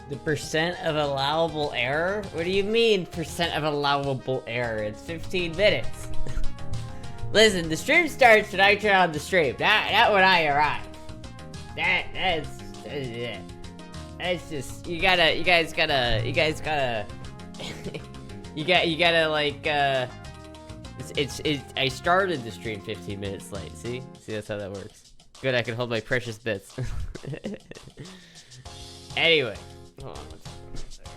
The percent of allowable error? What do you mean, percent of allowable error? It's 15 minutes. Listen, the stream starts when I turn on the stream, not when I arrive. That's just, you guys gotta, like, I started the stream 15 minutes late, see, that's how that works. Good, I can hold my precious bits. Anyway. Hold on one second.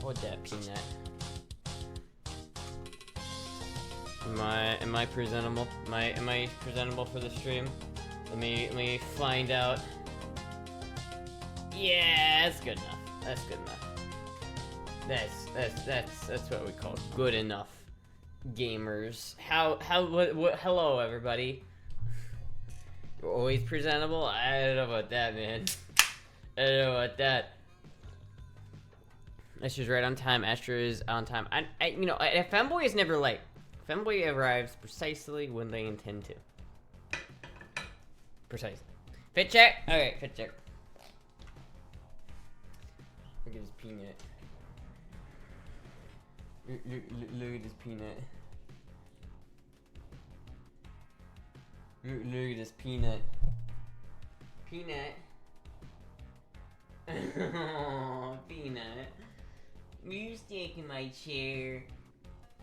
Hold that, Peanut. Am I presentable? Am I presentable for the stream? Let me find out. Yeah, that's good enough. That's good enough. That's what we call good enough, gamers. What hello everybody. You're always presentable? I don't know about that, man. I don't know about that. Astra's right on time. Astra is on time. You know, a femboy is never late. Femboy arrives precisely when they intend to. Precisely. Fit check? Okay, fit check. Look at this peanut. Look at this peanut. Look at this peanut. Peanut. Oh, Peanut. You stick in my chair.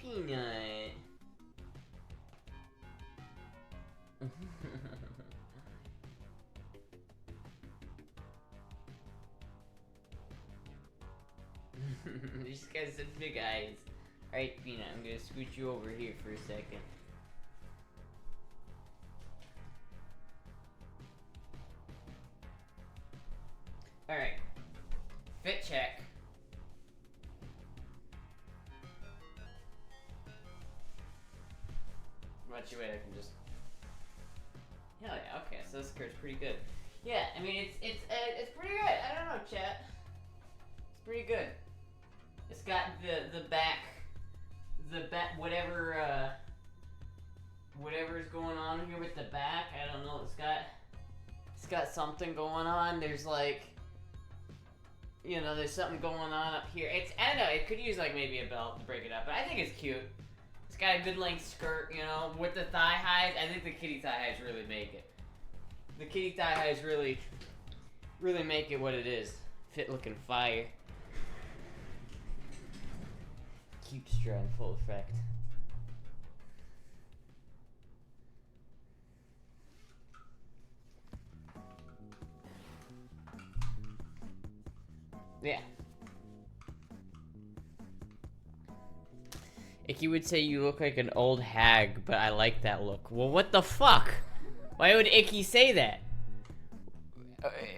Peanut. This guy's such big eyes. Alright, Peanut, I'm gonna scoot you over here for a second. Alright. Fit check. Watch your way, I can just... Hell yeah, okay, so this skirt's pretty good. Yeah, I mean, it's pretty good. I don't know, chat. It's pretty good. It's got the back, whatever's going on here with the back. I don't know. It's got something going on. There's like, you know, there's something going on up here. I don't know. It could use like maybe a belt to break it up, but I think it's cute. It's got a good length skirt, you know, with the thigh highs. I think the kitty thigh highs really make it. The kitty thigh highs really make it what it is. Fit looking fire. Cute straw in full effect. Yeah. Icky would say you look like an old hag, but I like that look. Well, what the fuck? Why would Icky say that?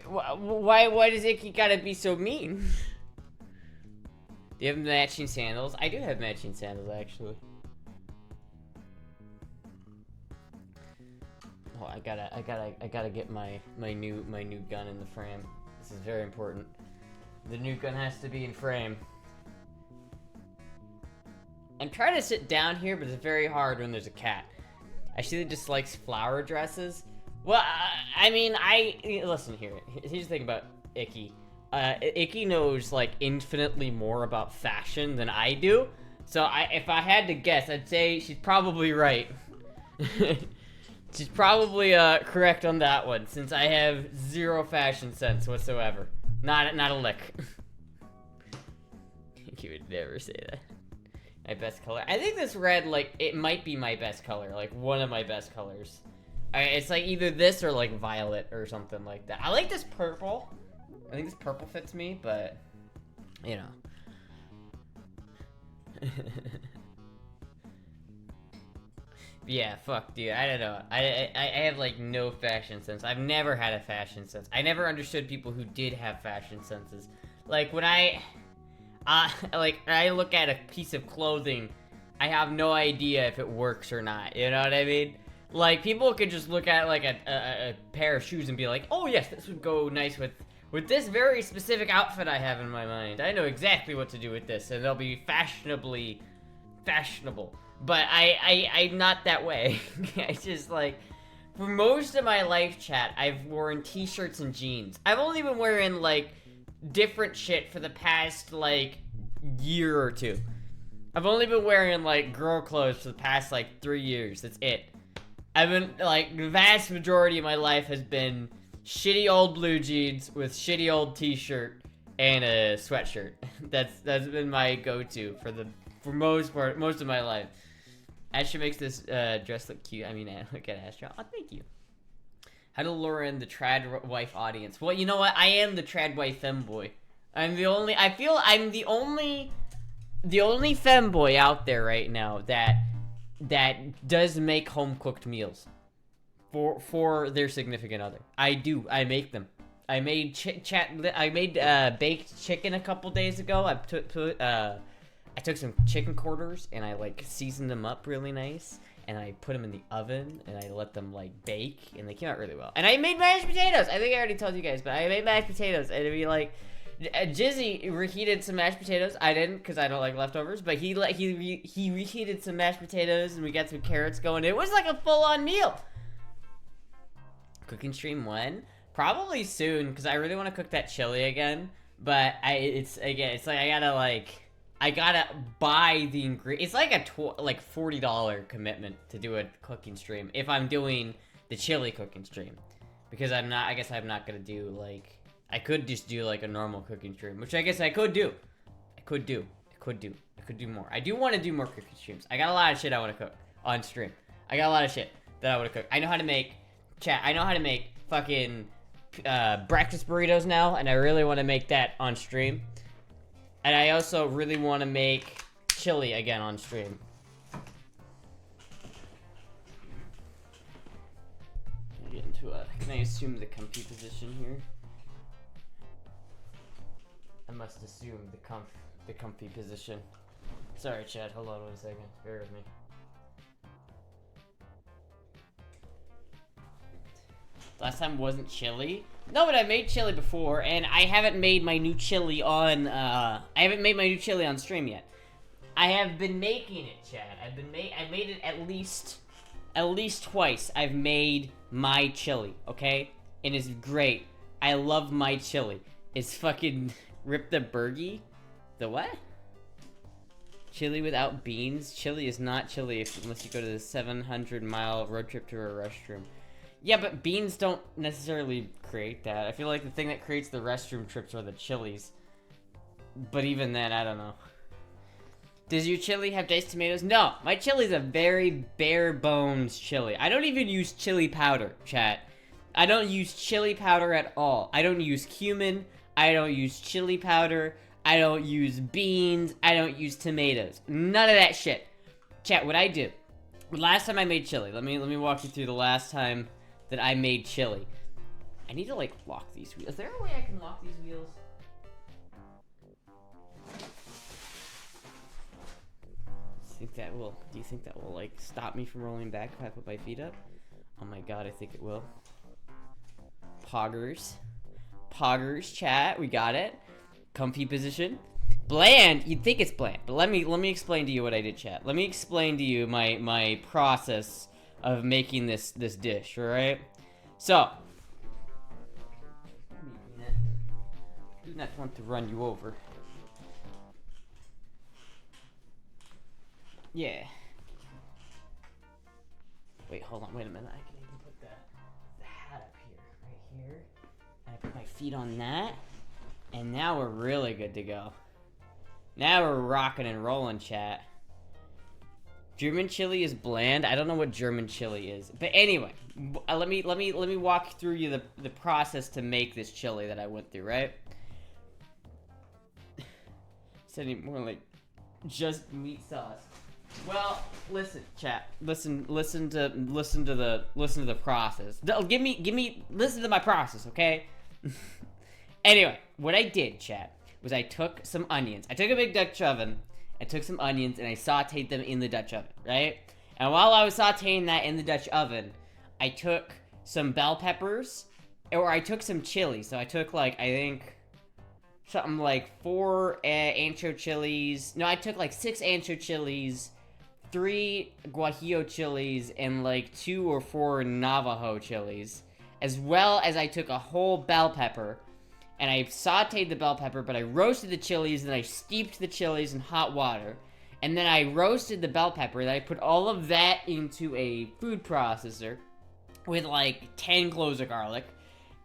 Why does Icky gotta be so mean? Do you have matching sandals? I do have matching sandals, actually. Oh, I gotta get my new gun in the frame. This is very important. The new gun has to be in frame. I'm trying to sit down here, but it's very hard when there's a cat. I see that dislikes flower dresses. Well, I mean, listen here. Here's the thing about Icky. Icky knows like infinitely more about fashion than I do. So if I had to guess, I'd say she's probably right. She's probably correct on that one, since I have zero fashion sense whatsoever. Not a lick. You would never say that. My best color. I think this red, like, it might be my best color. Like, one of my best colors. It's like either this or like violet or something like that. I like this purple. I think this purple fits me, but, you know. Yeah, fuck, dude. I don't know. I have, like, no fashion sense. I've never had a fashion sense. I never understood people who did have fashion senses. Like, when I look at a piece of clothing, I have no idea if it works or not. You know what I mean? Like, people could just look at, like, a pair of shoes and be like, oh, yes, this would go nice with this very specific outfit I have in my mind. I know exactly what to do with this, and they'll be fashionable. But I'm not that way. I just, like, for most of my life, chat, I've worn t-shirts and jeans. I've only been wearing, like, different shit for the past, like, year or two. I've only been wearing, like, girl clothes for the past, like, 3 years. That's it. I've been, like, the vast majority of my life has been shitty old blue jeans with shitty old t-shirt and a sweatshirt. That's been my go-to for most of my life. Astra makes this dress look cute. I mean, look at Astra. Oh, thank you. How to lure in the trad wife audience? Well, you know what? I am the trad wife femboy. I feel I'm the only femboy out there right now that does make home cooked meals for their significant other. I do. I make them. I made baked chicken a couple days ago. I took some chicken quarters and I like seasoned them up really nice, and I put them in the oven and I let them like bake, and they came out really well. And I made mashed potatoes. I think I already told you guys, but I made mashed potatoes, and it'd be like Jizzy reheated some mashed potatoes. I didn't, because I don't like leftovers, but he reheated some mashed potatoes, and we got some carrots going. It was like a full-on meal. Cooking stream when? Probably soon, because I really want to cook that chili again. But it's like I gotta buy the ingredients. It's like a $40 commitment to do a cooking stream if I'm doing the chili cooking stream, because I guess I'm not gonna do like. I could just do like a normal cooking stream, which I guess I could do. I could do more. I do want to do more cooking streams. I got a lot of shit I want to cook on stream. I got a lot of shit that I want to cook. I know how to make, chat, I know how to make fucking breakfast burritos now, and I really want to make that on stream. And I also really want to make chili again on stream. Get into can I assume the comfy position here? I must assume the comfy position. Sorry, chat. Hold on 1 second. Bear with me. Last time wasn't chili. No, but I made chili before, and I haven't made my new chili on. I haven't made my new chili on stream yet. I have been making it, chat. I made it at least twice. I've made my chili. Okay, and it's great. I love my chili. It's fucking. Rip the burgie? The what? Chili without beans? Chili is not chili unless you go to the 700-mile road trip to a restroom. Yeah, but beans don't necessarily create that. I feel like the thing that creates the restroom trips are the chilies. But even then, I don't know. Does your chili have diced tomatoes? No, my chili's a very bare bones chili. I don't even use chili powder, chat. I don't use chili powder at all. I don't use cumin. I don't use chili powder. I don't use beans. I don't use tomatoes. None of that shit. Chat, what I do. Last time I made chili. Let me walk you through the last time that I made chili. I need to like lock these wheels. Is there a way I can lock these wheels? Do you think that will like stop me from rolling back if I put my feet up? Oh my god, I think it will. Poggers, chat, we got it. Comfy position. Bland, you'd think it's bland, but let me explain to you what I did, chat. Let me explain to you my process of making this dish, alright? So, do not want to run you over. Yeah. Wait, hold on, wait a minute. I can even put the hat up here, right here. I put my feet on that, and now we're really good to go. Now we're rocking and rolling, chat. German chili is bland. I don't know what German chili is, but anyway, let me walk through you the process to make this chili that I went through, right? It's any more like just meat sauce. Well, listen, chat. Listen to the process. Listen to my process, okay? Anyway, what I did, chat, was I took some onions. I took a big Dutch oven, I took some onions, and I sauteed them in the Dutch oven, right? And while I was sauteing that in the Dutch oven, I took some bell peppers, or I took some chili. So I took, like, I think, something like 4 ancho chilies. No, I took, like, 6 ancho chilies, 3 Guajillo chilies and like 2 or 4 Navajo chilies, as well as I took a whole bell pepper, and I sauteed the bell pepper, but I roasted the chilies, and I steeped the chilies in hot water, and then I roasted the bell pepper, and I put all of that into a food processor with like 10 cloves of garlic,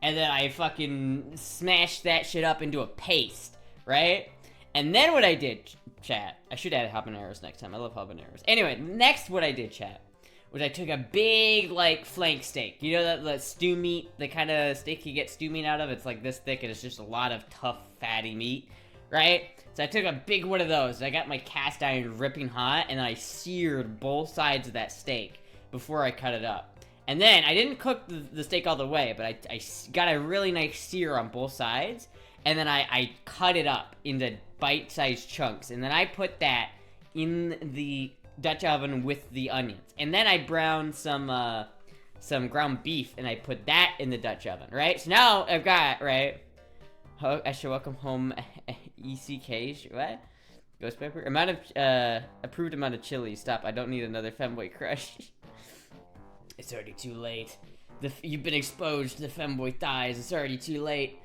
and then I fucking smashed that shit up into a paste, right? And then what I did, chat, I should add habaneros next time. I love habaneros. Anyway, next what I did, chat, was I took a big, like, flank steak. You know that stew meat, the kind of steak you get stew meat out of? It's like this thick, and it's just a lot of tough, fatty meat, right? So I took a big one of those, and I got my cast iron ripping hot, and I seared both sides of that steak before I cut it up. And then, I didn't cook the steak all the way, but I got a really nice sear on both sides, and then I cut it up into bite-sized chunks, and then I put that in the Dutch oven with the onions. And then I browned some ground beef, and I put that in the Dutch oven, right? So now I've got, right, I should welcome home ECK, what? Ghost pepper? Approved amount of chili. Stop, I don't need another femboy crush. It's already too late. You've been exposed to the femboy thighs. It's already too late.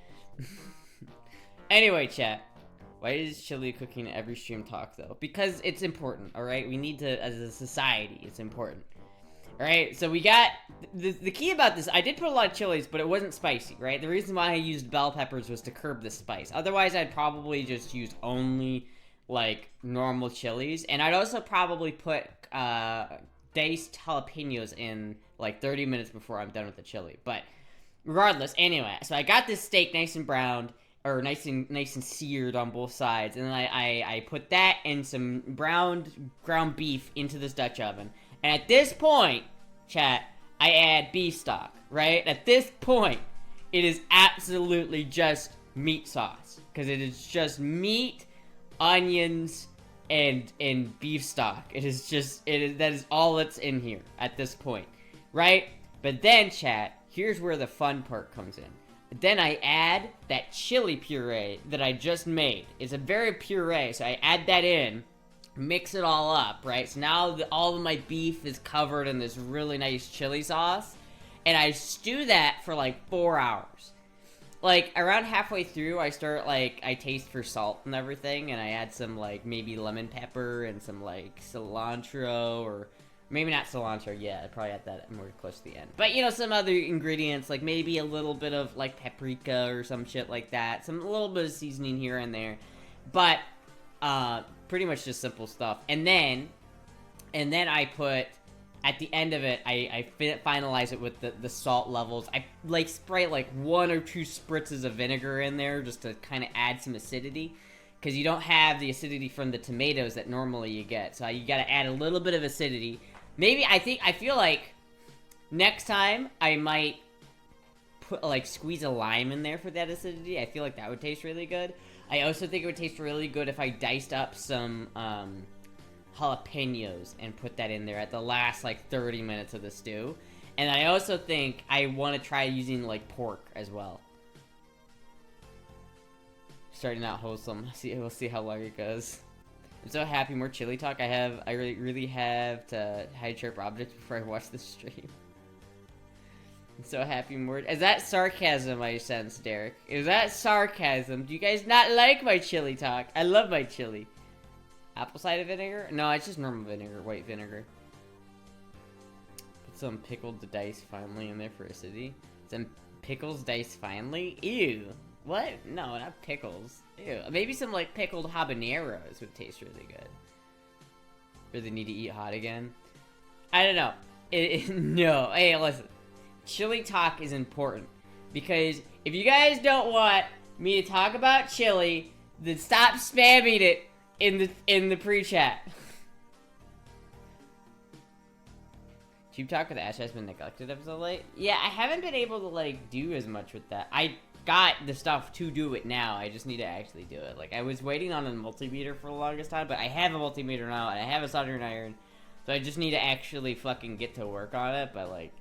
Anyway, chat. Why is chili cooking every stream talk, though? Because it's important, alright? We need to, as a society, it's important. Alright, so we got... The key about this, I did put a lot of chilies, but it wasn't spicy, right? The reason why I used bell peppers was to curb the spice. Otherwise, I'd probably just use only, like, normal chilies. And I'd also probably put, diced jalapenos in, like, 30 minutes before I'm done with the chili. But, regardless, anyway. So I got this steak nice and browned, or nice and seared on both sides. And then I put that and some browned ground beef into this Dutch oven. And at this point, chat, I add beef stock, right? At this point, it is absolutely just meat sauce. Because it is just meat, onions, and beef stock. That is all that's in here at this point, right? But then, chat, here's where the fun part comes in. Then I add that chili puree that I just made. It's a very puree, so I add that in, mix it all up, right? So now all of my beef is covered in this really nice chili sauce, and I stew that for like 4 hours. Like, around halfway through, I taste for salt and everything, and I add some, like, maybe lemon pepper and some, like, cilantro, or maybe not cilantro, yeah, I probably add that more close to the end. But, you know, some other ingredients, like maybe a little bit of, like, paprika or some shit like that. A little bit of seasoning here and there. But, pretty much just simple stuff. And then I put, at the end of it, I finalize it with the salt levels. I, like, spray, like, 1 or 2 spritzes of vinegar in there just to kind of add some acidity. Because you don't have the acidity from the tomatoes that normally you get. So you gotta add a little bit of acidity. Maybe, I feel like next time I might put, like, squeeze a lime in there for that acidity. I feel like that would taste really good. I also think it would taste really good if I diced up some, jalapenos and put that in there at the last, like, 30 minutes of the stew. And I also think I want to try using, like, pork as well. Starting out wholesome. We'll see how long it goes. I'm so happy. More chili talk. I really have to hide sharp objects before I watch the stream. I'm so happy. More. Is that sarcasm I sense, Derek? Is that sarcasm? Do you guys not like my chili talk? I love my chili. Apple cider vinegar? No, it's just normal vinegar, white vinegar. Put some pickled dice finely in there for acidity. Some pickles diced finely? Ew. What? No, not pickles. Ew. Maybe some, like, pickled habaneros would taste really good. Or they need to eat hot again. I don't know. No. Hey, listen. Chili talk is important. Because if you guys don't want me to talk about chili, then stop spamming it in the pre-chat. Tube talk with Ash has been neglected as of late. Yeah, I haven't been able to, like, do as much with that. I got the stuff to do it now. I just need to actually do it. Like, I was waiting on a multimeter for the longest time, but I have a multimeter now, and I have a soldering iron, so I just need to actually fucking get to work on it. But, like,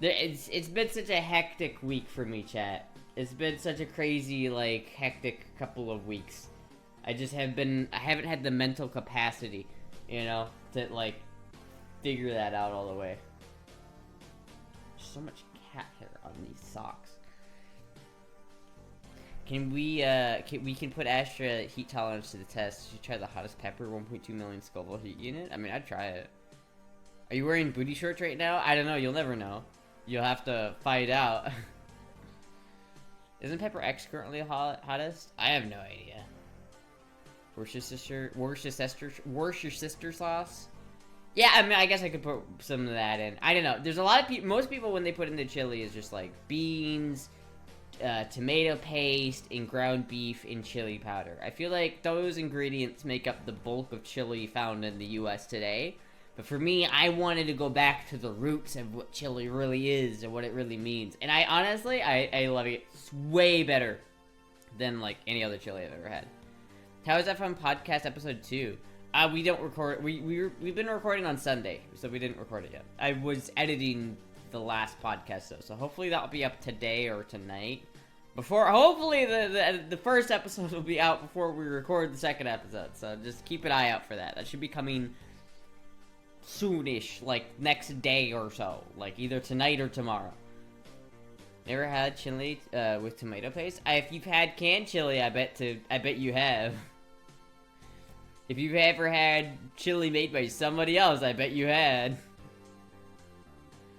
it's been such a hectic week for me, chat. It's been such a crazy, like, hectic couple of weeks. I haven't had the mental capacity you know, to like figure that out all the way. There's so much cat hair on these socks. Can we can put Astra heat tolerance to the test? Should try the hottest pepper, 1.2 million Scoville heat unit. I mean, I'd try it. Are you wearing booty shorts right now? I don't know. You'll never know. You'll have to find out. Isn't Pepper X currently hottest? I have no idea. Worcestershire sauce? Yeah, I mean, I guess I could put some of that in. I don't know. There's a lot of people, most people when they put in the chili is just like beans, tomato paste, and ground beef and chili powder. I feel like those ingredients make up the bulk of chili found in the US today. But for me, I wanted to go back to the roots of what chili really is and what it really means. And I honestly, I love it. It's way better than like any other chili I've ever had. How is that from podcast episode 2? We don't record. We've been recording on Sunday, so we didn't record it yet. I was editing the last podcast though, so hopefully that'll be up today or tonight. Hopefully the first episode will be out before we record the second episode. So just keep an eye out for that. That should be coming soonish, like next day or so, like either tonight or tomorrow. Never had chili with tomato paste? If you've had canned chili, I bet you have. If you've ever had chili made by somebody else, I bet you had.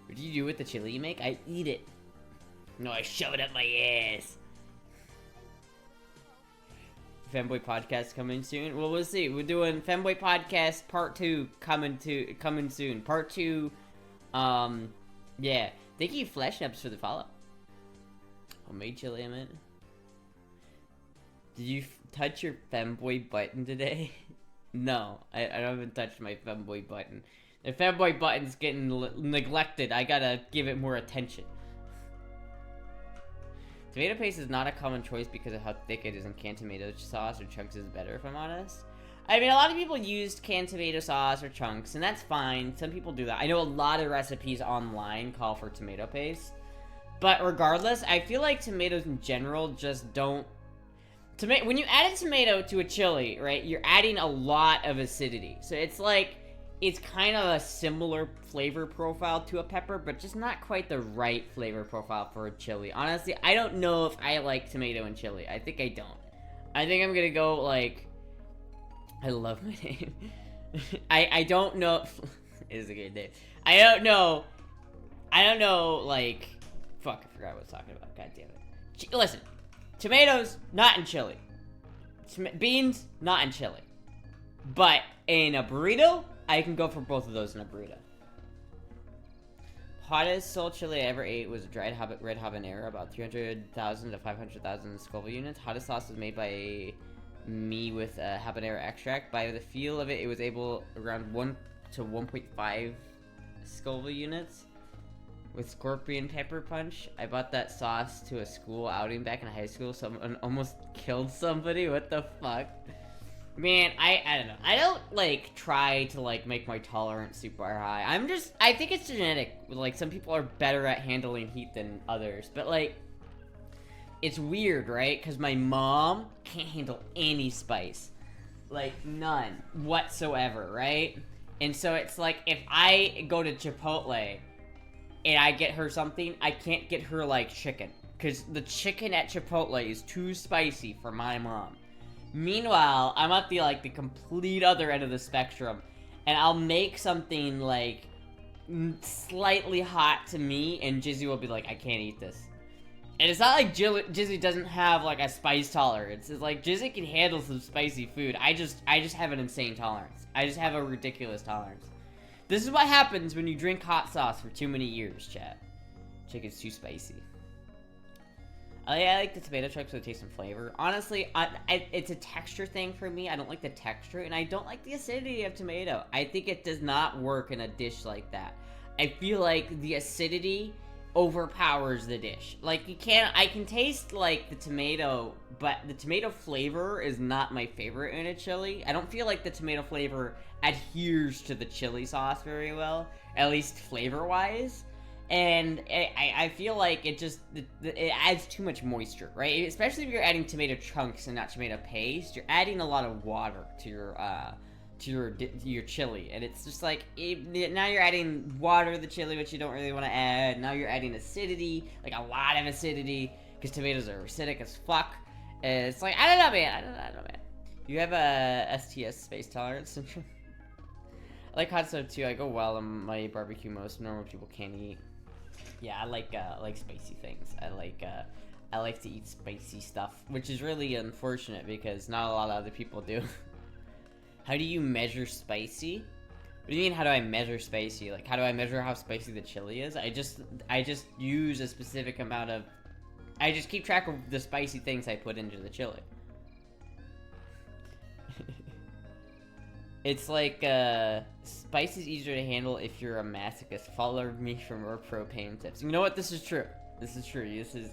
What do you do with the chili you make? I eat it. No, I shove it up my ass. Femboy podcast coming soon. Well, we'll see. We're doing Femboy podcast part 2 coming soon. Part 2. Yeah. Thank you, Flesh Nubs, for the follow. Homemade chili, I meant. Did you touch your Femboy button today? No, I haven't touched my Femboy button. The Femboy button's getting neglected. I gotta give it more attention. Tomato paste is not a common choice because of how thick it is, and canned tomato sauce or chunks is better, if I'm honest. I mean, a lot of people used canned tomato sauce or chunks, and that's fine. Some people do that. I know a lot of recipes online call for tomato paste. But regardless, I feel like tomatoes in general just don't... When you add a tomato to a chili, right, you're adding a lot of acidity. So it's like, it's kind of a similar flavor profile to a pepper, but just not quite the right flavor profile for a chili. Honestly, I don't know if I like tomato and chili. I think I don't. I think I'm gonna go, like... I love my name. I don't know... It is a good name. I don't know, like... Fuck, I forgot what I was talking about. God damn it. Listen. Tomatoes, not in chili. Beans, not in chili. But in a burrito, I can go for both of those in a burrito. Hottest soul chili I ever ate was dried red habanero, about 300,000 to 500,000 Scoville units. Hottest sauce was made by me with habanero extract. By the feel of it, it was able around 1 to 1.5 Scoville units. With scorpion pepper punch. I bought that sauce to a school outing back in high school. Someone almost killed somebody. What the fuck? Man, I don't know. I don't, like, try to, like, make my tolerance super high. I think it's genetic. Like, some people are better at handling heat than others. But, like, it's weird, right? Because my mom can't handle any spice. Like, none whatsoever, right? And so it's like, if I go to Chipotle... and I get her something, I can't get her, like, chicken. Because the chicken at Chipotle is too spicy for my mom. Meanwhile, I'm at the, like, the complete other end of the spectrum. And I'll make something, like, slightly hot to me, and Jizzy will be like, I can't eat this. And it's not like Jizzy doesn't have, like, a spice tolerance. It's like, Jizzy can handle some spicy food. I just have an insane tolerance. I just have a ridiculous tolerance. This is what happens when you drink hot sauce for too many years, chat. Chicken's too spicy. I like the tomato chunks with taste and flavor. Honestly, it's a texture thing for me. I don't like the texture, and I don't like the acidity of tomato. I think it does not work in a dish like that. I feel like the acidity overpowers the dish. Like, I can taste, like, the tomato, but the tomato flavor is not my favorite in a chili. I don't feel like the tomato flavor adheres to the chili sauce very well, at least flavor-wise. And I feel like it adds too much moisture, right? Especially if you're adding tomato chunks and not tomato paste, you're adding a lot of water to your chili, and it's just like now you're adding water to the chili, which you don't really want to add. Now you're adding acidity, like a lot of acidity, because tomatoes are acidic as fuck. And it's like I don't know, man. I don't know, man. You have a STS, space tolerance syndrome. I like hot stuff too. I go well on my barbecue. Most normal people can't eat. Yeah, I like spicy things. I like to eat spicy stuff, which is really unfortunate because not a lot of other people do. How do you measure spicy? What do you mean, how do I measure spicy? Like, how do I measure how spicy the chili is? I just use a specific amount of... I just keep track of the spicy things I put into the chili. It's like, spicy is easier to handle if you're a masochist. Follow me for more propane tips. You know what? This is true. This is true.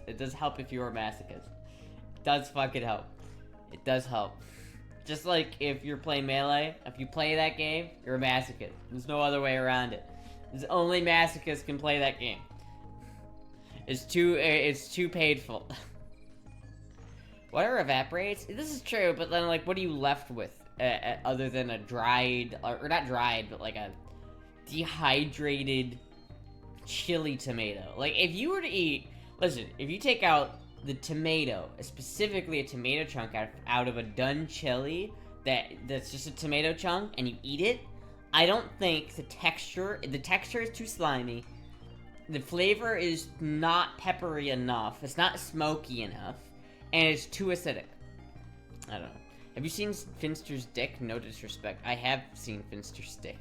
It does help if you're a masochist. It does fucking help. It does help. Just like if you're playing Melee, if you play that game, you're a masochist. There's no other way around it. There's only masochists can play that game. It's too painful. Water evaporates? This is true, but then like, what are you left with? Other than a dried, or not dried, but like a dehydrated chili tomato. Like, if you were to eat, listen, if you take out the tomato, specifically a tomato chunk out of a done chili that's just a tomato chunk, and you eat it, I don't think the texture is too slimy, the flavor is not peppery enough, it's not smoky enough, and it's too acidic. I don't know. Have you seen Finster's dick? No disrespect. I have seen Finster's dick.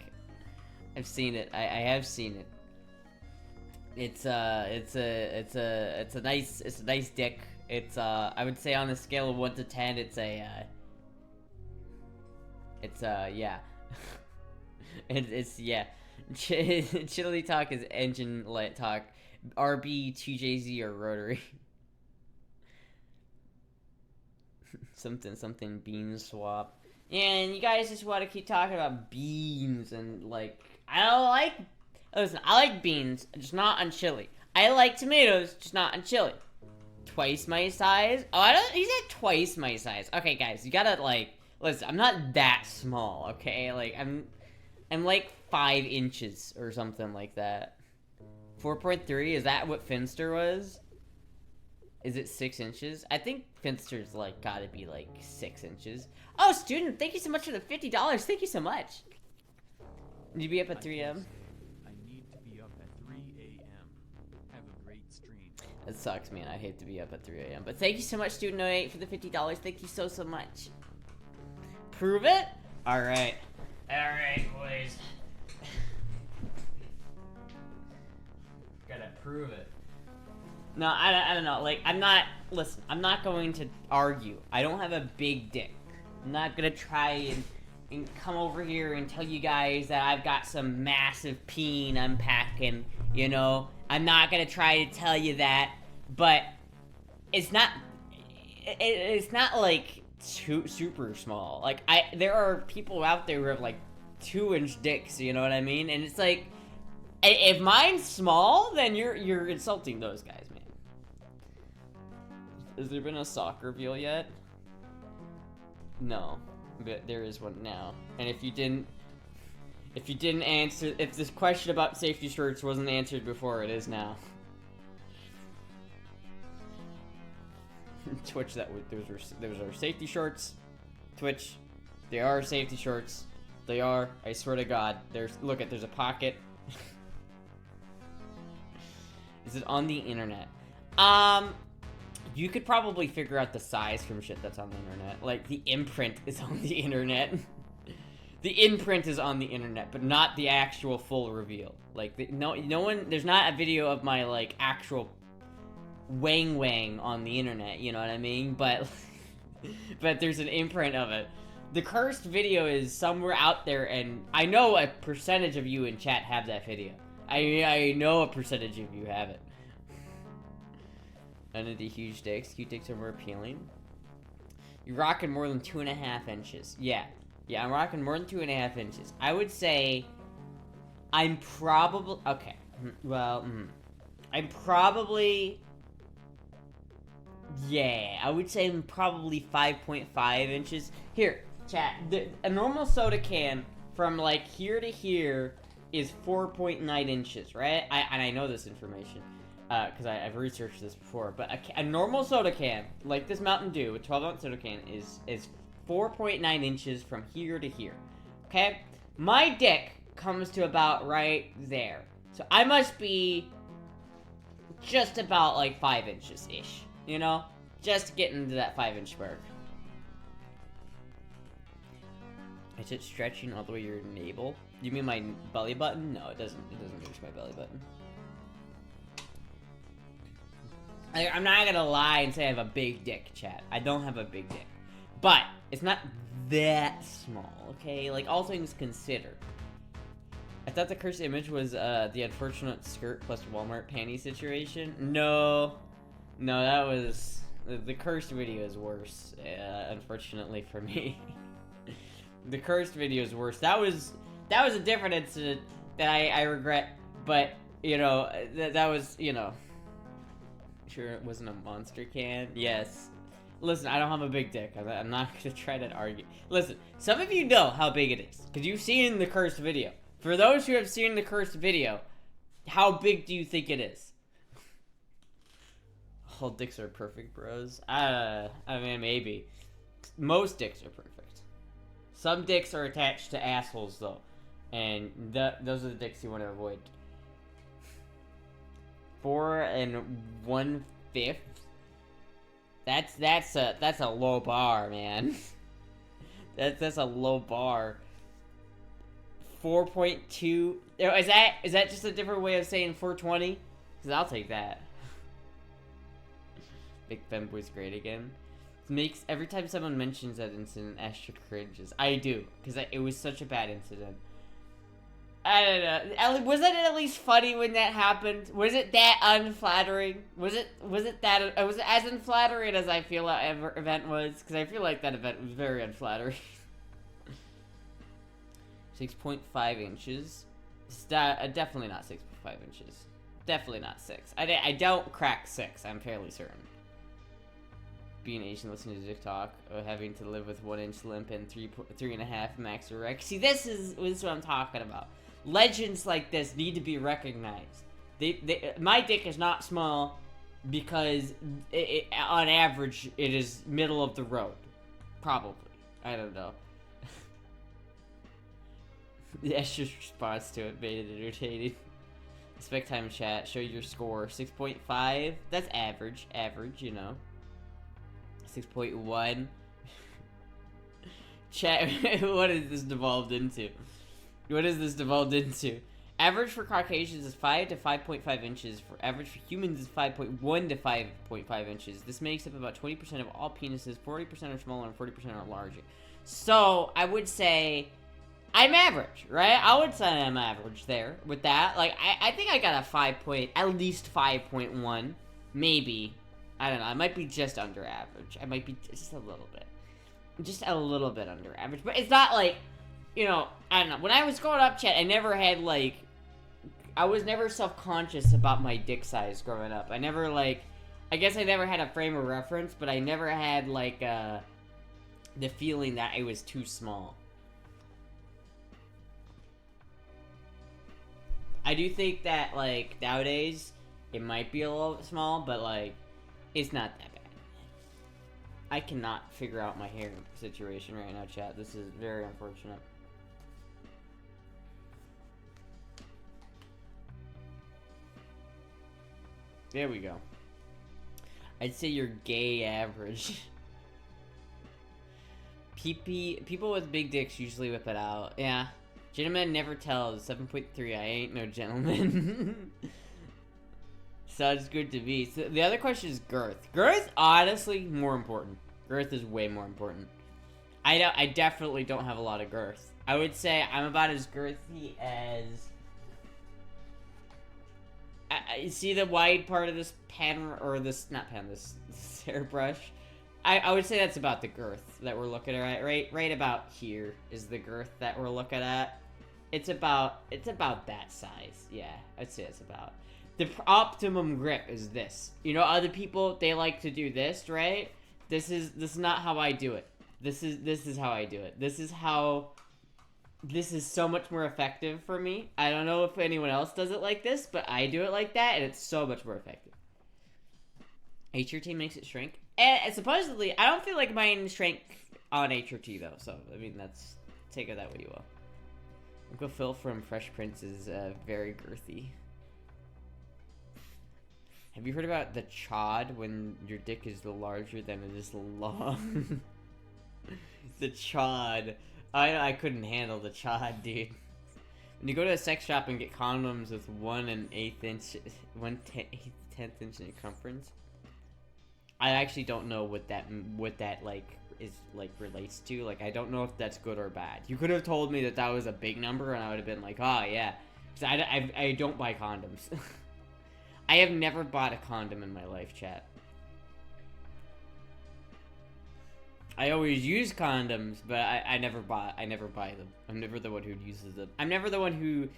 I've seen it. I have seen it. It's a nice dick. It's I would say on a scale of 1 to 10, yeah. it's yeah. Chili talk is engine light talk. RB, TJZ, or rotary. something bean swap. Yeah, and you guys just want to keep talking about beans and like listen, I like beans, just not on chili. I like tomatoes, just not on chili. Twice my size? Oh, he said twice my size. Okay, guys, you gotta like listen. I'm not that small, okay? Like I'm like 5 inches or something like that. 4.3, is that what Finster was? Is it 6 inches? I think Finster's like gotta be like 6 inches. Oh, student, thank you so much for the $50. Thank you so much. Need you be up at 3 a.m.? I need to be up at 3 a.m. Have a great stream. That sucks, man. I hate to be up at 3 a.m. But thank you so much, Student 08, for the $50. Thank you so much. Prove it? Alright. Alright, boys. Gotta prove it. No, I don't know. Like, listen, I'm not going to argue. I don't have a big dick. I'm not gonna try and come over here and tell you guys that I've got some massive peen I'm packing, you know? I'm not gonna try to tell you that, but it's not like super small. Like, there are people out there who have like 2-inch dicks, you know what I mean? And it's like, if mine's small, then you're insulting those guys, man. Has there been a sock reveal yet? No, but there is one now. And if you didn't answer, if this question about safety shirts wasn't answered before, it is now. Twitch, those are safety shorts. Twitch, they are safety shorts. They are. I swear to God. There's a pocket. Is it on the internet? You could probably figure out the size from shit that's on the internet. Like, the imprint is on the internet. The imprint is on the internet, but not the actual full reveal. Like, no one, there's not a video of my, like, actual wang on the internet, you know what I mean? But, but there's an imprint of it. The cursed video is somewhere out there, and I know a percentage of you in chat have that video. I know a percentage of you have it. None of the huge dicks. Cute dicks are more appealing. You're rocking more than 2.5 inches. Yeah, I'm rocking more than 2.5 inches. I would say I'm probably... Okay. Well, I'm probably... Yeah, I would say I'm probably 5.5 inches. Here, Chat, a normal soda can from like here to here is 4.9 inches, right? I know this information because I've researched this before. But a normal soda can, like this Mountain Dew, a 12-ounce soda can, is 4.9 inches from here to here. Okay, my dick comes to about right there, so I must be just about like 5 inches ish. You know, just getting into that 5-inch mark. Is it stretching all the way to your navel? You mean my belly button? No, it doesn't. It doesn't reach my belly button. I'm not gonna lie and say I have a big dick, chat. I don't have a big dick. But, it's not that small, okay? Like, all things considered. I thought the cursed image was, the unfortunate skirt plus Walmart panty situation. No. No, that was... The cursed video is worse, unfortunately for me. The cursed video is worse. That was a different incident that I regret, but, you know, that was, you know... Sure it wasn't a monster can? Yes. Listen, I don't have a big dick. I'm not gonna try to argue. Listen, some of you know how big it is, because you've seen the cursed video. For those who have seen the cursed video, how big do you think it is? All dicks are perfect, bros. I mean, maybe. Most dicks are perfect. Some dicks are attached to assholes, though. And those are the dicks you want to avoid. 4 1/5? That's a low bar, man. that's a low bar. 4.2. Is that just a different way of saying 420? Because I'll take that. Big Femboy's great again. Makes every time someone mentions that incident, Astra cringes. I do, because it was such a bad incident. I don't know. Was it at least funny when that happened? Was it that unflattering? Was it as unflattering as I feel that event was? Because I feel like that event was very unflattering. 6.5 inches. Definitely not 6.5 inches. Definitely not 6. I don't crack 6. I'm fairly certain. Being Asian, listening to TikTok, or having to live with 1 inch limp and 3.5 max erect. See, this is what I'm talking about. Legends like this need to be recognized. My dick is not small because on average it is middle of the road. Probably. I don't know. The Esther's response to it made it entertaining. Spec time chat, show your score. 6.5. That's average. Average, you know. 6.1. Chat, what is this devolved into? What is this devolved into? Average for Caucasians is 5 to 5.5 inches. For average for humans is 5.1 to 5.5 inches. This makes up about 20% of all penises. 40% are smaller and 40% are larger. So, I would say I'm average, right? I would say I'm average there with that. Like, I think I got a at least 5.1. Maybe. I don't know. I might be just under average. I might be just a little bit. Just a little bit under average. But it's not like, you know, I don't know. When I was growing up, chat, I never had, like, I was never self-conscious about my dick size growing up. I never, like, I guess I never had a frame of reference, but I never had, like, the feeling that I was too small. I do think that, like, nowadays, it might be a little small, but, like, it's not that bad. I cannot figure out my hair situation right now, chat. This is very unfortunate. There we go. I'd say you're gay average. People with big dicks usually whip it out. Yeah. Gentleman never tells. 7.3. I ain't no gentleman. Sounds good to me. So the other question is girth. Girth, honestly, more important. Girth is way more important. I definitely don't have a lot of girth. I would say I'm about as girthy as... I see the wide part of this pen, or this, not pen, this airbrush. I would say that's about the girth that we're looking at, right about here is the girth that we're looking at. It's about that size. Yeah, I'd say it's about. The optimum grip is this. You know, other people, they like to do this, right? This is not how I do it. This is how I do it. This is so much more effective for me. I don't know if anyone else does it like this, but I do it like that, and it's so much more effective. HRT makes it shrink. And supposedly, I don't feel like mine shrank on HRT, though. So, I mean, take it that way you will. Uncle Phil from Fresh Prince is very girthy. Have you heard about the chod when your dick is larger than it is long? The chod. I couldn't handle the chod, dude. When you go to a sex shop and get condoms with 1/8 inch, 1/10 inch circumference, I actually don't know what that like is like relates to. Like, I don't know if that's good or bad. You could have told me that was a big number, and I would have been like, oh yeah, because I don't buy condoms. I have never bought a condom in my life, chat. I always use condoms, but I never buy them. I'm never the one who uses them. I'm never the one who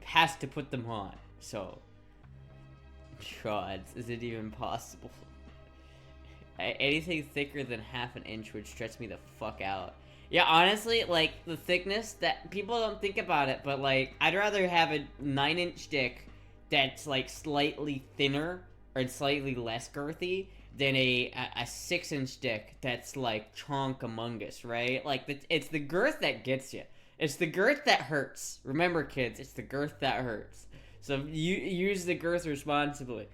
has to put them on. So, chods, is it even possible? Anything thicker than ½ an inch would stretch me the fuck out. Yeah, honestly, like, the thickness, that people don't think about it, but like, I'd rather have a 9-inch dick that's like slightly thinner or slightly less girthy than a 6-inch dick that's like chonk among us, right? Like, it's the girth that gets you. It's the girth that hurts. Remember, kids, it's the girth that hurts. So you use the girth responsibly.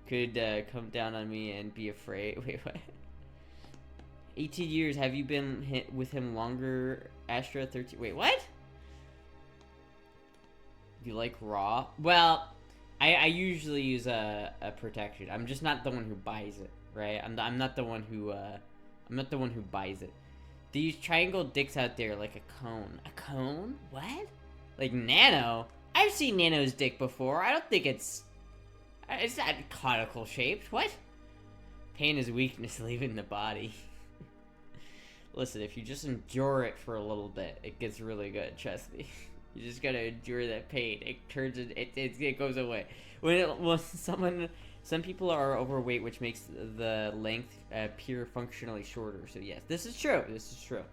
Could come down on me and be afraid. Wait, what? 18 years. Have you been with him longer, Astra? 13. Wait, what? You like raw? Well, I usually use a protection. I'm just not the one who buys it, right? I'm not the one who buys it. These triangle dicks out there like a cone. A cone? What? Like Nano? I've seen Nano's dick before. I don't think it's not conical shaped. What? Pain is weakness leaving the body. Listen, if you just endure it for a little bit, it gets really good. Trust me. You just gotta endure that pain. It goes away. Some people are overweight, which makes the length appear functionally shorter. So yes, this is true. This is true.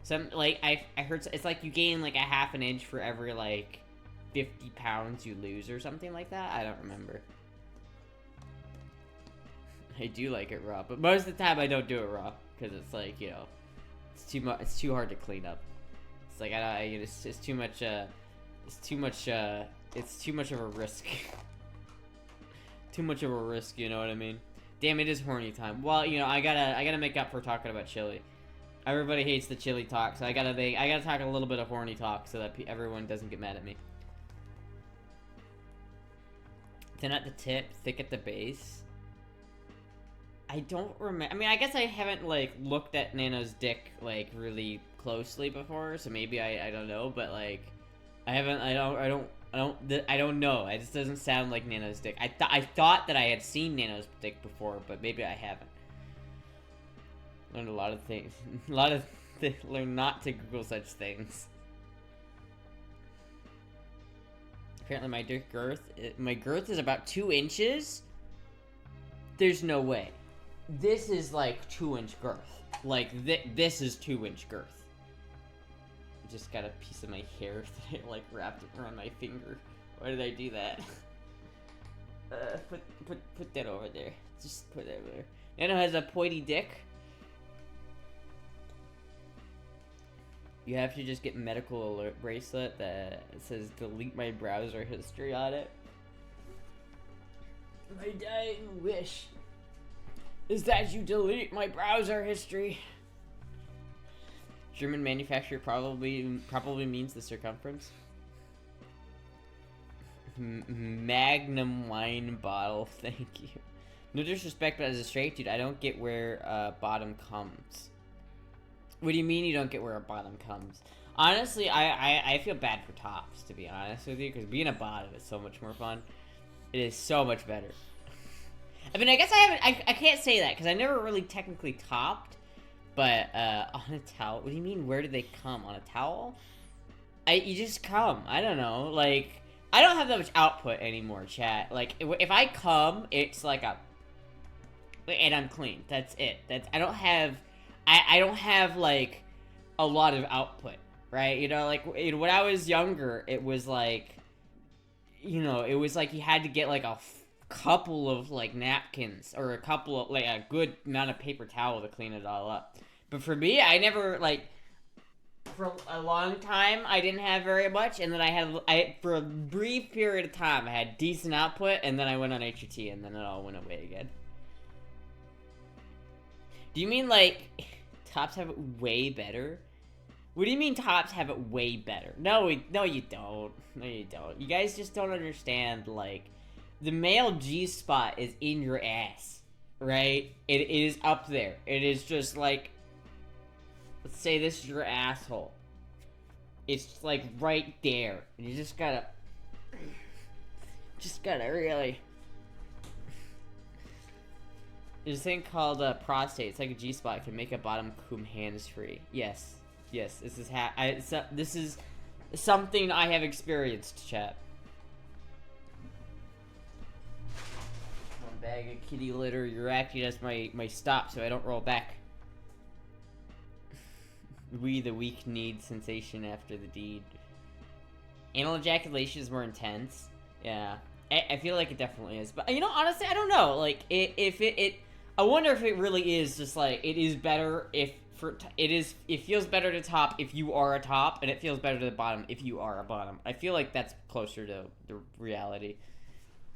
Some, like, I heard it's like you gain like a ½ an inch for every like 50 pounds you lose or something like that. I don't remember. I do like it raw, but most of the time I don't do it raw because it's like, you know, it's too much. It's too hard to clean up. It's like it's too much. It's too much of a risk. Too much of a risk, you know what I mean? Damn, it is horny time. Well, you know, I gotta make up for talking about chili. Everybody hates the chili talk, so I gotta talk a little bit of horny talk so that everyone doesn't get mad at me. Thin at the tip, thick at the base. I don't remember. I mean, I guess I haven't like looked at Nano's dick like really closely before, so maybe I don't know, but like I don't know. It just doesn't sound like Nano's dick. I thought that I had seen Nano's dick before, but maybe I haven't. Learned a lot of things. Learn not to Google such things. Apparently my dick girth, my girth is about 2 inches. There's no way. This is like 2-inch girth. Like this is 2-inch girth. I just got a piece of my hair that I like wrapped around my finger. Why did I do that? Put that over there. Just put that over there. Nano has a pointy dick. You have to just get medical alert bracelet that says delete my browser history on it. My dying wish is that you delete my browser history. German manufacturer probably means the circumference. Magnum wine bottle, thank you. No disrespect, but as a straight dude, I don't get where bottom comes. What do you mean you don't get where a bottom comes? Honestly, I feel bad for tops, to be honest with you, because being a bottom is so much more fun. It is so much better. I mean, I guess I can't say that, because I never really technically topped, but on a towel, what do you mean, where do they come? On a towel? You just come, I don't know, like, I don't have that much output anymore, chat. Like, if I come, it's like a, and I'm clean, that's it. I don't have I don't have like a lot of output, right? You know, like when I was younger, it was like, you know, it was like you had to get like a couple of like napkins or a couple of like a good amount of paper towel to clean it all up. But for me, I never like for a long time I didn't have very much, and then I for a brief period of time I had decent output, and then I went on HUT, and then it all went away again. Do you mean like tops have it way better? What do you mean tops have it way better? No, no, you don't. No, you don't. You guys just don't understand. Like, the male G spot is in your ass, right? It is up there. It is just like, let's say this is your asshole. It's like right there. And you just gotta really. There's a thing called prostate. It's like a G spot. It can make a bottom cum hands-free. Yes. Yes, this is this is something I have experienced, chat. One bag of kitty litter. You're acting as my stop, so I don't roll back. We the weak need sensation after the deed. Anal ejaculation is more intense. Yeah, I feel like it definitely is. But you know, honestly, I don't know. Like, I wonder if it really is just like it is better if. It feels better to top if you are a top, and it feels better to the bottom if you are a bottom. I feel like that's closer to the reality.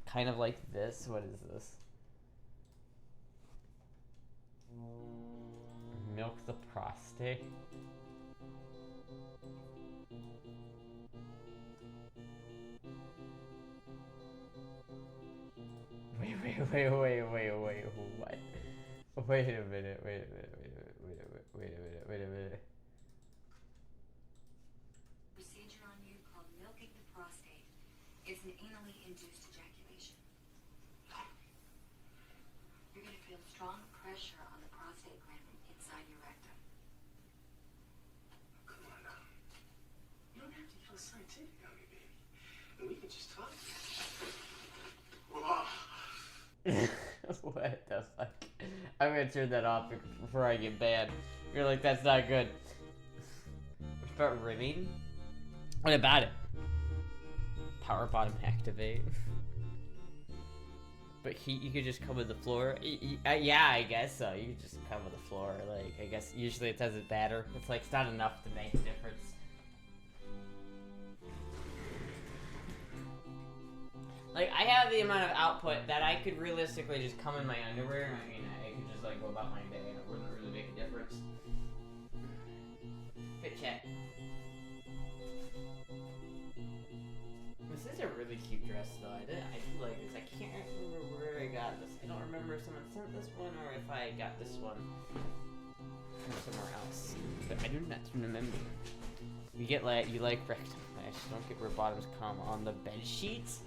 Kind of like this. What is this? Milk the prostate. Wait, what? Wait a minute. Procedure on you called milking the prostate. It's an anally induced ejaculation. You're going to feel strong pressure on the prostate gland inside your rectum. Come on now. You don't have to feel scientific on me, baby. And we can just talk. Whoa. What the fuck? I'm gonna turn that off before I get banned. You're like, that's not good. What about rimming? What about it? Power bottom activate. But you could just come with the floor. Yeah, I guess so. You could just come with the floor. Like, I guess usually it doesn't matter. It's like, it's not enough to make a difference. Like, I have the amount of output that I could realistically just come in my underwear. I mean, I could just, like, go about my day and it wouldn't really make a difference. Fit check. This is a really cute dress, though. I do like this. I can't remember where I got this. I don't remember if someone sent this one or if I got this one from somewhere else. But I do not remember. You get, like, you like rectum. I just don't get where bottoms come on the bed sheets.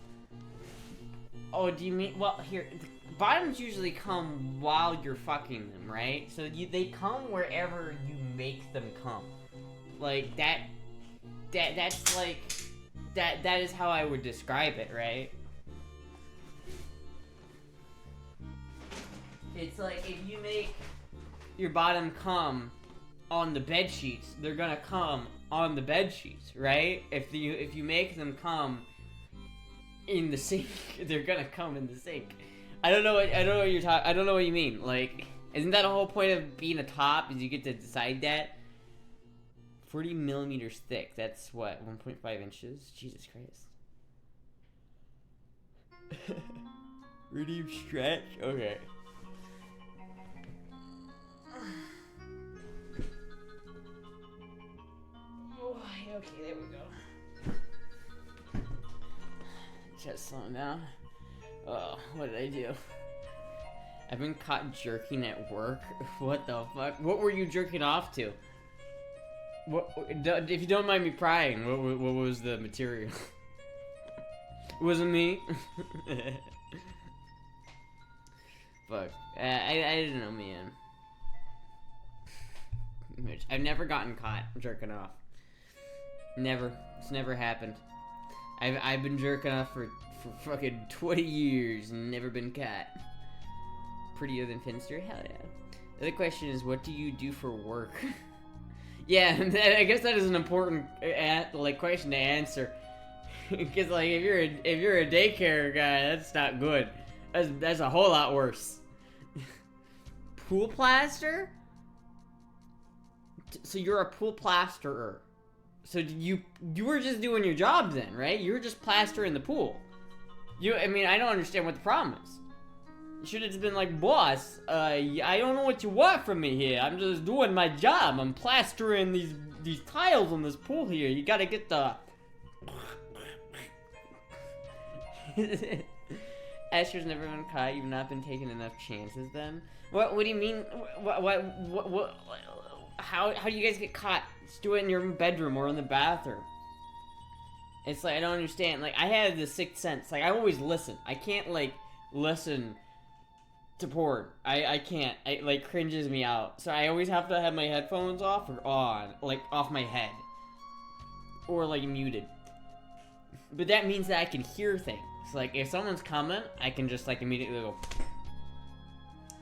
Oh, do you mean, well, here, bottoms usually come while you're fucking them, right? So they come wherever you make them come. Like, that's like, that is how I would describe it, right? It's like, if you make your bottom come on the bed sheets, they're gonna come on the bed sheets, right? If you make them come in the sink, they're gonna come in the sink. I don't know what you mean. Like, isn't that the whole point of being a top? Is you get to decide that? 40 millimeters thick. That's what, 1.5 inches. Jesus Christ. Redeem stretch. Okay. Oh, okay, there we go. Just slowing down. Oh, what did I do? I've been caught jerking at work. What the fuck? What were you jerking off to? What? If you don't mind me prying, what was the material? It wasn't me. Fuck. I didn't know, man. I've never gotten caught jerking off. Never. It's never happened. I've been jerking off for fucking 20 years and never been caught. Prettier than Finster? Hell yeah. The other question is, what do you do for work? Yeah, I guess that is an important like question to answer. Because like if you're a daycare guy, that's not good. That's a whole lot worse. Pool plaster? So you're a pool plasterer. So you were just doing your job then, right? You were just plastering the pool. I mean, I don't understand what the problem is. You should have just been like, boss, I don't know what you want from me here. I'm just doing my job. I'm plastering these tiles on this pool here. You gotta get the... Astra's never been caught. You've not been taking enough chances then? What do you mean? What how do you guys get caught? Just do it in your bedroom or in the bathroom. It's like, I don't understand. Like, I have the sixth sense. Like, I always listen. I can't, like, listen to porn. I can't. It, like, cringes me out. So I always have to have my headphones off or on. Like, off my head. Or, like, muted. But that means that I can hear things. Like, if someone's coming, I can just, like, immediately go...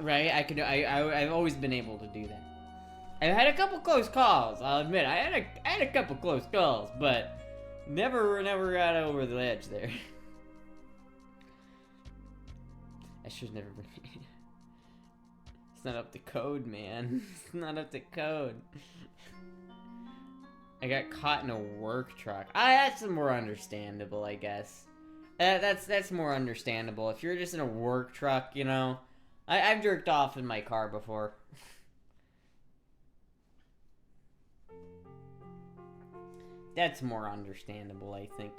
Right? I've always been able to do that. I've had a couple close calls, I'll admit. I had a couple close calls, but never got over the edge there. I should never been... It's not up to code, man. It's not up to code. I got caught in a work truck. That's more understandable, I guess. That's more understandable. If you're just in a work truck, you know. I've jerked off in my car before. That's more understandable, I think.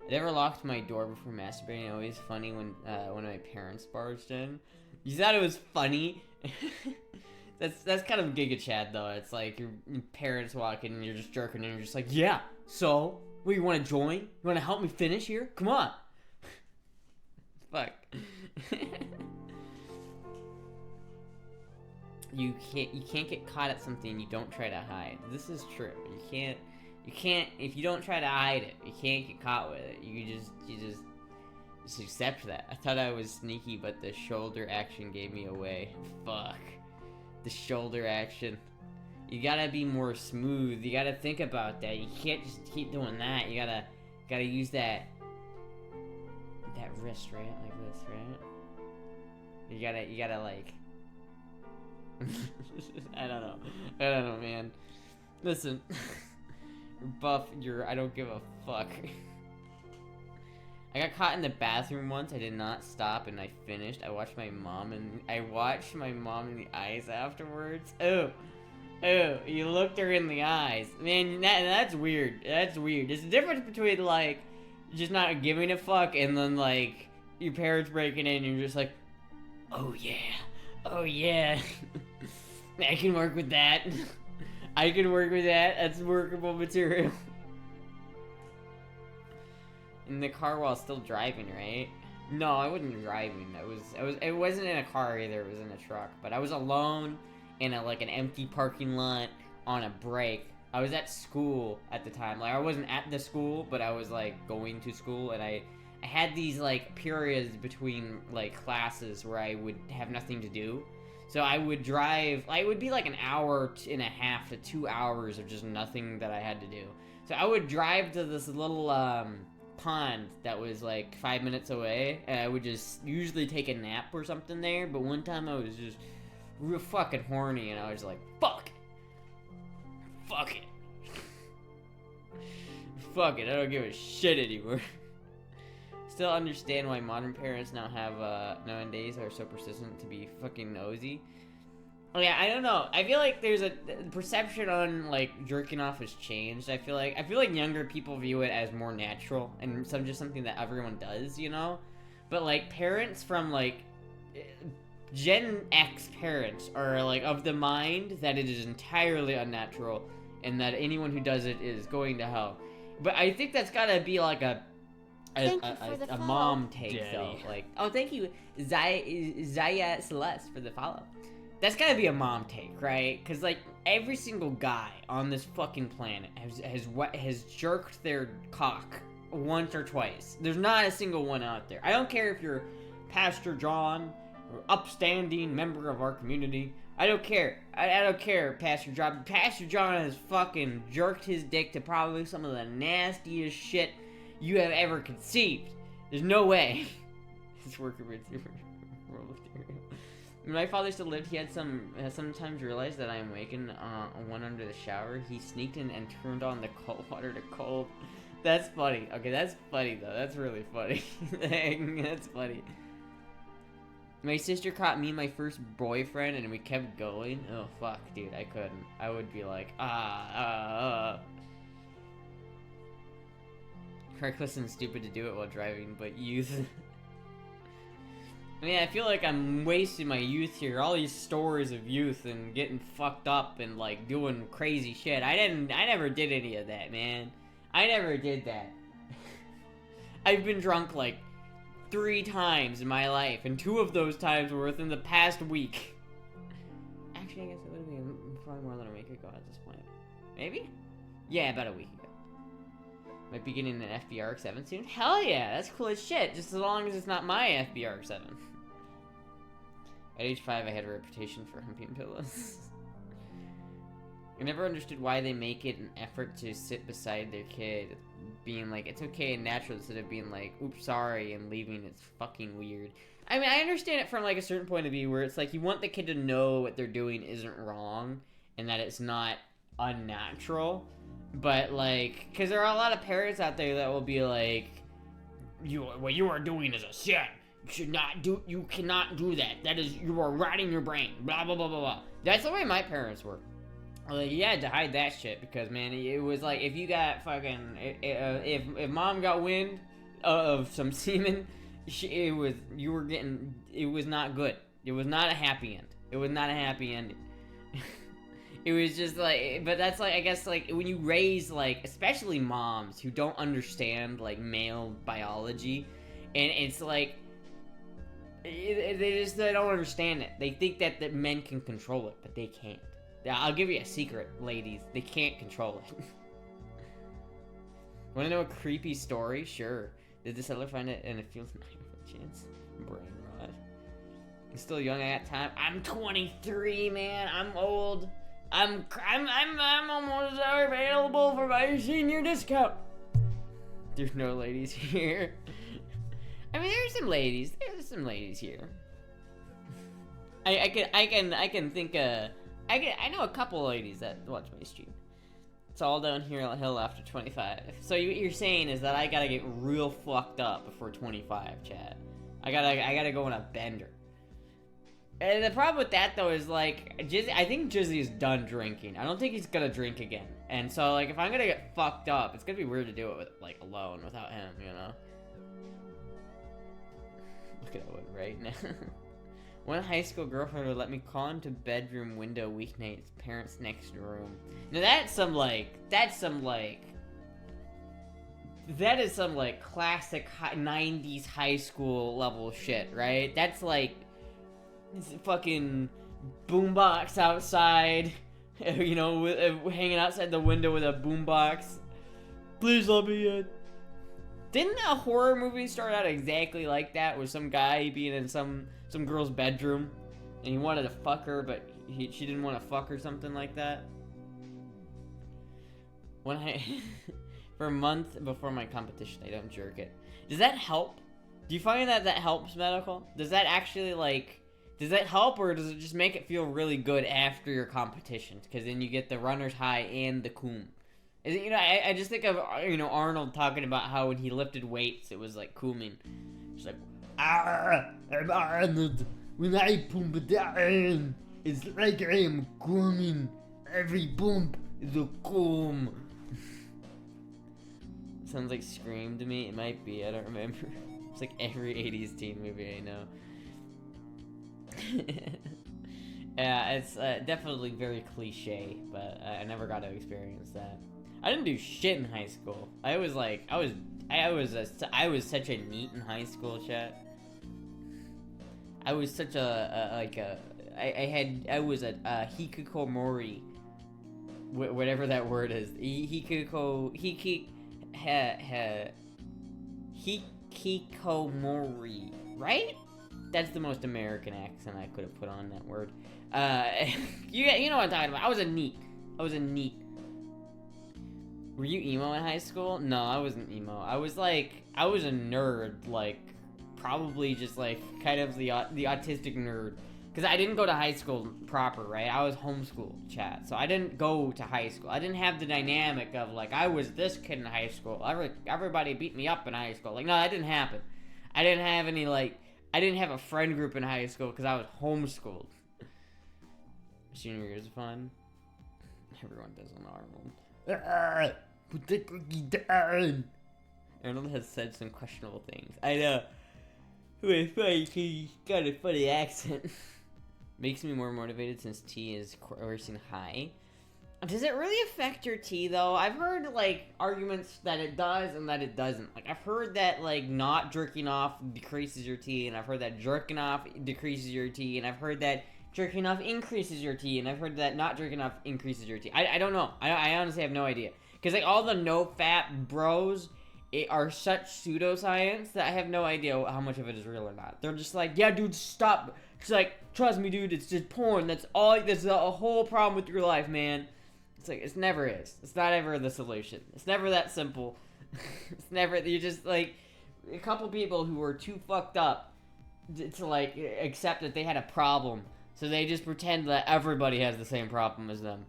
I never locked my door before masturbating. Always funny when my parents barged in. You thought it was funny? That's kind of Giga Chad though. It's like your parents walk in and you're just jerking and you're just like, yeah. So, what, you want to join? You want to help me finish here? Come on. Fuck. You can't get caught at something you don't try to hide. This is true. You can't, if you don't try to hide it, you can't get caught with it. You just accept that. I thought I was sneaky, but the shoulder action gave me away. Fuck. The shoulder action. You gotta be more smooth. You gotta think about that. You can't just keep doing that. You gotta use that wrist, right? Like this, right? You gotta like... I don't know, man. Listen. You're buff, I don't give a fuck. I got caught in the bathroom once. I did not stop and I finished. I watched my mom in the eyes afterwards. Oh, you looked her in the eyes. Man, that's weird. That's weird. There's a difference between, like, just not giving a fuck and then, like, your parents breaking in and you're just like, oh yeah. I can work with that. I can work with that. That's workable material. In the car while still driving, right? No, I wasn't driving. It wasn't in a car either. It was in a truck. But I was alone in an empty parking lot on a break. I was at school at the time. Like, I wasn't at the school, but I was like going to school, and I had these like periods between like classes where I would have nothing to do. So I would drive, it would be like an hour and a half to 2 hours of just nothing that I had to do. So I would drive to this little pond that was like 5 minutes away, and I would just usually take a nap or something there. But one time I was just real fucking horny, and I was like, fuck it. Fuck it, I don't give a shit anymore. Still understand why modern parents nowadays are so persistent to be fucking nosy. Oh yeah, I don't know. I feel like there's a perception on like jerking off has changed. I feel like younger people view it as more natural and just something that everyone does, you know. But like parents from like Gen X parents are like of the mind that it is entirely unnatural and that anyone who does it is going to hell. But I think that's gotta be like a mom take, Daddy. though. Like, oh, thank you, Zaya Celeste, for the follow. That's gotta be a mom take, right? Because like every single guy on this fucking planet has jerked their cock once or twice. There's not a single one out there. I don't care if you're Pastor John or upstanding member of our community. I don't care. I don't care, Pastor John. Pastor John has fucking jerked his dick to probably some of the nastiest shit you have ever conceived. There's no way. His worker with when my father still lived, he had sometimes realized that I am waking one under the shower. He sneaked in and turned on the cold water to cold. That's funny. Okay, that's funny though. That's really funny. That's funny. My sister caught me my first boyfriend and we kept going. Oh fuck, dude, I couldn't. I would be like, reckless and stupid to do it while driving, but youth. I mean, I feel like I'm wasting my youth here. All these stories of youth and getting fucked up and like doing crazy shit. I never did any of that, man. I never did that. I've been drunk like 3 times in my life, and 2 of those times were within the past week. Actually, I guess it would have been probably more than a week ago at this point. Maybe? Yeah, about a week ago. Might be getting an FBR7 soon? Hell yeah, that's cool as shit, just as long as it's not my FBR7. At age 5, I had a reputation for humping pillows. I never understood why they make it an effort to sit beside their kid, being like, it's okay and natural, instead of being like, oops, sorry, and leaving. It's fucking weird. I mean, I understand it from like a certain point of view, where it's like, you want the kid to know what they're doing isn't wrong, and that it's not unnatural, but like, because there are a lot of parents out there that will be like, what you are doing is a sin. You cannot do that. That is, you are rotting your brain, blah, blah, blah, blah, blah. That's the way my parents were. Like, you had to hide that shit because, man, it was like, if you got fucking, if mom got wind of some semen, it was not good. It was not a happy end. It was not a happy ending. It was just like, but that's like, I guess, like, when you raise, like, especially moms who don't understand, like, male biology, and it's like, they don't understand it. They think that men can control it, but they can't. I'll give you a secret, ladies. They can't control it. Want to know a creepy story? Sure. Did the settler find it and it feels nice with a chance? Brain rot. I'm still young at that time. I'm 23, man. I'm old. I'm almost available for my senior discount. There's no ladies here. I mean, there's some ladies. There's some ladies here. I can think I know a couple ladies that watch my stream. It's all down here on hill after 25. So what you're saying is that I gotta get real fucked up before 25, Chad. I gotta go on a bender. And the problem with that though is like, I think Jizzy's done drinking. I don't think he's gonna drink again. And so like, if I'm gonna get fucked up, it's gonna be weird to do it with like alone without him, you know. Look at that one right now. One high school girlfriend would let me call into bedroom window weeknights, parents next room. Now that is some classic 90s high school level shit, right? That's like fucking boombox outside, you know, hanging outside the window with a boombox. Please let me in. Didn't a horror movie start out exactly like that, with some guy being in some girl's bedroom, and he wanted to fuck her, but she didn't want to fuck or something like that? For a month before my competition, I don't jerk it. Does that help? Do you find that helps, medical? Does that actually, like, does that help, or does it just make it feel really good after your competitions? Because then you get the runner's high and the coom. Is it, you know, I just think of, you know, Arnold talking about how when he lifted weights, it was like cooming. It's like, I'm Arnold. When I pump down, it's like I am cooming. Every bump is a coom. Sounds like Scream to me. It might be. I don't remember. It's like every 80s teen movie I know. Yeah, it's definitely very cliche, but I never got to experience that. I didn't do shit in high school. I was such a neat in high school, chat. I was such I was a hikikomori, whatever that word is. Hikikomori, right? That's the most American accent I could have put on that word. You know what I'm talking about. I was a neat. Were you emo in high school? No, I wasn't emo. I was a nerd, like, probably just, like, kind of the autistic nerd. Because I didn't go to high school proper, right? I was homeschooled, chat. So I didn't go to high school. I didn't have the dynamic of, like, I was this kid in high school. Everybody beat me up in high school. Like, no, that didn't happen. I didn't have any, like, I didn't have a friend group in high school because I was homeschooled. Senior year is fun. Everyone does on Arnold. Put the cookie down. Arnold has said some questionable things. I know. It's funny 'cause he's got a funny accent. Makes me more motivated since T is coursing high. Does it really affect your T though? I've heard like arguments that it does and that it doesn't. Like I've heard that like not jerking off decreases your T, and I've heard that jerking off decreases your T, and I've heard that jerking off increases your T, and I've heard that not jerking off increases your T. I don't know. I honestly have no idea. Because like all the no fat bros are such pseudoscience that I have no idea how much of it is real or not. They're just like, yeah, dude, stop. It's like, trust me, dude, it's just porn. That's a whole problem with your life, man. It's like, it never is. It's not ever the solution. It's never that simple. It's never, you're just like, a couple people who were too fucked up to like, accept that they had a problem. So they just pretend that everybody has the same problem as them.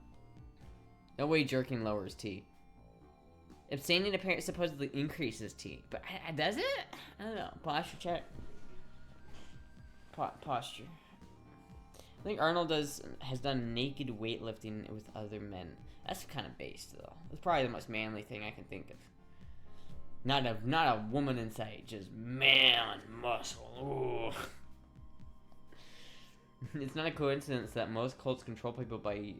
No way jerking lowers T. Abstaining apparently supposedly increases T. But does it? I don't know. Posture check. Posture. I think Arnold has done naked weightlifting with other men. That's kind of based though. That's probably the most manly thing I can think of. Not a woman in sight, just man muscle. Ooh. It's not a coincidence that most cults control people by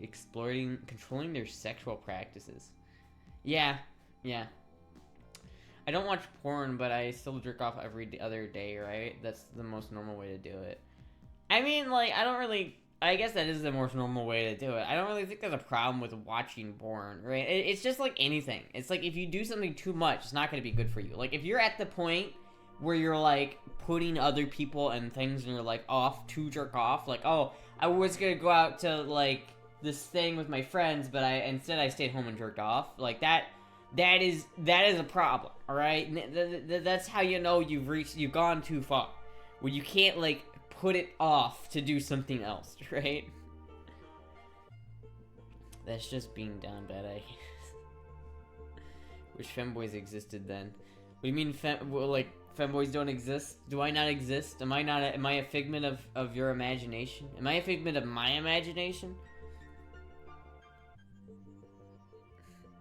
controlling their sexual practices. Yeah. I don't watch porn, but I still jerk off every other day, right? That's the most normal way to do it. I mean, like, I guess that is the most normal way to do it. I don't really think there's a problem with watching porn, right? It's just like anything. It's like if you do something too much, it's not going to be good for you. Like, if you're at the point where you're, like, putting other people and things and you're, like, off to jerk off, like, oh, I was going to go out to, like, this thing with my friends, but instead I stayed home and jerked off, like, that is a problem, all right? That's how you know you've gone too far, where you can't like put it off to do something else, right? That's just being down bad, I guess. Wish femboys existed then. What do you mean, femboys don't exist? Do I not exist? Am I a figment of your imagination? Am I a figment of my imagination?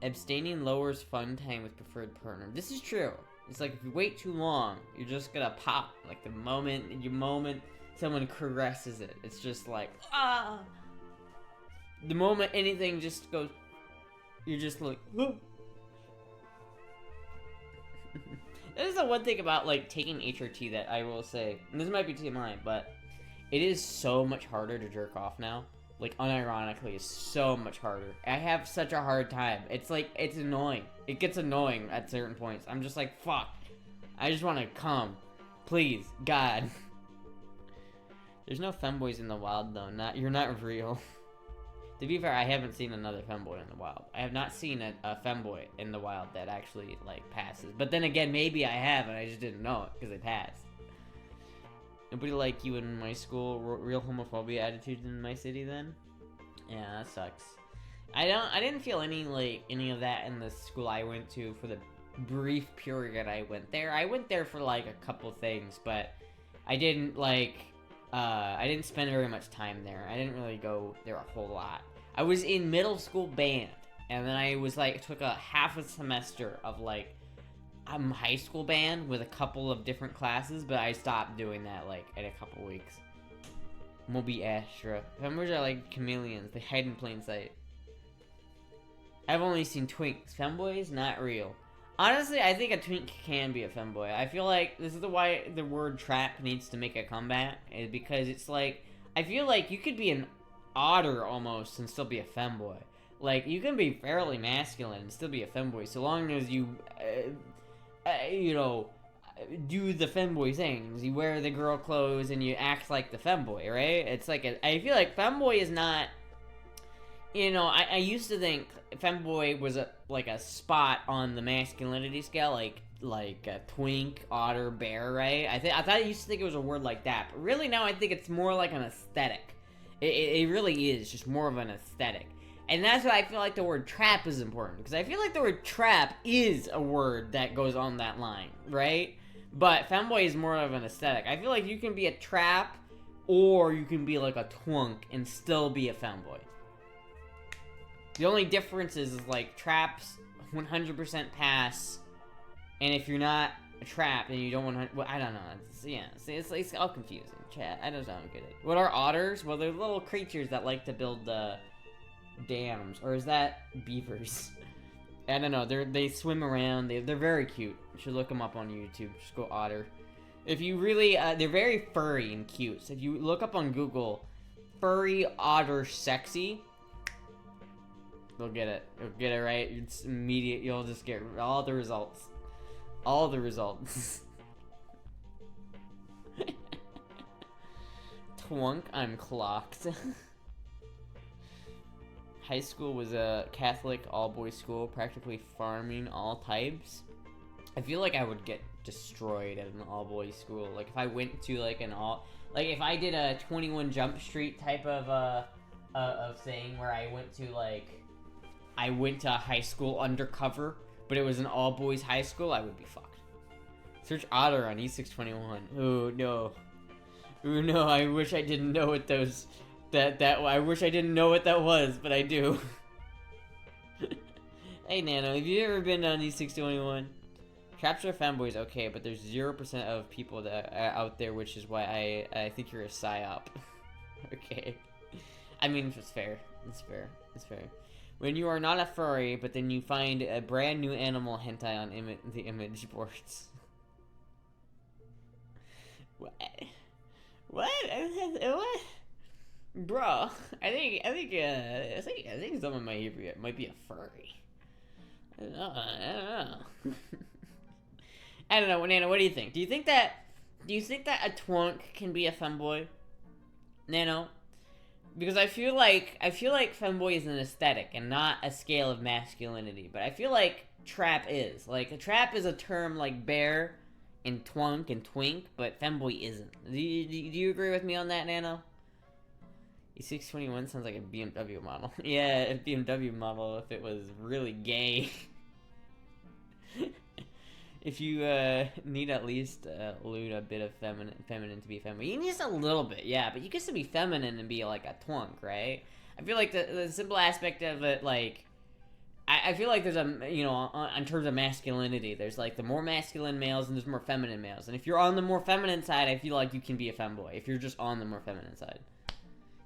Abstaining lowers fun time with preferred partner. This is true. It's like if you wait too long, you're just gonna pop. Like the moment someone caresses it, it's just like, ah! The moment anything just goes, you're just like, ah. That is the one thing about like taking HRT that I will say, and this might be TMI, but it is so much harder to jerk off now. Like, unironically, it's so much harder. I have such a hard time. It's like, it's annoying. It gets annoying at certain points. I'm just like, fuck. I just want to come. Please, God. There's no femboys in the wild, though. You're not real. To be fair, I haven't seen another femboy in the wild. I have not seen a femboy in the wild that actually, like, passes. But then again, maybe I have, and I just didn't know it, because they passed. Nobody like you in my school. Real homophobia attitudes in my city then? Yeah, that sucks. I didn't feel any of that in the school I went to for the brief period I went there. I went there for like a couple things, but I didn't I didn't spend very much time there. I didn't really go there a whole lot. I was in middle school band, and then I was like took a half a semester of like high school band with a couple of different classes, but I stopped doing that like in a couple weeks. Holyshit Astra. Femboys are like chameleons. They hide in plain sight. I've only seen twinks. Femboys, not real. Honestly, I think a twink can be a femboy. I feel like this is why the word trap needs to make a comeback, is because it's like, I feel like you could be an otter almost and still be a femboy. Like, you can be fairly masculine and still be a femboy, so long as you, do the femboy things. You wear the girl clothes and you act like the femboy, right? It's like I feel like femboy is not. I used to think femboy was like a spot on the masculinity scale, like a twink, otter, bear, right? I thought I used to think it was a word like that, but really now I think it's more like an aesthetic. It really is just more of an aesthetic. And that's why I feel like the word trap is important, because I feel like the word trap is a word that goes on that line, right? But femboy is more of an aesthetic. I feel like you can be a trap, or you can be like a twunk and still be a femboy. The only difference is like traps 100% pass, and if you're not a trap and you don't 100, well, I don't know. It's all confusing. Chat, I just don't get it. What are otters? Well, they're little creatures that like to build dams, or is that beavers? I don't know. They swim around. They're very cute. You should look them up on YouTube. Just go otter. If you really, they're very furry and cute. So if you look up on Google, furry otter sexy. You'll get it. You'll get it right. It's immediate. You'll just get all the results. All the results. Twunk, I'm clocked. High school was a Catholic all-boys school, practically farming all types. I feel like I would get destroyed at an all-boys school. Like if I went to like if I did a 21 Jump Street type of thing where I went to a high school undercover, but it was an all-boys high school, I would be fucked. Search otter on E621. Oh no. Oh no, I wish I didn't know what those... I wish I didn't know what that was, but I do. Hey Nano, have you ever been on E621? Traps are femboys, okay, but there's 0% of people that are out there, which is why I think you're a psyop. Okay. I mean, it's fair. It's fair. It's fair. When you are not a furry, but then you find a brand new animal hentai on the image boards. What? What? What? Bro, I think someone might be a furry. I don't know. I don't know, Nano. What do you think? Do you think that a twunk can be a femboy, Nano? Because I feel like femboy is an aesthetic and not a scale of masculinity. But I feel like trap is. Like, a trap is a term like bear and twunk and twink, but femboy isn't. Do you agree with me on that, Nano? E621 sounds like a BMW model. Yeah, a BMW model if it was really gay. If you need at least loot a bit of feminine to be feminine. You need just a little bit, yeah, but you can still be feminine and be like a twunk, right? I feel like the simple aspect of it, like, I feel like there's in terms of masculinity, there's like the more masculine males and there's more feminine males. And if you're on the more feminine side, I feel like you can be a femboy. If you're just on the more feminine side.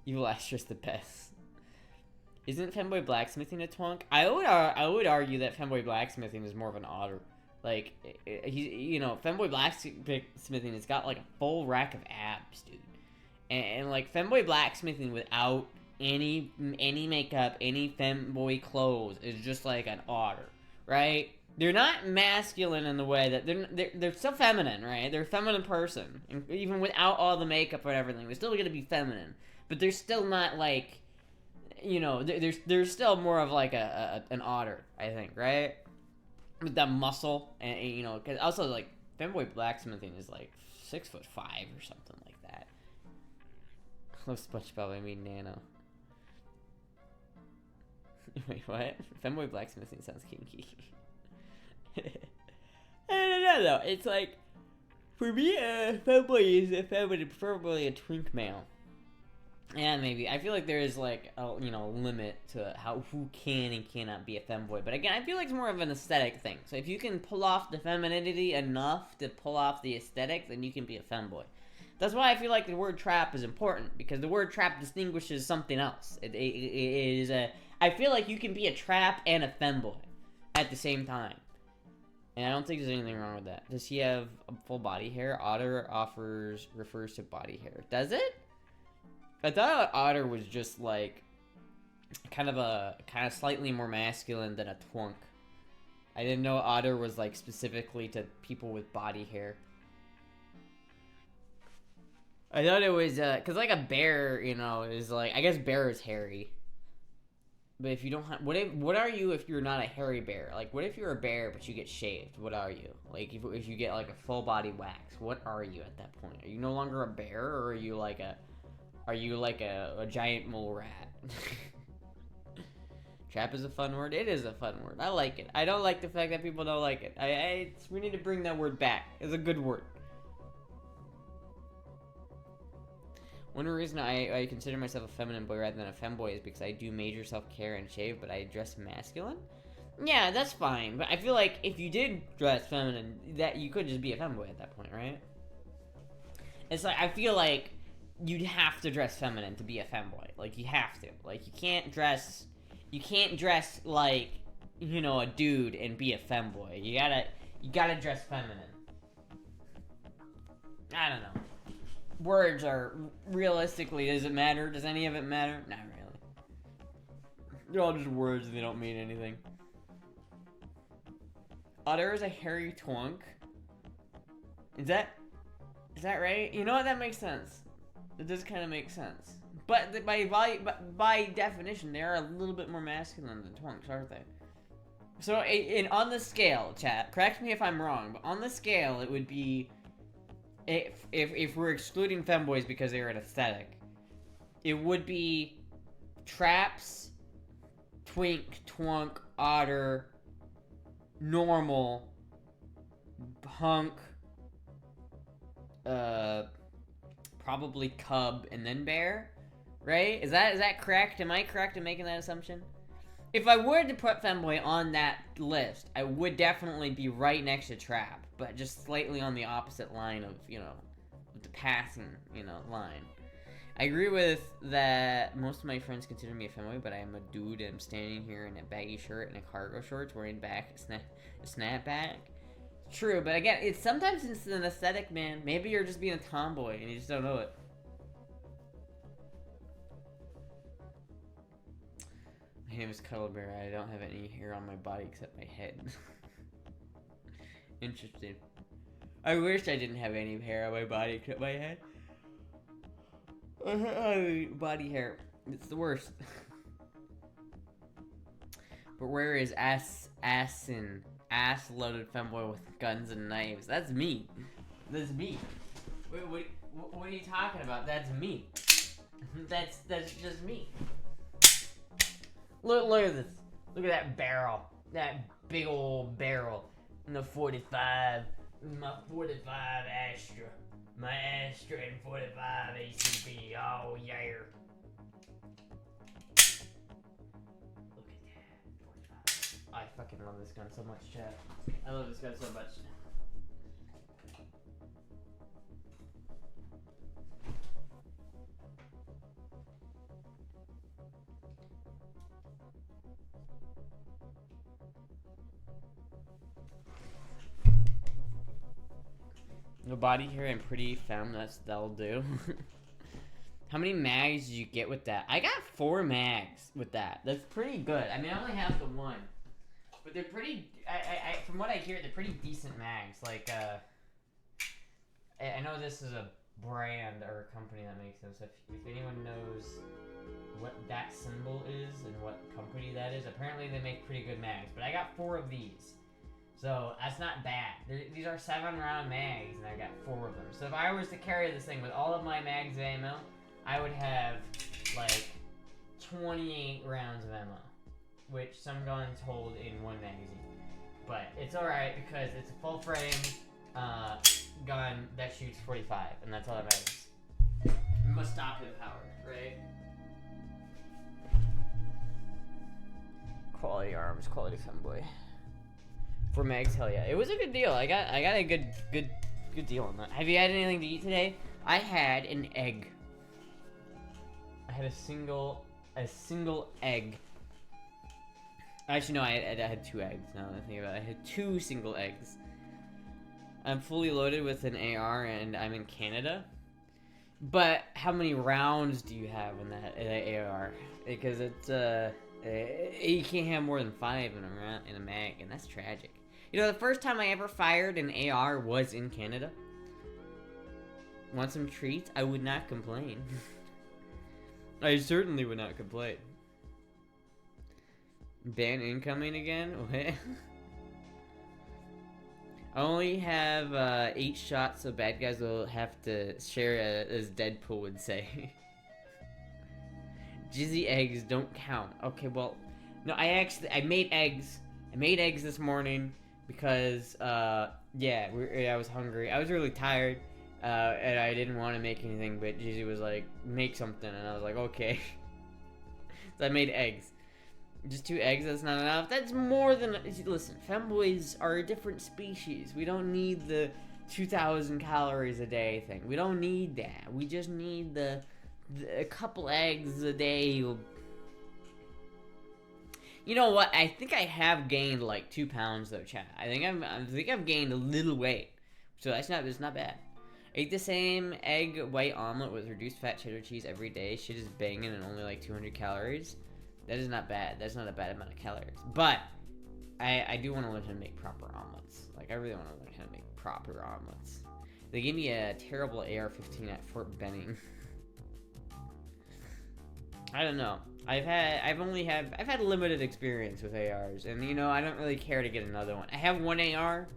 Evil Astra's the best. Isn't femboy blacksmithing a twunk? I would argue that femboy blacksmithing is more of an otter. Like, femboy blacksmithing has got like a full rack of abs, dude. And like femboy blacksmithing without any makeup, any femboy clothes is just like an otter, right? They're not masculine in the way that they're still feminine, right? They're a feminine person, and even without all the makeup and everything, they're still gonna be feminine. But they're still not like, there's still more of like an otter, I think, right? With that muscle, and because also like femboy blacksmithing is like 6'5" or something like that. I love SpongeBob. I mean Nano. Wait, what? Femboy blacksmithing sounds kinky. I don't know though. It's like, for me, femboy is a feminine, preferably a twink male. Yeah, maybe. I feel like there is like a limit to who can and cannot be a femboy. But again, I feel like it's more of an aesthetic thing. So if you can pull off the femininity enough to pull off the aesthetic, then you can be a femboy. That's why I feel like the word trap is important, because the word trap distinguishes something else. It is a. I feel like you can be a trap and a femboy at the same time. And I don't think there's anything wrong with that. Does he have full body hair? Otter refers to body hair. Does it? I thought otter was just like kind of slightly more masculine than a twunk. I didn't know otter was like specifically to people with body hair. I thought it was cause like a bear, you know, is like, I guess bear is hairy. But if you don't have, what are you if you're not a hairy bear? Like, what if you're a bear but you get shaved? What are you? Like, if you get like a full body wax, what are you at that point? Are you no longer a bear, or are you like a giant mole rat? Trap is a fun word. It is a fun word. I like it. I don't like the fact that people don't like it. We need to bring that word back. It's a good word. One reason I consider myself a feminine boy rather than a femboy is because I do major self-care and shave, but I dress masculine. Yeah, that's fine. But I feel like if you did dress feminine, that you could just be a femboy at that point, right? It's like, I feel like you'd have to dress feminine to be a femboy. Like, you have to. Like, you can't dress like, you know, a dude and be a femboy. You gotta dress feminine. I don't know. Words are, realistically, does it matter? Does any of it matter? Not really. They're all just words and they don't mean anything. Otter is a hairy twunk. Is that right? You know what? That makes sense. It does kind of make sense. But by definition, they are a little bit more masculine than twunks, aren't they? So, on the scale, chat, correct me if I'm wrong, but on the scale, it would be, if we're excluding femboys because they're an aesthetic, it would be traps, twink, twunk, otter, normal, hunk, probably cub, and then bear, right? Is that correct? Am I correct in making that assumption? If I were to put femboy on that list, I would definitely be right next to trap, but just slightly on the opposite line of, you know, the passing, you know, line. I agree with that most of my friends consider me a femboy, but I am a dude and I'm standing here in a baggy shirt and a cargo shorts wearing back a snapback. True, but again, sometimes it's an aesthetic, man. Maybe you're just being a tomboy and you just don't know it. My name is Cuddle Bear. I don't have any hair on my body except my head. Interesting. I wish I didn't have any hair on my body except my head. Body hair. It's the worst. But where is ass-loaded femboy with guns and knives? That's me. That's me. Wait, what are you talking about? That's me. That's just me. Look at this. Look at that barrel. That big old barrel. And the 45. My 45 Astra. My Astra and 45 ACP. Oh, yeah. Look at that. 45. I fucking love this gun so much, chat. I love this gun so much. No body hair and pretty femme, that'll do. How many mags did you get with that? I got 4 mags with that. That's pretty good. I mean, I only have the one. But they're pretty, from what I hear, they're pretty decent mags. Like, I know this is a brand or a company that makes them, so if anyone knows what that symbol is and what company that is, apparently they make pretty good mags. But I got 4 of these. So, that's not bad. These are 7-round mags, and I got 4 of them. So, if I was to carry this thing with all of my mags of ammo, I would have, like, 28 rounds of ammo, which some guns hold in 1 magazine. But it's alright, because it's a full-frame gun that shoots 45, and that's all that matters. Must stop him power, right? Quality arms, quality femboy. 4 mags, hell yeah. It was a good deal. I got a good deal on that. Have you had anything to eat today? I had an egg. I had a single egg. Actually, no, I had 2 eggs. Now that I think about it, I had 2 single eggs. I'm fully loaded with an AR, and I'm in Canada. But how many rounds do you have in that AR? Because it's You can't have more than 5 in a mag, and that's tragic. You know, the first time I ever fired an AR was in Canada. Want some treats? I would not complain. I certainly would not complain. Ban incoming again? What? I only have 8 shots, so bad guys will have to share, as Deadpool would say. Jizzy eggs don't count. Okay, well, no, I made eggs. I made eggs this morning because, yeah, I was hungry. I was really tired, and I didn't want to make anything, but Jizzy was like, make something, and I was like, okay. So I made eggs. Just 2 eggs, that's not enough. That's more than... Listen, femboys are a different species. We don't need the 2,000 calories a day thing. We don't need that. We just need a couple eggs a day. You know what? I think I have gained like 2 pounds though, chat. I think I've gained a little weight. So it's not bad. Ate the same egg white omelet with reduced fat cheddar cheese every day. Shit is banging and only like 200 calories. That is not bad. That's not a bad amount of calories. But I do want to learn how to make proper omelets. Like, I really want to learn how to make proper omelets. They gave me a terrible AR-15 at Fort Benning. I don't know. I've had limited experience with ARs, and you know, I don't really care to get another one. I have 1 AR.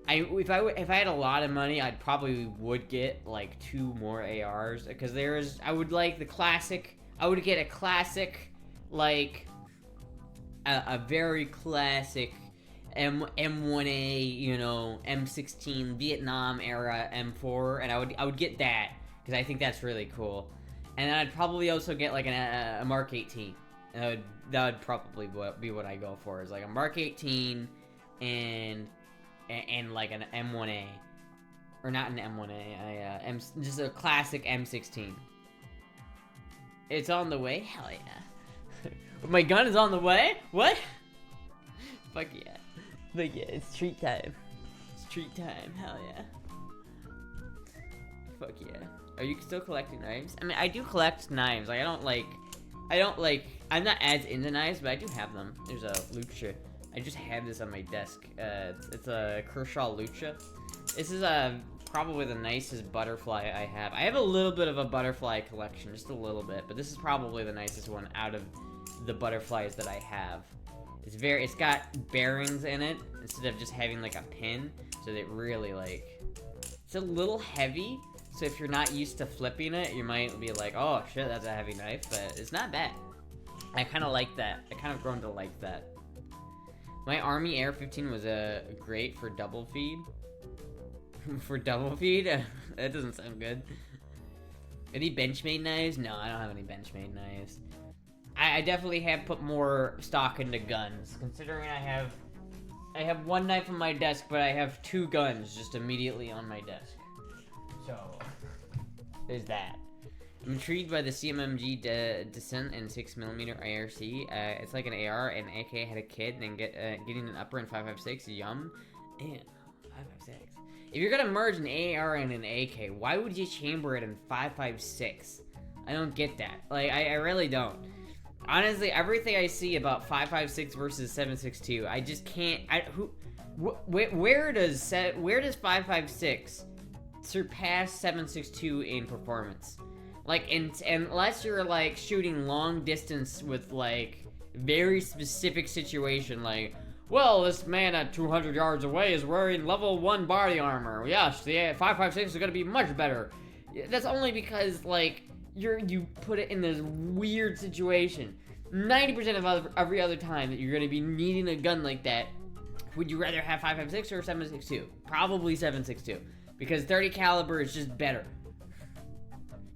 If I had a lot of money, I'd probably would get like 2 more ARs, because I would like the classic. I would get a classic, like a very classic M1A, you know, M16 Vietnam era M4, and I would get that because I think that's really cool. And then I'd probably also get like a Mark 18. That would probably be what I go for, is like a Mark 18 and like an M1A, or not an M1A, just a classic M16. It's on the way. Hell yeah! My gun is on the way. What? Fuck yeah! But yeah, it's treat time. It's treat time. Hell yeah! Fuck yeah! Are you still collecting knives? I mean, I do collect knives. Like, I'm not as into knives, but I do have them. There's a Lucha. I just have this on my desk. It's a Kershaw Lucha. This is probably the nicest butterfly I have. I have a little bit of a butterfly collection, just a little bit, but this is probably the nicest one out of the butterflies that I have. It's got bearings in it instead of just having like a pin, so that really it's a little heavy. So if you're not used to flipping it, you might be like, oh shit, that's a heavy knife, but it's not bad. I kind of like that. I kind of grown to like that. My Army AR-15 was great for double feed. For double feed? That doesn't sound good. Any Benchmade knives? No, I don't have any Benchmade knives. I definitely have put more stock into guns, considering I have 1 knife on my desk, but I have 2 guns just immediately on my desk. So, there's that. I'm intrigued by the CMMG Descent and 6mm IRC. It's like an AR and AK had a kid, and then getting an upper in 5.56. Yum. And 5.56. If you're gonna merge an AR and an AK, why would you chamber it in 5.56? I don't get that. Like, I really don't. Honestly, everything I see about 5.56 versus 7.62, I just can't. Where does 5.56 surpass 7.62 in performance? Like, unless you're like shooting long distance with like very specific situation, like, well, this man at 200 yards away is wearing level 1 body armor. Yes, the 5.56 is gonna be much better. That's only because like you put it in this weird situation. 90% of every other time that you're gonna be needing a gun like that, would you rather have 5.56 or 7.62? Probably 7.62, because 30 caliber is just better.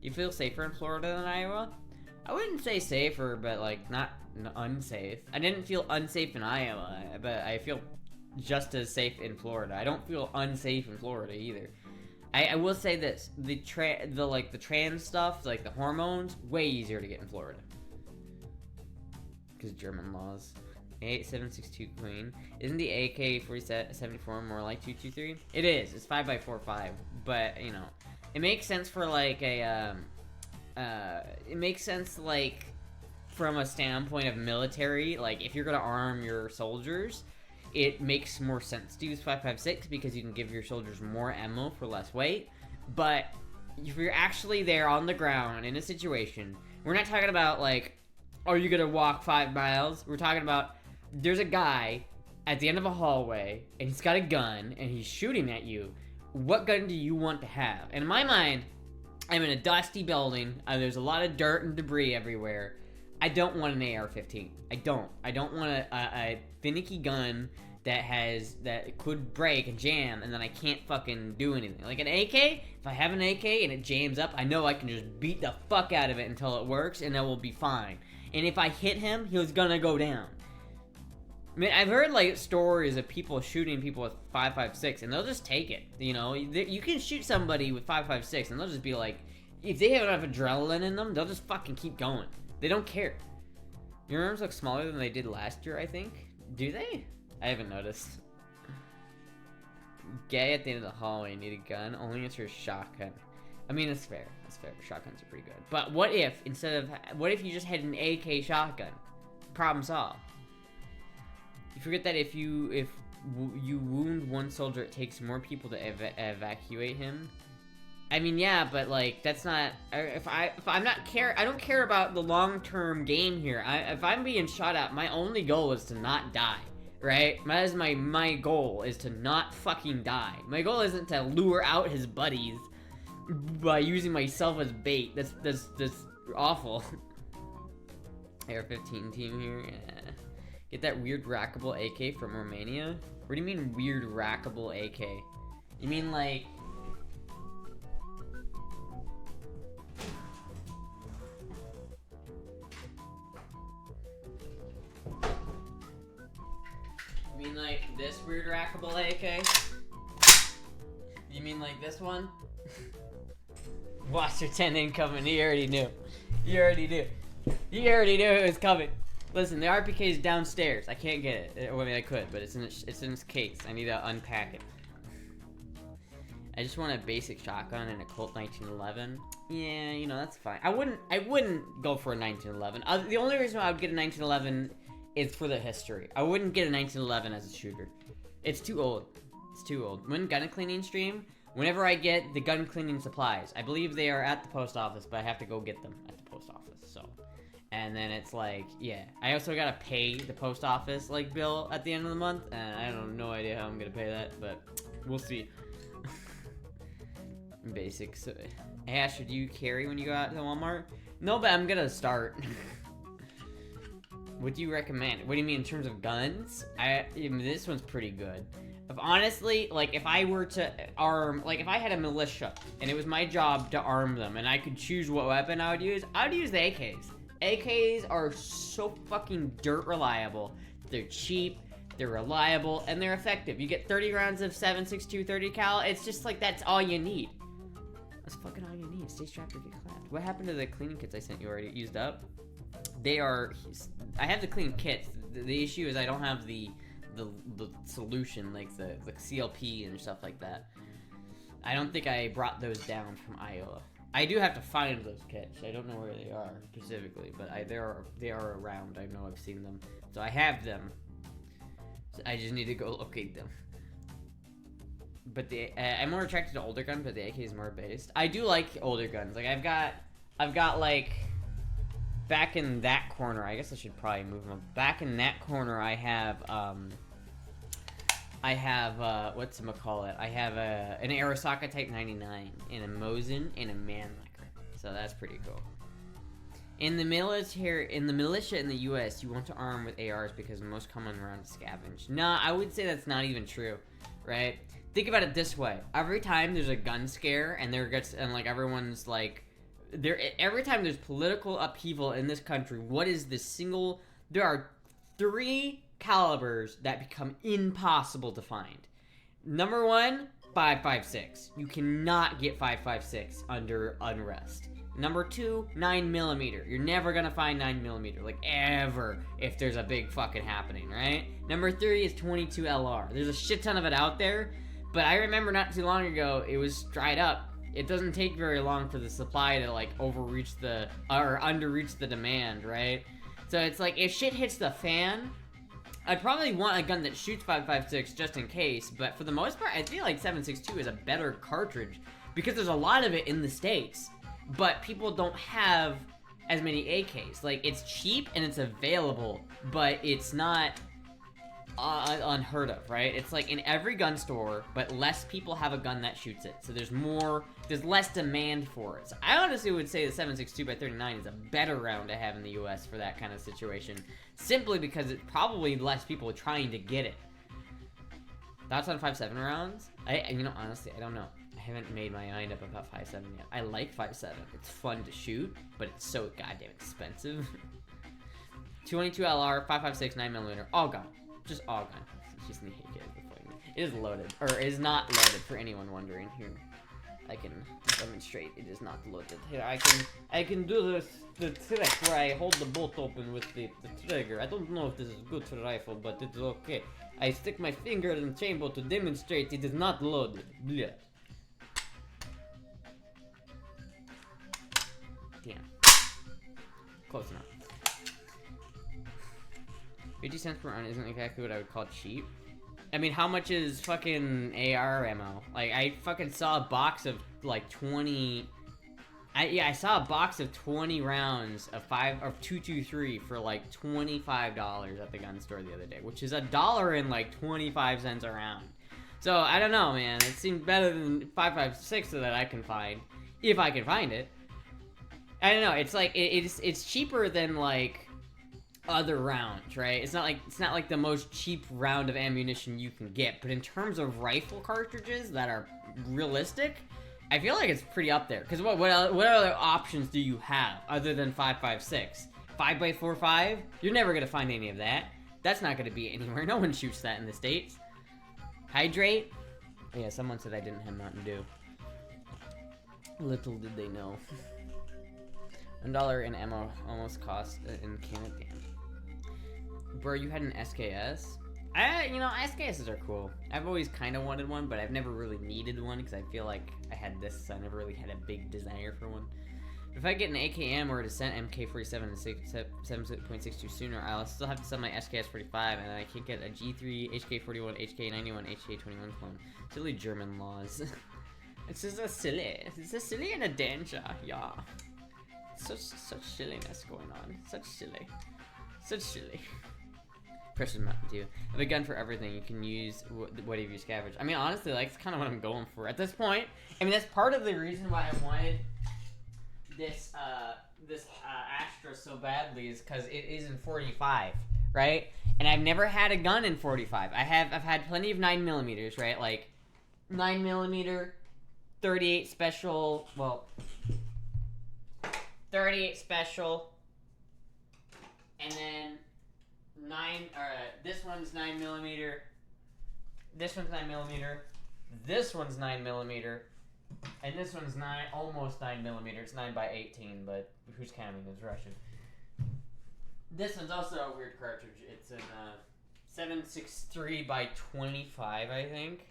You feel safer in Florida than Iowa? I wouldn't say safer, but like not unsafe. I didn't feel unsafe in Iowa, but I feel just as safe in Florida. I don't feel unsafe in Florida either. I will say this: the trans stuff, like the hormones, way easier to get in Florida because German laws. 7.62 Queen. Isn't the AK-74 more like 223? It is. It's 5.45, but you know, it makes sense for like a it makes sense like from a standpoint of military, like if you're gonna arm your soldiers, it makes more sense to use 5.56 because you can give your soldiers more ammo for less weight. But if you're actually there on the ground in a situation, we're not talking about like, are you gonna walk 5 miles? We're talking about there's a guy at the end of a hallway and he's got a gun and he's shooting at you. What gun do you want to have? And in my mind, I'm in a dusty building. There's a lot of dirt and debris everywhere. I don't want an AR-15. I don't want a finicky gun that could break and jam, and then I can't fucking do anything. Like an AK, if I have an AK and it jams up, I know I can just beat the fuck out of it until it works, and it will be fine. And if I hit him, he's gonna go down. I mean, I've heard like stories of people shooting people with 5.56, and they'll just take it. You know, you can shoot somebody with 5.56, and they'll just be like, if they have enough adrenaline in them, they'll just fucking keep going. They don't care. Your arms look smaller than they did last year, I think. Do they? I haven't noticed. Gay at the end of the hallway, need a gun. Only answer is shotgun. I mean, that's fair. That's fair. Shotguns are pretty good. But what if what if you just had an AK shotgun? Problem solved. You forget that if you wound one soldier, it takes more people to evacuate him. I mean, yeah, but like that's not. I don't care about the long-term game here. If I'm being shot at, my only goal is to not die. Right? That is my goal, is to not fucking die. My goal isn't to lure out his buddies by using myself as bait. That's awful. AR-15 team here. Yeah. Get that weird rackable AK from Romania? What do you mean weird rackable AK? You mean like... You mean like this weird rackable AK? You mean like this one? Watch your 10 incoming, he already knew. You already knew. You already knew it was coming. Listen, the RPK is downstairs. I can't get it. I mean, I could, but it's in its case. I need to unpack it. I just want a basic shotgun and a Colt 1911. Yeah, you know, that's fine. I wouldn't go for a 1911. The only reason why I would get a 1911 is for the history. I wouldn't get a 1911 as a shooter. It's too old. It's too old. When gun cleaning stream, whenever I get the gun cleaning supplies, I believe they are at the post office, but I have to go get them at the post office, so. And then it's like, yeah. I also gotta pay the post office, like, bill at the end of the month, and I have no idea how I'm gonna pay that, but we'll see. Basics. Hey, Asher, do you carry when you go out to Walmart? No, but I'm gonna start. What do you recommend? What do you mean in terms of guns? I mean, this one's pretty good. Honestly, like, if I were to arm, like, if I had a militia, and it was my job to arm them, and I could choose what weapon I would use the AKs. AKs are so fucking dirt reliable. They're cheap, they're reliable, and they're effective. You get 30 rounds of 7.62 30 cal, it's just like, that's all you need. That's fucking all you need. Stay strapped or get clapped. What happened to the cleaning kits I sent you already? Used up? They are... I have the clean kits. The issue is I don't have the solution, like the CLP and stuff like that. I don't think I brought those down from Iowa. I do have to find those kits. I don't know where they are specifically, but they are around. I know I've seen them. So I have them. So I just need to go locate them. But I'm more attracted to older guns, but the AK is more based. I do like older guns. Like I've got like, back in that corner, I guess I should probably move them up. Back in that corner, I have whatchamacallit? I have an Arasaka Type 99, and a Mosin, and a Mannlicher. So that's pretty cool. In the militia in the US, you want to arm with ARs because most common around is scavenge. Nah, I would say that's not even true, right? Think about it this way. Every time there's a gun scare, and like everyone's like, every time there's political upheaval in this country, what is the single... There are 3 calibers that become impossible to find. Number 1, 5.56. You cannot get 5.56 under unrest. Number 2, 9mm. You're never gonna find 9mm, like ever, if there's a big fucking happening, right? Number 3 is 22 LR. There's a shit ton of it out there, but I remember not too long ago, it was dried up. It doesn't take very long for the supply to like underreach the demand, right? So it's like, if shit hits the fan, I'd probably want a gun that shoots 5.56 just in case, but for the most part, I feel like 7.62 is a better cartridge because there's a lot of it in the States, but people don't have as many AKs. Like, it's cheap and it's available, but it's not unheard of, right? It's like in every gun store, but less people have a gun that shoots it. So there's less demand for it. So I honestly would say the 7.62x39 is a better round to have in the US for that kind of situation, simply because it's probably less people trying to get it. Thoughts on 5.7 rounds? Honestly, I don't know. I haven't made my mind up about 5.7 yet. I like 5.7. It's fun to shoot, but it's so goddamn expensive. 222 LR, 5.56, 9mm, all gone. Just all gone. It's just naked. It is loaded, or is not loaded for anyone wondering. Here, I can demonstrate it is not loaded. Here, I can do the trick where I hold the bolt open with the trigger. I don't know if this is good for rifle, but it's okay. I stick my finger in the chamber to demonstrate it is not loaded. Blech. Damn. Close enough. 50 cents per round isn't exactly what I would call cheap. I mean, how much is fucking AR ammo? Like, I fucking saw a box of like 20. I saw a box of 20 rounds of 223 for like $25 at the gun store the other day, which is $1.25 a round. So I don't know, man. It seemed better than 5.56 that I can find, if I can find it. I don't know. It's like it's cheaper than like other rounds, right? It's not like the most cheap round of ammunition you can get, but in terms of rifle cartridges that are realistic, I feel like it's pretty up there. Because what other options do you have other than 5.56? 5x45? You're never gonna find any of that. That's not gonna be anywhere. No one shoots that in the States. Hydrate? Yeah, someone said I didn't have Mountain Dew. Little did they know. $1 in ammo almost cost in Canada. Bro, you had an SKS? SKSs are cool. I've always kind of wanted one, but I've never really needed one because I feel like I had this, so I never really had a big desire for one. If I get an AKM or a Descent MK47 and 7.62 sooner, I'll still have to sell my SKS45, and I can't get a G3, HK41, HK91, HK21 clone. Silly German laws. It's just a silly. It's a silly and a danger, yeah. Such silliness going on. Such silly. Precious Mountain Dew. I have a gun for everything. You can use whatever you scavenge. I mean, honestly, like, it's kind of what I'm going for at this point. I mean, that's part of the reason why I wanted this Astra so badly, is because it is in 45, right? And I've never had a gun in 45. I've had plenty of 9mm, right? Like 9mm, 38 special. Well, 38 special, and then this one's 9mm, this one's 9mm, this one's 9mm, and this one's almost 9mm. It's 9x18, but who's counting is Russian. This one's also a weird cartridge. It's a 7.63x25, I think,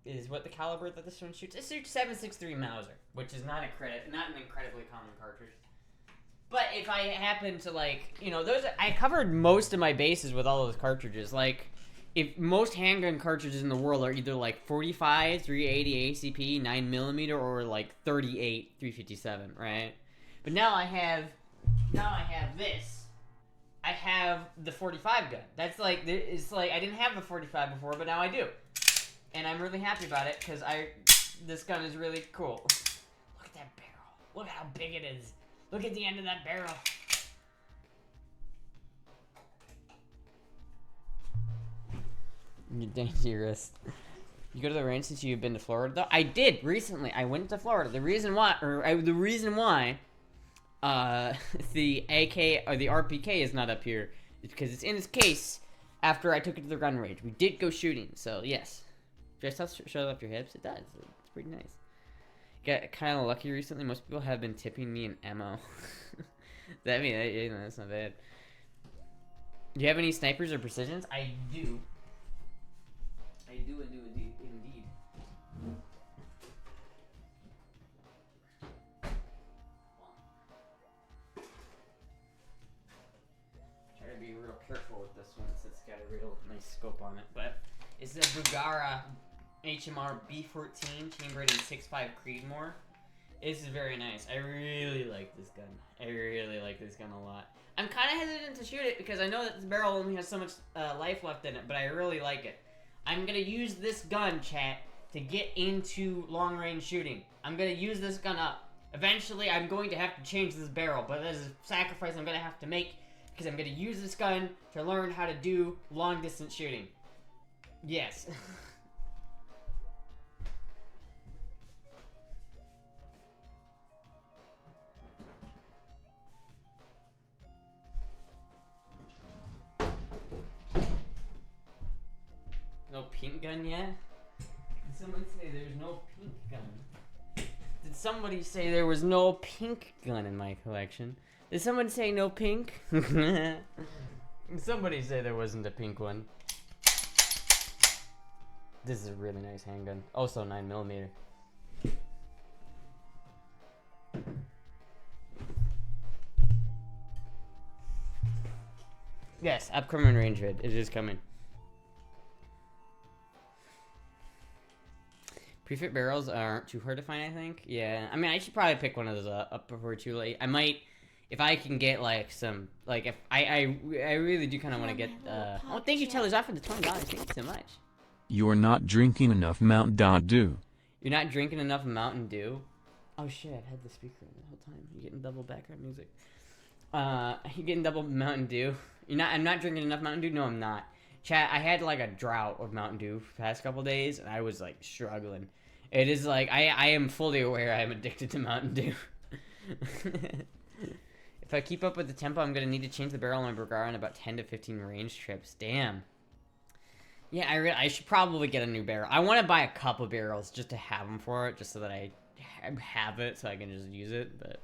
is what the caliber that this one shoots. It shoots 7.63 Mauser, which is not an incredibly common cartridge. But if I happen to, like, I covered most of my bases with all those cartridges. Like, if most handgun cartridges in the world are either like 45, 380 ACP, 9mm, or like 38, 357, right? But now I have this. I have the 45 gun. That's like, it's like, I didn't have the 45 before, but now I do. And I'm really happy about it, because this gun is really cool. Look at that barrel. Look at how big it is. Look at the end of that barrel. You're dangerous. You go to the range since you've been to Florida, though? I did recently. I went to Florida. The reason why the AK or the RPK is not up here is because it's in its case after I took it to the gun range. We did go shooting, so yes. Just show up your hips. It does. It's pretty nice. Got kind of lucky recently. Most people have been tipping me in ammo. That's not bad. Do you have any snipers or precisions? I do. I do indeed. careful with this one since it's got a real nice scope on it. But it's the Bugara HMR B14 chambered in 6.5 Creedmoor. This is very nice. I really like this gun. I really like this gun a lot. I'm kind of hesitant to shoot it because I know that this barrel only has so much life left in it, but I really like it. I'm going to use this gun, chat, to get into long-range shooting. I'm going to use this gun up. Eventually, I'm going to have to change this barrel, but there's a sacrifice I'm going to have to make because I'm going to use this gun to learn how to do long-distance shooting. Yes. No pink gun yet? Did someone say there's no pink gun? Did somebody say there was no pink gun in my collection? Did someone say no pink? Somebody say there wasn't a pink one. This is a really nice handgun. Also 9mm. Yes, upcoming range vid. It is coming. Prefit barrels aren't too hard to find, I think. Yeah, I mean, I should probably pick one of those up before too late. I might, if I can get like some, like if I really do kind of want to get. Oh, thank you, Taylor's off for the $20. Thank you so much. You're not drinking enough Mountain Dew. You're not drinking enough Mountain Dew. Oh shit! I had the speaker on the whole time. You're getting double background music. You're getting double Mountain Dew. You're not. I'm not drinking enough Mountain Dew. No, I'm not. Chat, I had like a drought of Mountain Dew for the past couple days, and I was like struggling. It is like, I am fully aware I am addicted to Mountain Dew. If I keep up with the tempo, I'm going to need to change the barrel on my Bergara in about 10 to 15 range trips. Damn. Yeah, I should probably get a new barrel. I want to buy a couple barrels just to have them for it, just so that I have it so I can just use it, but...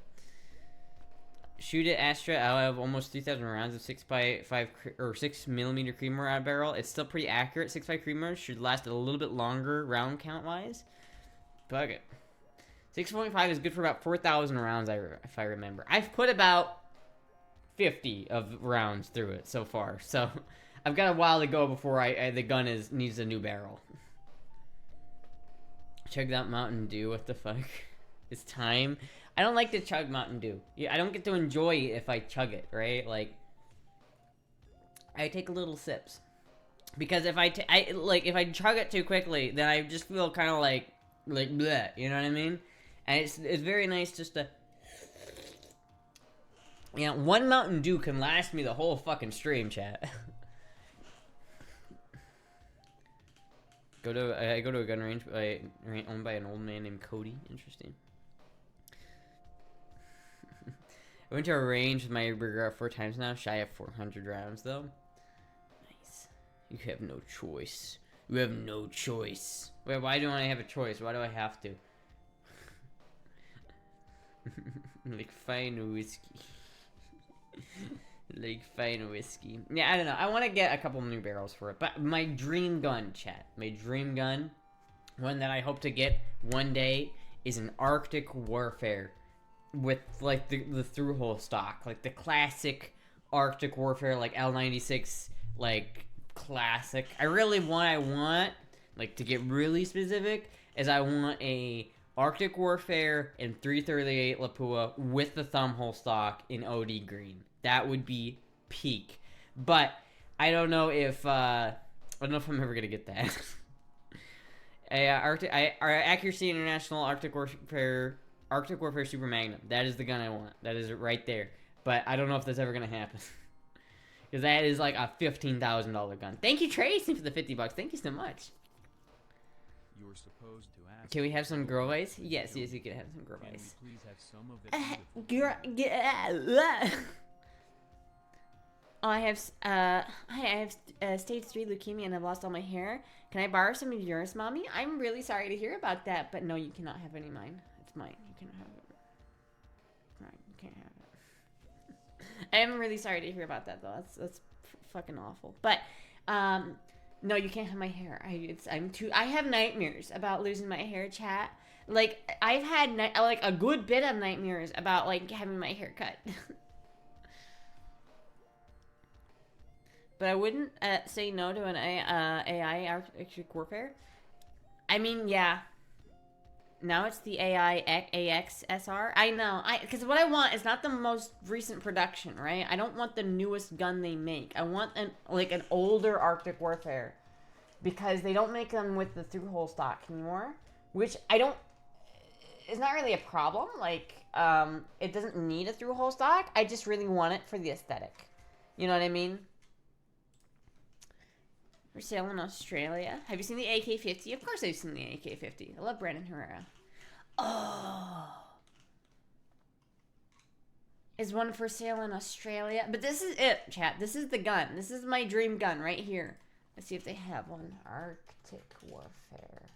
Shoot it, Astra. I have almost 3,000 rounds of 6x5 or 6mm Creedmoor out of barrel. It's still pretty accurate. 6.5 Creedmoor should last a little bit longer round count wise. Bug it. 6.5 is good for about 4,000 rounds, if I remember. I've put about 50 of rounds through it so far, so I've got a while to go before the gun needs a new barrel. Chug that Mountain Dew. What the fuck? It's time. I don't like to chug Mountain Dew. Yeah, I don't get to enjoy it if I chug it, right? Like, I take little sips because if I chug it too quickly, then I just feel kind of like bleh, you know what I mean? And it's very nice just to, you know, one Mountain Dew can last me the whole fucking stream, chat. I go to a gun range owned by an old man named Cody. Interesting. I went to a range with my Bergara 4 times now, shy of 400 rounds though. Nice. You have no choice. You have no choice. Wait, why don't I have a choice? Why do I have to? Like fine whiskey. Like fine whiskey. Yeah, I don't know. I want to get a couple new barrels for it. But my dream gun, chat. My dream gun, one that I hope to get one day, is an Arctic Warfare. With like the through-hole stock, like the classic Arctic Warfare, like L96, like classic. I want, like to get really specific, is I want a Arctic Warfare and 338 Lapua with the thumbhole stock in OD green. That would be peak. But I don't know if I'm ever gonna get that. Our Accuracy International Arctic Warfare Super Magnum. That is the gun I want. That is it right there. But I don't know if that's ever going to happen. Because that is like a $15,000 gun. Thank you, Tracy, for the $50. Thank you so much. You're supposed to ask. Can we have some girl voice? Yes, you can have some girl voice. Please have some of the I have stage 3 leukemia and I've lost all my hair. Can I borrow some of yours, Mommy? I'm really sorry to hear about that, but no, you cannot have any of mine. It's mine. You cannot have it. Right, you can't have it. I am really sorry to hear about that, though. That's fucking awful. But, no, you can't have my hair. I have nightmares about losing my hair, chat. Like, I've had, like, a good bit of nightmares about, like, having my hair cut. but I wouldn't say no to an AI Arctic Warfare. I mean, yeah. Now it's the AI AXSR. I know. Because what I want is not the most recent production, right? I don't want the newest gun they make. I want an older Arctic Warfare. Because they don't make them with the through-hole stock anymore. Which I don't... It's not really a problem. Like, it doesn't need a through-hole stock. I just really want it for the aesthetic. You know what I mean? For sale in Australia. Have you seen the AK-50? Of course I've seen the AK-50. I love Brandon Herrera. Oh. Is one for sale in Australia? But this is it, chat. This is the gun. This is my dream gun right here. Let's see if they have one. Arctic Warfare.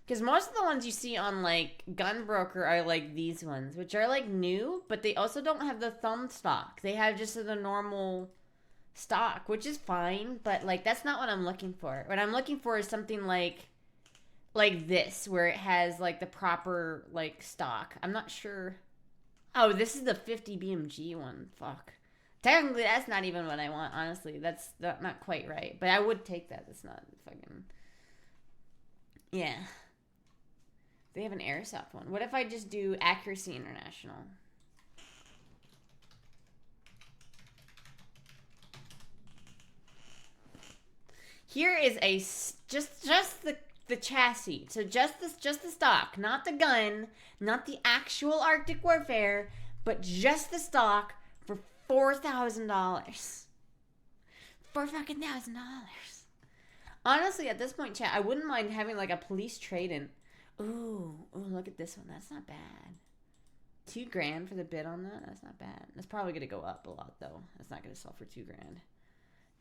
Because most of the ones you see on, like, Gunbroker are, like, these ones. Which are, like, new. But they also don't have the thumb stock. They have just the normal... stock, which is fine, but like that's not what I'm looking for. What I'm looking for is something like this, where it has like the proper like stock. I'm not sure. Oh, this is the 50 BMG one. Fuck. Technically, that's not even what I want. Honestly, that's not quite right. But I would take that. It's not fucking. Yeah. They have an airsoft one. What if I just do Accuracy International? Here is a just the chassis. So just the stock, not the gun, not the actual Arctic Warfare, but just the stock for $4,000. $4,000. Honestly, at this point, chat, I wouldn't mind having like a police trade-in. Ooh, look at this one. That's not bad. $2,000 for the bid on that. That's not bad. That's probably gonna go up a lot though. That's not gonna sell for $2,000.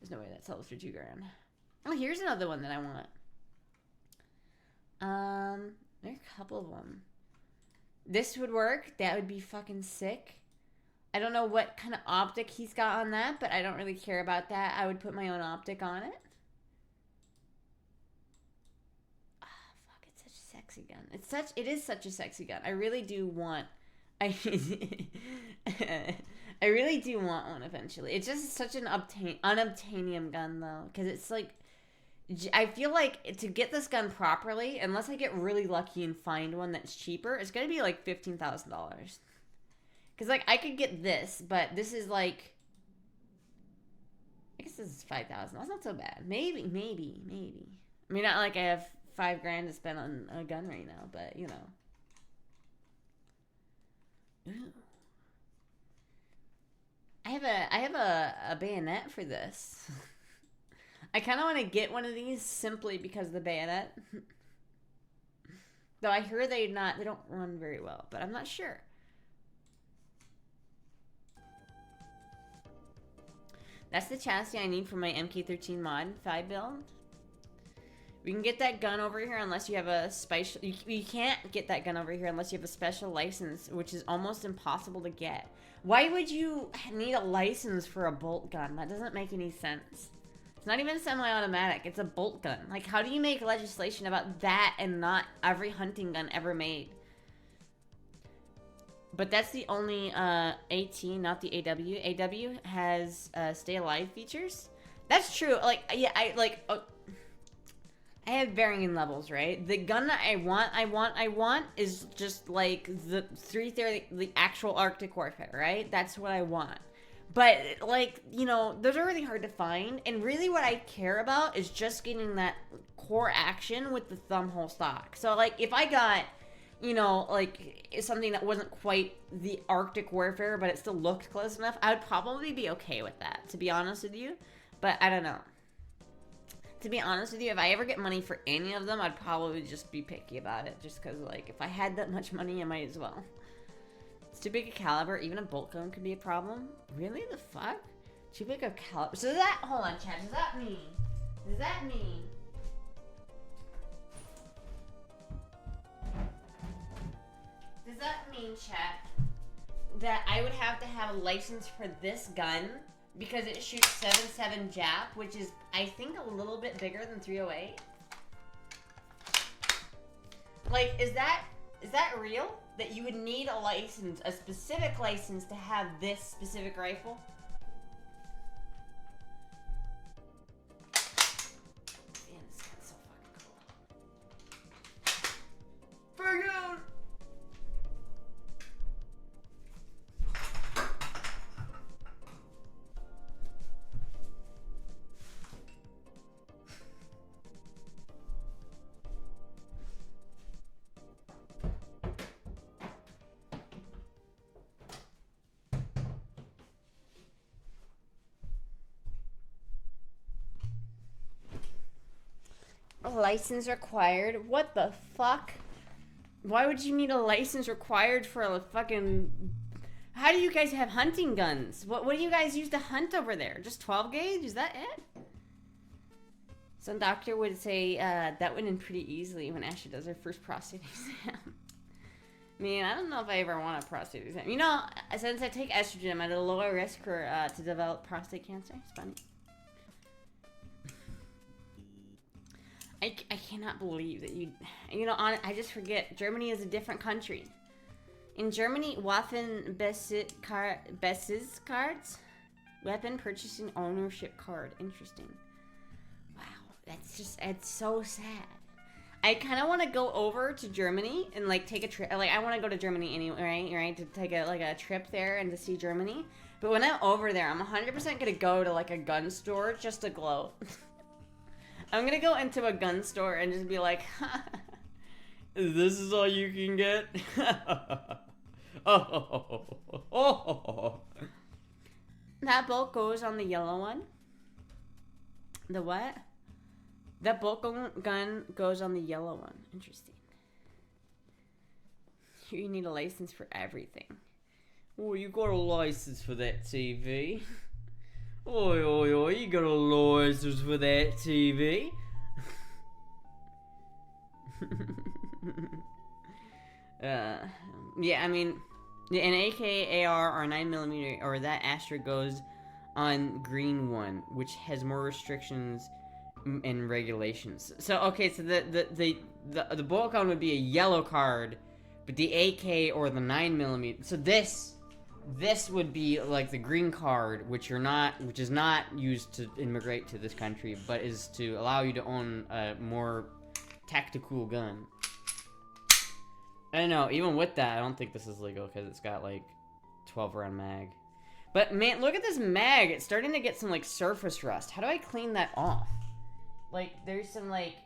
There's no way that sells for $2,000. Oh, here's another one that I want. There are a couple of them. This would work. That would be fucking sick. I don't know what kind of optic he's got on that, but I don't really care about that. I would put my own optic on it. Ah, fuck, it's such a sexy gun. It is such a sexy gun. I really do want... I really do want one eventually. It's just such an unobtainium gun, though. Because it's like... I feel like to get this gun properly, unless I get really lucky and find one that's cheaper, it's going to be like $15,000. Because, like, I could get this, but this is like... I guess this is $5,000. That's not so bad. Maybe. I mean, not like I have $5,000 to spend on a gun right now, but, you know. Ooh. I have a bayonet for this. I kind of want to get one of these simply because of the bayonet. Though I hear they don't run very well, but I'm not sure. That's the chassis I need for my MK13 mod 5 build. We can get that gun over here unless you have a special... You can't get that gun over here unless you have a special license, which is almost impossible to get. Why would you need a license for a bolt gun? That doesn't make any sense. It's not even semi-automatic. It's a bolt gun. Like, how do you make legislation about that and not every hunting gun ever made? But that's the only AT, not the AW. AW has stay alive features. That's true. Like, yeah, I have varying levels, right? The gun that I want is just like the 330, the actual Arctic Warfare, right? That's what I want. But, like, you know, those are really hard to find. And really what I care about is just getting that core action with the thumbhole stock. So, like, if I got, you know, like, something that wasn't quite the Arctic Warfare, but it still looked close enough, I would probably be okay with that, to be honest with you. But I don't know. To be honest with you, if I ever get money for any of them, I'd probably just be picky about it. Just because, like, if I had that much money, I might as well. It's too big a caliber. Even a bolt gun could be a problem. Really? The fuck? Too big a caliber. So that... Hold on, chat. Does that mean... Does that mean... Does that mean, chat, that I would have to have a license for this gun because it shoots 7.7 Jap, which is, I think, a little bit bigger than 308? Like, is that real? That you would need a license, a specific license, to have this specific rifle? License required? What the fuck? Why would you need a license required for a fucking... How do you guys have hunting guns? What do you guys use to hunt over there? Just 12 gauge? Is that it? Some doctor would say that went in pretty easily when Ashley does her first prostate exam. Man, I don't know if I ever want a prostate exam. You know, since I take estrogen, I'm at a lower risk for to develop prostate cancer. It's funny. I cannot believe that you know, I just forget. Germany is a different country. In Germany, cards, weapon purchasing ownership card. Interesting. Wow, it's so sad. I kind of want to go over to Germany and like take a trip. Like I want to go to Germany anyway, right? To take a trip there and to see Germany. But when I'm over there, I'm 100% gonna go to like a gun store just to gloat. I'm gonna go into a gun store and just be like, "This is all you can get." That bolt goes on the yellow one. The what? That bolt gun goes on the yellow one. Interesting. Here you need a license for everything. Oh, you got a license for that TV? Oi, oi, oi, you got a license for that TV? Yeah, I mean, an AK, AR, or 9mm, or that Astra goes on green one, which has more restrictions and regulations. So okay, so the bolt gun would be a yellow card, but the AK or the 9mm. So this would be like the green card, which is not used to immigrate to this country, but is to allow you to own a more tactical gun. I don't know. Even with that, I don't think this is legal because it's got like 12 round mag. But man, look at this mag. It's starting to get some like surface rust. How do I clean that off? Like, there's some, like,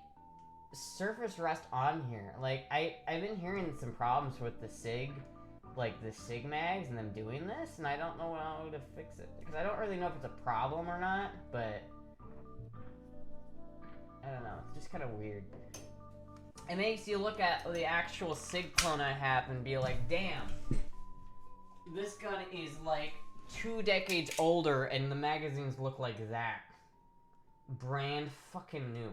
surface rust on here. Like, I've been hearing some problems with the SIG, like, the SIG mags and them doing this, and I don't know how to fix it. Because I don't really know if it's a problem or not, but I don't know. It's just kind of weird. It makes you look at the actual SIG clone I have and be like, damn, this gun is, like, 2 decades older, and the magazines look like that. Brand fucking new.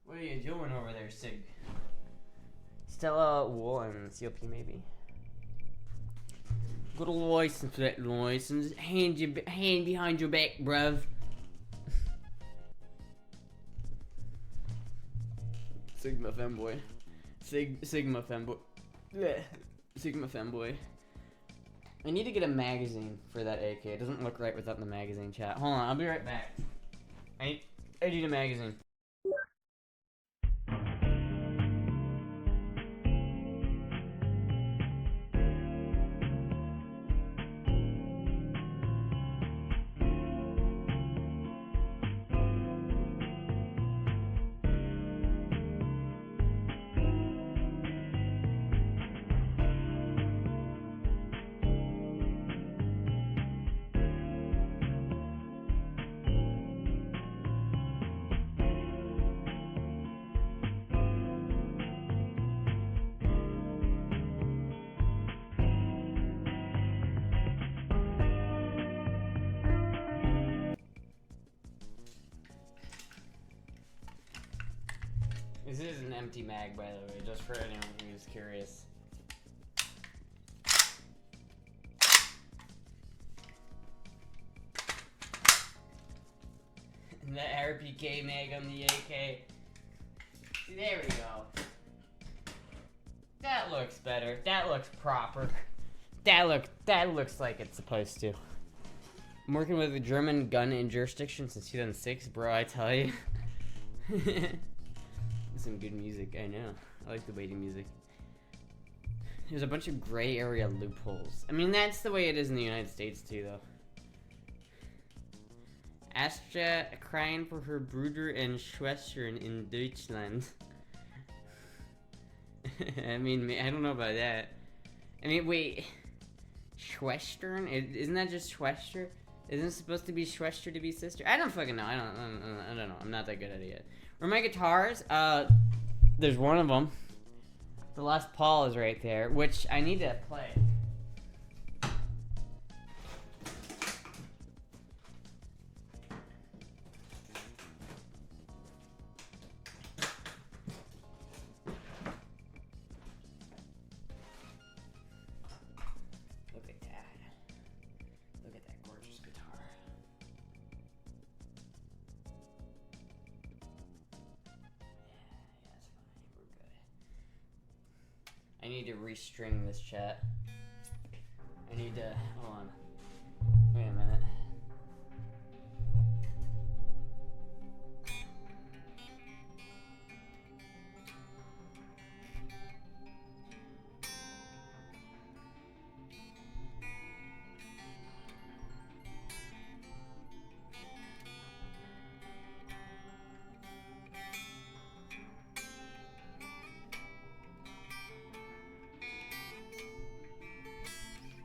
What are you doing over there, Sig? Stella Wool and CLP maybe. Good license for that license. Hand behind your back, bruv. Sigma femboy. Sigma femboy. Blech. Sigma femboy. I need to get a magazine for that AK. It doesn't look right without the magazine, chat. Hold on, I'll be right back. I need a magazine. This is an empty mag, by the way, just for anyone who's curious. And the RPK mag on the AK. See, there we go. That looks better. That looks proper. That looks like it's supposed to. I'm working with a German gun in jurisdiction since 2006, bro, I tell you. Some good music, I know. I like the waiting music. There's a bunch of gray area loopholes. I mean, that's the way it is in the United States too, though. Astra crying for her Bruder and Schwestern in Deutschland. I mean, I don't know about that. I mean, wait. Schwestern? Isn't that just Schwester? Isn't it supposed to be Schwester to be sister? I don't fucking know. I don't know. I'm not that good at it yet. Where are my guitars? There's one of them. The Les Paul is right there, which I need to play. Look at that. Look at that gorgeous guitar. Yeah, it's fine. We're good. I need to restring this chat. I need to, hold on. Wait a minute.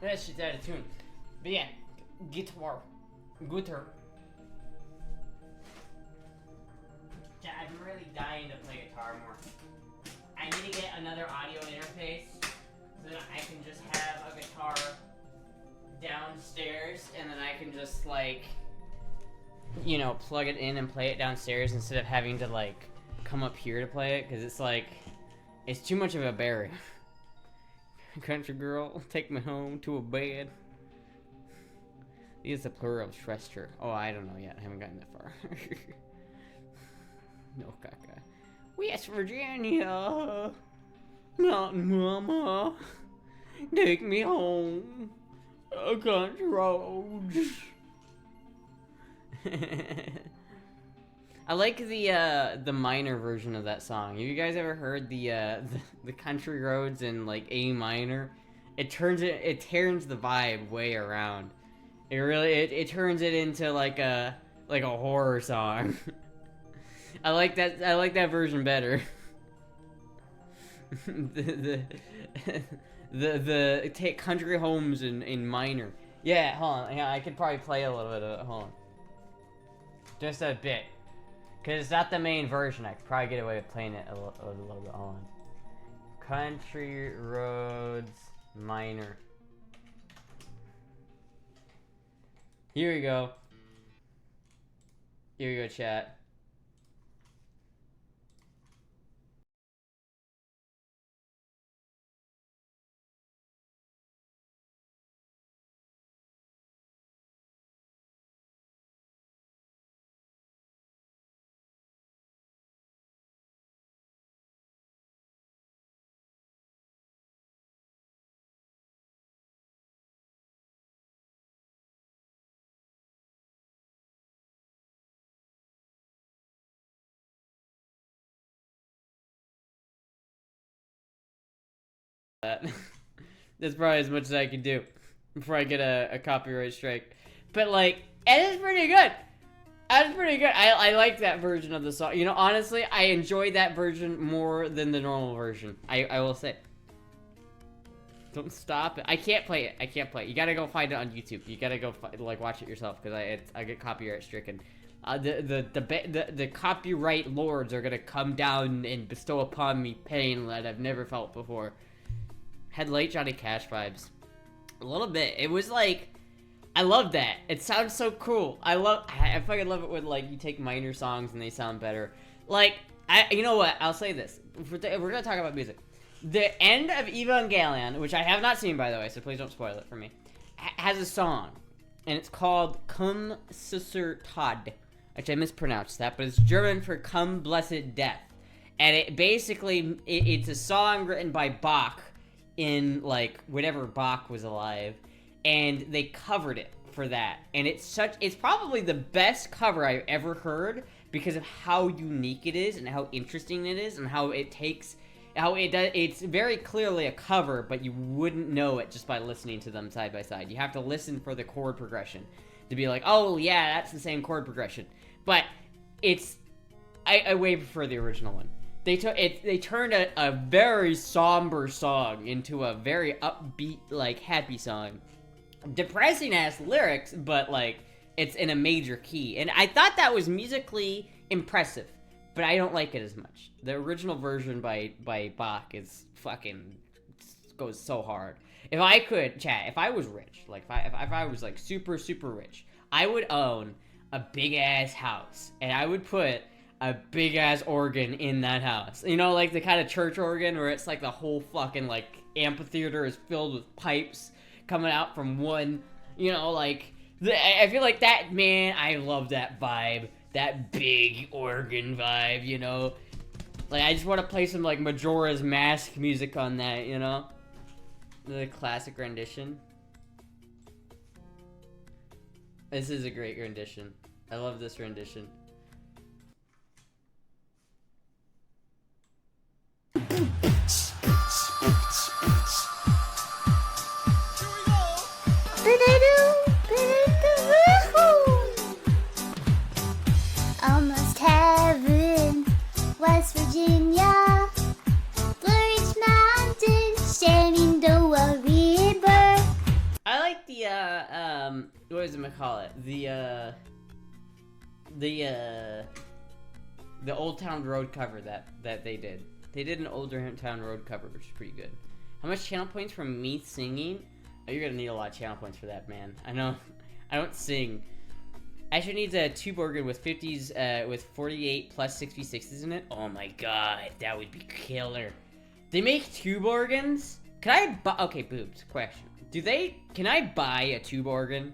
That shit's out of tune. But yeah, guitar. Guitar. Yeah, I'm really dying to play guitar more. I need to get another audio interface so that I can just have a guitar downstairs and then I can just like, you know, plug it in and play it downstairs instead of having to like come up here to play it, because it's like, it's too much of a barrier. Country girl, take me home to a bed. Use the plural of Schwester. Oh, I don't know yet. I haven't gotten that far. No caca. West Virginia. Mountain mama. Take me home. A country road. I like the minor version of that song. Have you guys ever heard the country roads in like A minor? It turns the vibe way around. It really it turns it into like a horror song. I like that version better. the take country homes in minor. Yeah, hold on. Yeah, I could probably play a little bit of it. Hold on. Just a bit. Because it's not the main version. I could probably get away with playing it a little bit. Hold on. Country roads minor. Here we go. Here we go, chat. That's probably as much as I can do before I get a copyright strike. But like, it is pretty good. That's pretty good. I like that version of the song. You know, honestly, I enjoy that version more than the normal version. I will say. Don't stop it. I can't play it. I can't play it. You gotta go find it on YouTube. You gotta go like watch it yourself, because I get copyright stricken. The copyright lords are gonna come down and bestow upon me pain that I've never felt before. Had late Johnny Cash vibes. A little bit. It was like, I love that. It sounds so cool. I fucking love it when like you take minor songs and they sound better. Like, you know what? I'll say this. We're gonna talk about music. The end of Evangelion, which I have not seen by the way, so please don't spoil it for me, has a song, and it's called Komm Süßer Tod, which I mispronounced that, but it's German for Come Blessed Death. And it basically, it's a song written by Bach in like whenever Bach was alive, and they covered it for that. And it's probably the best cover I've ever heard because of how unique it is and how interesting it is and how it's very clearly a cover, but you wouldn't know it just by listening to them side by side. You have to listen for the chord progression to be like, oh yeah, that's the same chord progression. But I way prefer the original one. They turned a very somber song into a very upbeat, like, happy song. Depressing ass lyrics, but like, it's in a major key. And I thought that was musically impressive, but I don't like it as much. The original version by Bach is fucking goes so hard. If I could, chat, if I was rich, like if I was like super rich, I would own a big ass house and I would put a big ass organ in that house. You know, like the kind of church organ where it's like the whole fucking like amphitheater is filled with pipes coming out from one, you know, like I feel like that, man, I love that vibe. That big organ vibe, you know? Like, I just want to play some, like, Majora's Mask music on that, you know? The classic rendition. This is a great rendition. I love this rendition. Almost heaven, West Virginia, Blue Ridge Mountain, Shenandoah River. I like the, what does it call it? The Old Town Road cover that they did. They did an Old Town Road cover, which is pretty good. How much channel points from me singing? Oh, you're gonna need a lot of channel points for that, man. I know. I don't sing. Asher needs a tube organ with 50s, with 48 plus 66s in it. Oh my god, that would be killer. They make tube organs? Can I buy? Okay, boobs. Question: Can I buy a tube organ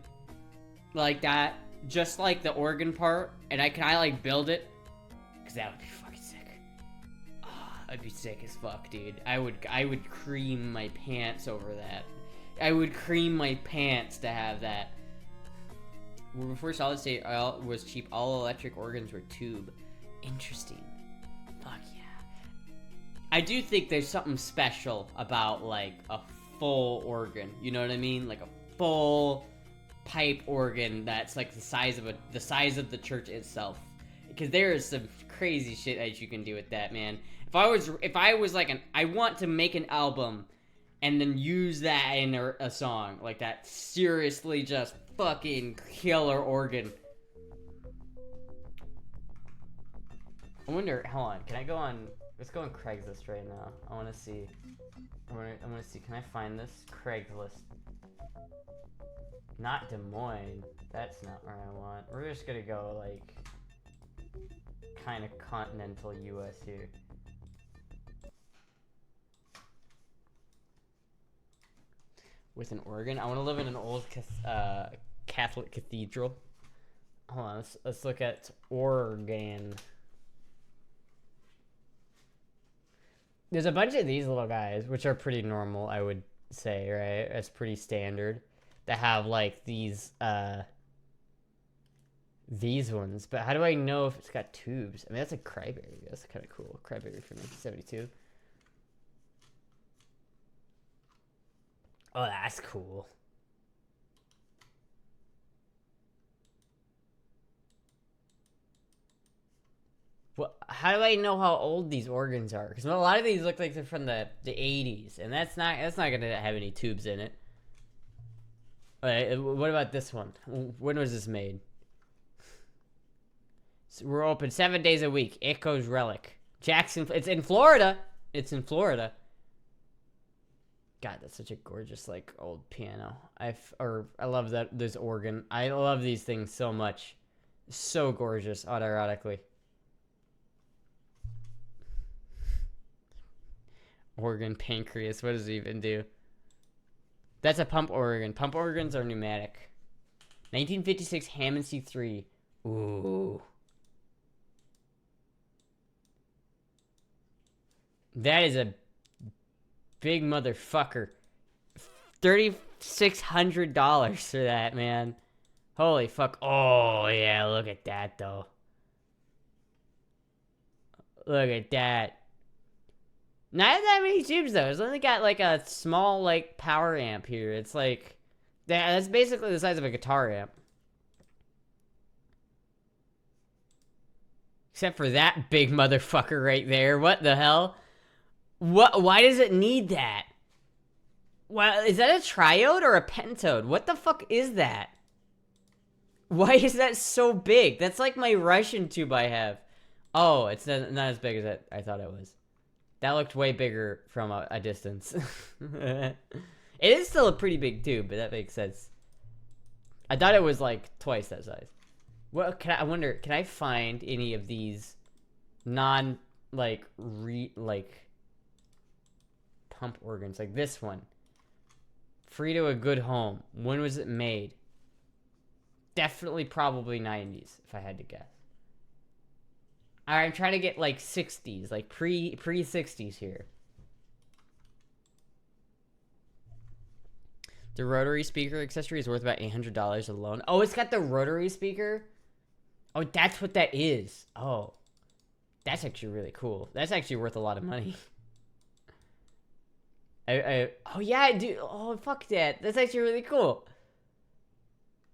like that, just like the organ part, and can I like build it? Cause that would be fucking sick. I'd be sick as fuck, dude. I would cream my pants over that. I would cream my pants to have that. Before solid state was cheap, all electric organs were tube. Interesting. Fuck yeah. I do think there's something special about like a full organ. You know what I mean? Like a full pipe organ that's like the size of the church itself. Because there is some crazy shit that you can do with that, man. If I was like I want to make an album and then use that in a song like that, seriously, just fucking killer organ. I wonder, hold on, can I go on, let's go on Craigslist right now. I want to see, I want to see, can I find this? Craigslist. Not Des Moines, that's not where I want. We're just gonna go like, kind of continental US here. With an organ? I want to live in an old Catholic cathedral. Hold on, let's look at organ. There's a bunch of these little guys, which are pretty normal, I would say, right? That's pretty standard. That have like these ones. But how do I know if it's got tubes? I mean, that's a crybaby. That's kind of cool. Crybaby from 1972. Oh, that's cool. Well, how do I know how old these organs are? Because a lot of these look like they're from the 80s, and that's not gonna have any tubes in it. Alright, what about this one? When was this made? So we're open 7 days a week. Echoes Relic. Jackson. It's in Florida. It's in Florida. God, that's such a gorgeous, like, old piano. I love this organ. I love these things so much. So gorgeous, unironically. Organ pancreas, what does it even do? That's a pump organ. Pump organs are pneumatic. 1956 Hammond C3. Ooh. That is a big motherfucker. $3,600 for that, man. Holy fuck. Oh, yeah, look at that, though. Look at that. Not that many tubes, though. It's only got, like, a small, like, power amp here. It's, like... That's basically the size of a guitar amp. Except for that big motherfucker right there. What the hell? What? Why does it need that? Well, is that a triode or a pentode? What the fuck is that? Why is that so big? That's like my Russian tube I have. Oh, it's not as big as I thought it was. That looked way bigger from a distance. It is still a pretty big tube, but that makes sense. I thought it was like twice that size. Well, I wonder, can I find any of these non pump organs like this one? Free to a good home. When was it made? Definitely probably 90s if I had to guess. Alright, I'm trying to get like 60s, like pre 60s here. The rotary speaker accessory is worth about $800 alone. Oh, it's got the rotary speaker? Oh, that's what that is. Oh. That's actually really cool. That's actually worth a lot of money. Oh yeah, I do. Oh, fuck that. That's actually really cool.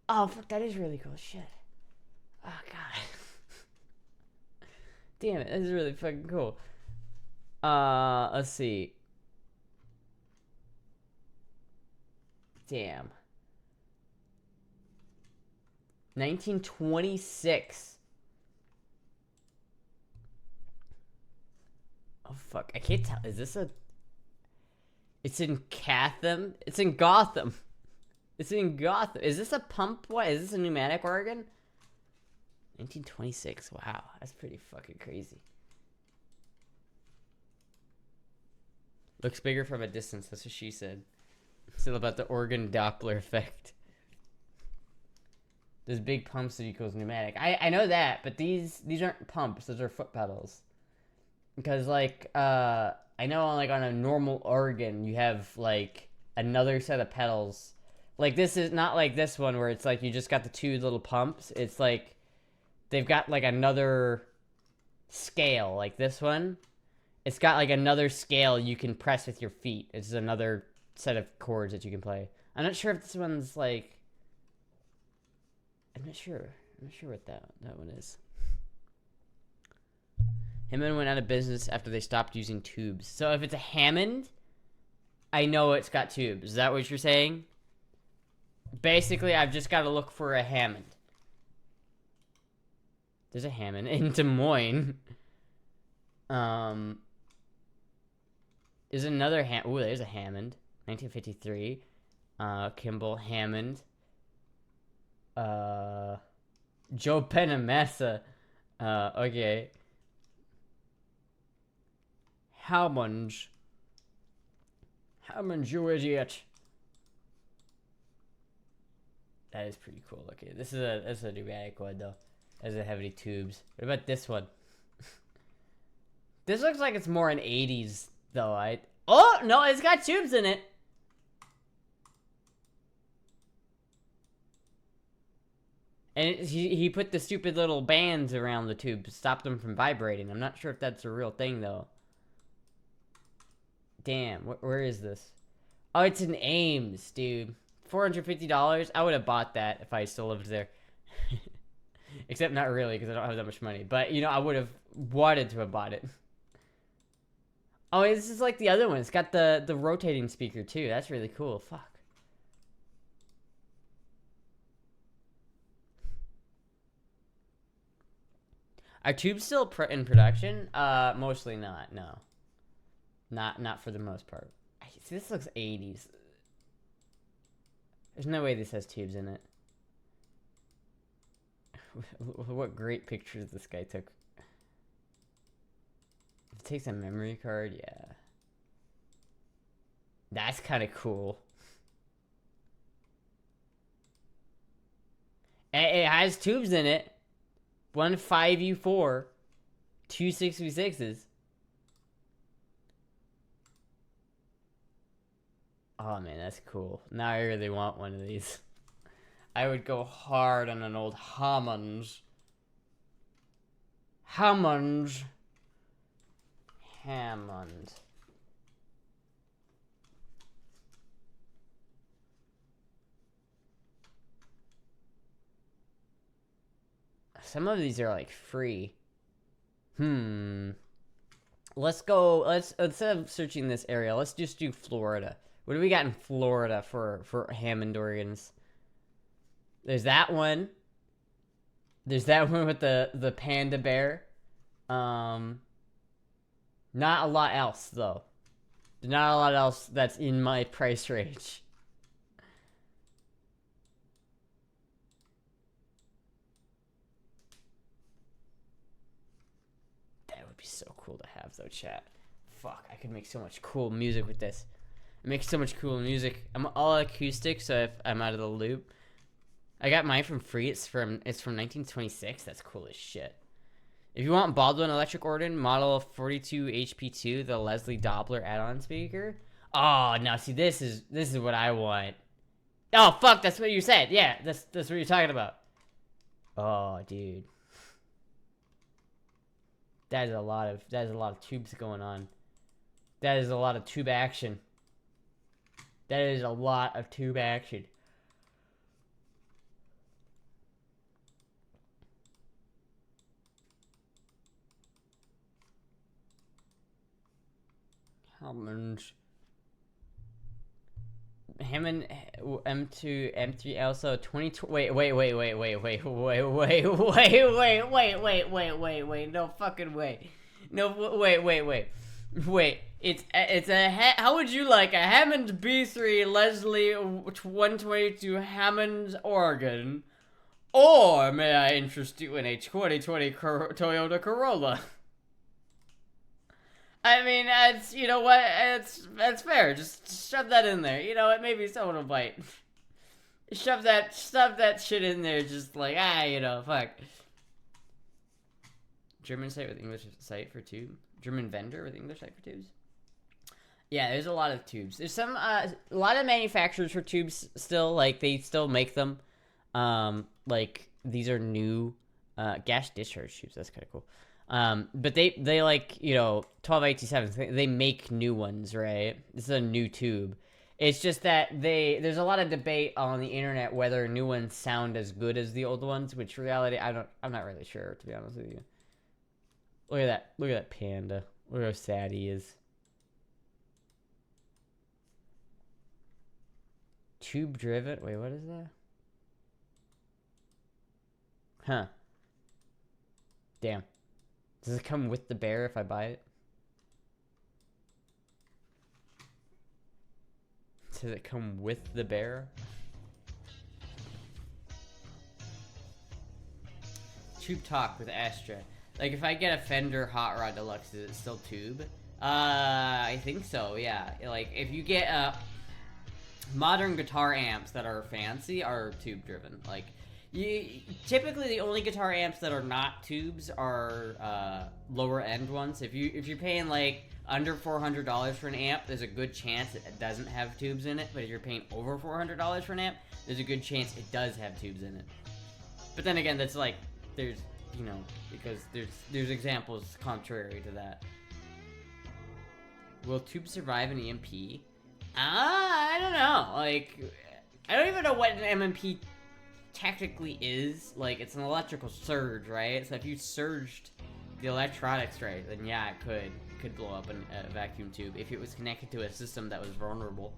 Oh, fuck, that is really cool. Shit. Oh, God. Damn it, this is really fucking cool. Let's see. Damn. 1926. Oh, fuck. I can't tell. Is this a... It's in Gotham? It's in Gotham. It's in Gotham. Is this a pump? What? Is this a pneumatic organ? 1926. Wow. That's pretty fucking crazy. Looks bigger from a distance. That's what she said. Still about the organ Doppler effect. There's big pumps that equals pneumatic. I know that, but these aren't pumps. Those are foot pedals. Because, like, I know, like, on a normal organ, you have, like, another set of pedals. Like, this is not like this one where it's, like, you just got the two little pumps. It's, like, they've got, like, another scale. Like, this one. It's got, like, another scale you can press with your feet. It's another set of chords that you can play. I'm not sure if this one's, like... I'm not sure. I'm not sure what that one is. Hammond went out of business after they stopped using tubes. So if it's a Hammond, I know it's got tubes. Is that what you're saying? Basically, I've just got to look for a Hammond. There's a Hammond in Des Moines. There's another Hammond. Ooh, there's a Hammond. 1953. Kimball Hammond. Joe Penamassa. Okay. Hammond, you idiot. That is pretty cool. Okay, that's a pneumatic one though. Has a heavy tubes. What about this one? This looks like it's more an 80s though. Oh no, it's got tubes in it. And he put the stupid little bands around the tube to stop them from vibrating. I'm not sure if that's a real thing though. Damn, where is this? Oh, it's in Ames, dude. $450? I would have bought that if I still lived there. Except not really, because I don't have that much money. But, you know, I would have wanted to have bought it. Oh, this is like the other one. It's got the rotating speaker, too. That's really cool. Fuck. Are tubes still in production? Mostly not, no. Not for the most part. See, this looks 80s. There's no way this has tubes in it. What great pictures this guy took. If it takes a memory card, yeah. That's kind of cool. It has tubes in it. 1 5U4. 2 6V6s. Oh man, that's cool. Now I really want one of these. I would go hard on an old Hammond. Hammond. Some of these are like free. Let's go, instead of searching this area, let's just do Florida. What do we got in Florida for Hammond organs? There's that one. There's that one with the panda bear. Not a lot else though. Not a lot else that's in my price range. That would be so cool to have though, chat. Fuck, I could make so much cool music with this. I make so much cool music. I'm all acoustic, so if I'm out of the loop. I got mine from free. It's from 1926. That's cool as shit. If you want Baldwin Electric Organ Model 42 HP2, the Leslie Doppler add-on speaker. Oh, now see, this is what I want. Oh fuck, that's what you said. Yeah, that's what you're talking about. Oh, dude. That is a lot of tubes going on. That is a lot of tube action. That is a lot of tube action. Hammond M2 M3 also 20 wait no fucking way. No wait it's a how would you like a Hammond B3 Leslie 122 Hammond organ, or may I interest you in a 2020 Toyota Corolla? I mean, it's, you know what, that's fair. Just shove that in there. You know what, maybe someone will bite. Shove that shit in there, just like, you know, fuck. German site with English site for tube? German vendor with English site for tubes? Yeah, there's a lot of tubes. There's some, a lot of manufacturers for tubes still, like, they still make them. Like, these are new, gas discharge tubes, that's kind of cool. But they like, you know, 1287, they make new ones, right? This is a new tube. It's just that there's a lot of debate on the internet whether new ones sound as good as the old ones, which reality, I'm not really sure, to be honest with you. Look at that panda. Look how sad he is. Tube driven, wait, what is that? Huh. Damn. Does it come with the bear if I buy it? Does it come with the bear? Tube talk with Astra. Like if I get a Fender Hot Rod Deluxe, is it still tube? I think so, yeah. Like if you get modern guitar amps that are fancy are tube driven. Like typically the only guitar amps that are not tubes are lower end ones. If you're paying like under $400 for an amp, there's a good chance it doesn't have tubes in it. But if you're paying over $400 for an amp, there's a good chance it does have tubes in it. But then again, that's like there's, you know, because there's examples contrary to that. Will tubes survive an EMP? I don't know. Like I don't even know what an MMP technically is. Like it's an electrical surge, right? So if you surged the electronics right, then yeah, it could blow up a vacuum tube if it was connected to a system that was vulnerable.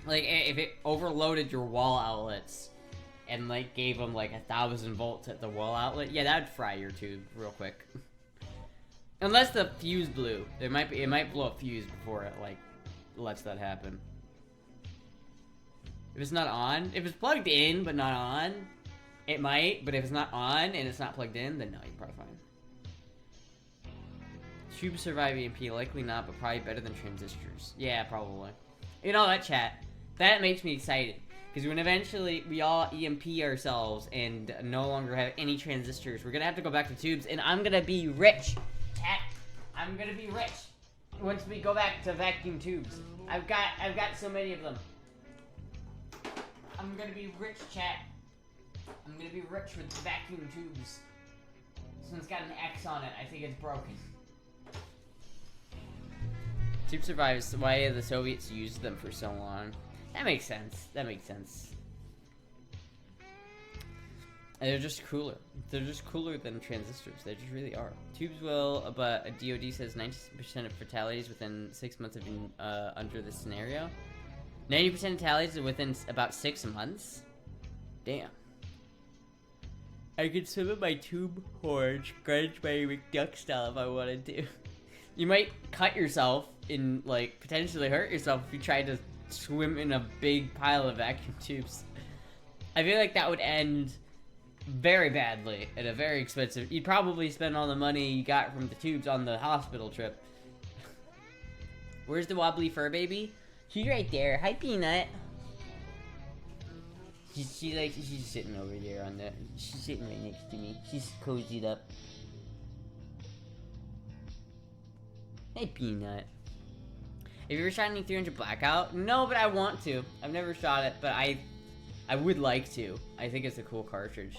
Like if it overloaded your wall outlets and like gave them like 1,000 volts at the wall outlet, yeah, that'd fry your tube real quick. Unless the fuse blew, it might blow a fuse before it like lets that happen. If it's not on, if it's plugged in but not on, it might. But if it's not on and it's not plugged in, then no, you're probably fine. Tubes survive EMP, likely not, but probably better than transistors. Yeah, probably. You know that, chat. That makes me excited. Because when eventually we all EMP ourselves and no longer have any transistors, we're gonna have to go back to tubes, and I'm gonna be rich. Chat, I'm gonna be rich once we go back to vacuum tubes. I've got so many of them. I'm gonna be rich, chat. I'm gonna be rich with vacuum tubes. This one's got an X on it. I think it's broken. Tube survives. Why the Soviets used them for so long? That makes sense. That makes sense. And they're just cooler. They're just cooler than transistors. They just really are. Tubes will, but a DoD says 90% of fatalities within 6 months have been under this scenario. 90% of fatalities within about 6 months? Damn. I could swim in my tube horn, scratch my McDuck style if I wanted to. You might cut yourself and, like, potentially hurt yourself if you tried to swim in a big pile of vacuum tubes. I feel like that would end very badly and a very expensive. You'd probably spend all the money you got from the tubes on the hospital trip. Where's the wobbly fur baby? She's right there. Hi, Peanut. She's sitting over there on the. She's sitting right next to me. She's cozied up. Hey, Peanut. Have you ever shot any 300 Blackout? No, but I want to. I've never shot it, but I would like to. I think it's a cool cartridge.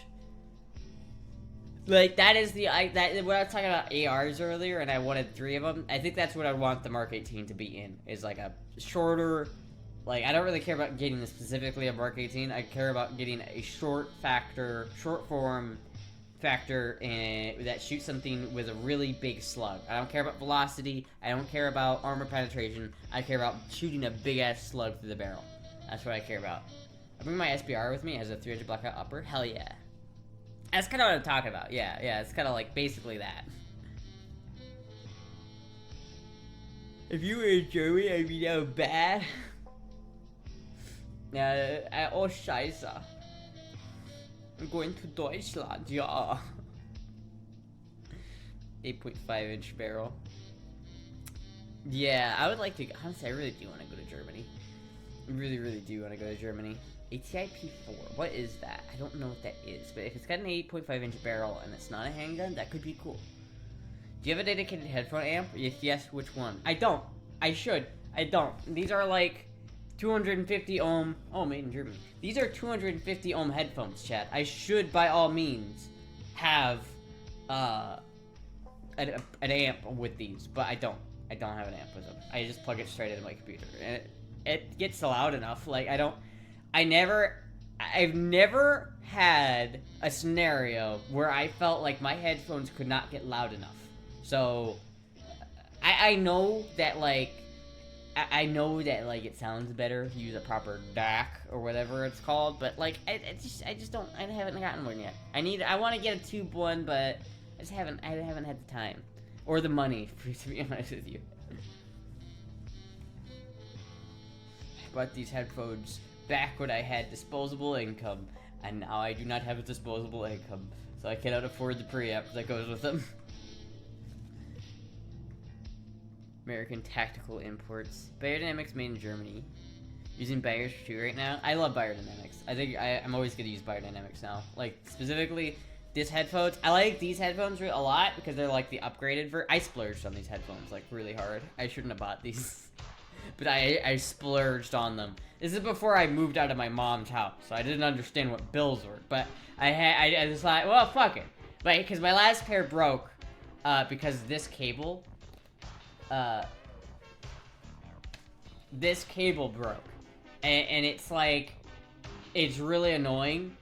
Like, that is the, when I was talking about ARs earlier and I wanted 3 of them, I think that's what I want the Mark 18 to be in, is like a shorter, like, I don't really care about getting specifically a Mark 18, I care about getting a short form factor and that shoots something with a really big slug. I don't care about velocity, I don't care about armor penetration, I care about shooting a big ass slug through the barrel. That's what I care about. I bring my SBR with me as a 300 Blackout upper, hell yeah. That's kind of what I'm talking about. Yeah, it's kind of like basically that. If you were in Germany, I'd be down bad. Oh, scheiße. I'm going to Deutschland, yeah. 8.5-inch barrel. Yeah, I would like to, honestly, I really do want to go to Germany. I really, really do want to go to Germany. ATI P4, what is that? I don't know what that is, but if it's got an 8.5-inch barrel and it's not a handgun, that could be cool. Do you have a dedicated headphone amp? If yes, which one? I don't. I should. I don't. These are like 250 ohm. Oh, made in Germany. These are 250 ohm headphones, chat. I should, by all means, have an amp with these, but I don't. I don't have an amp with them. I just plug it straight into my computer, and it gets loud enough. Like, I've never had a scenario where I felt like my headphones could not get loud enough. So, I know that, like, it sounds better if you use a proper DAC or whatever it's called, but, like, I haven't gotten one yet. I want to get a tube one, but I haven't had the time. Or the money, to be honest with you. I bought these headphones back when I had disposable income, and now I do not have a disposable income, so I cannot afford the preamp that goes with them. American Tactical Imports. Biodynamics made in Germany. Using Bayer's 2 right now. I love Biodynamics. I think I'm always going to use Biodynamics now. Like, specifically, these headphones. I like these headphones a lot because they're like the upgraded I splurged on these headphones, like, really hard. I shouldn't have bought these. But I splurged on them. This is before I moved out of my mom's house, so I didn't understand what bills were. But I was like, well, fuck it. But because my last pair broke, because this cable broke, and it's like, it's really annoying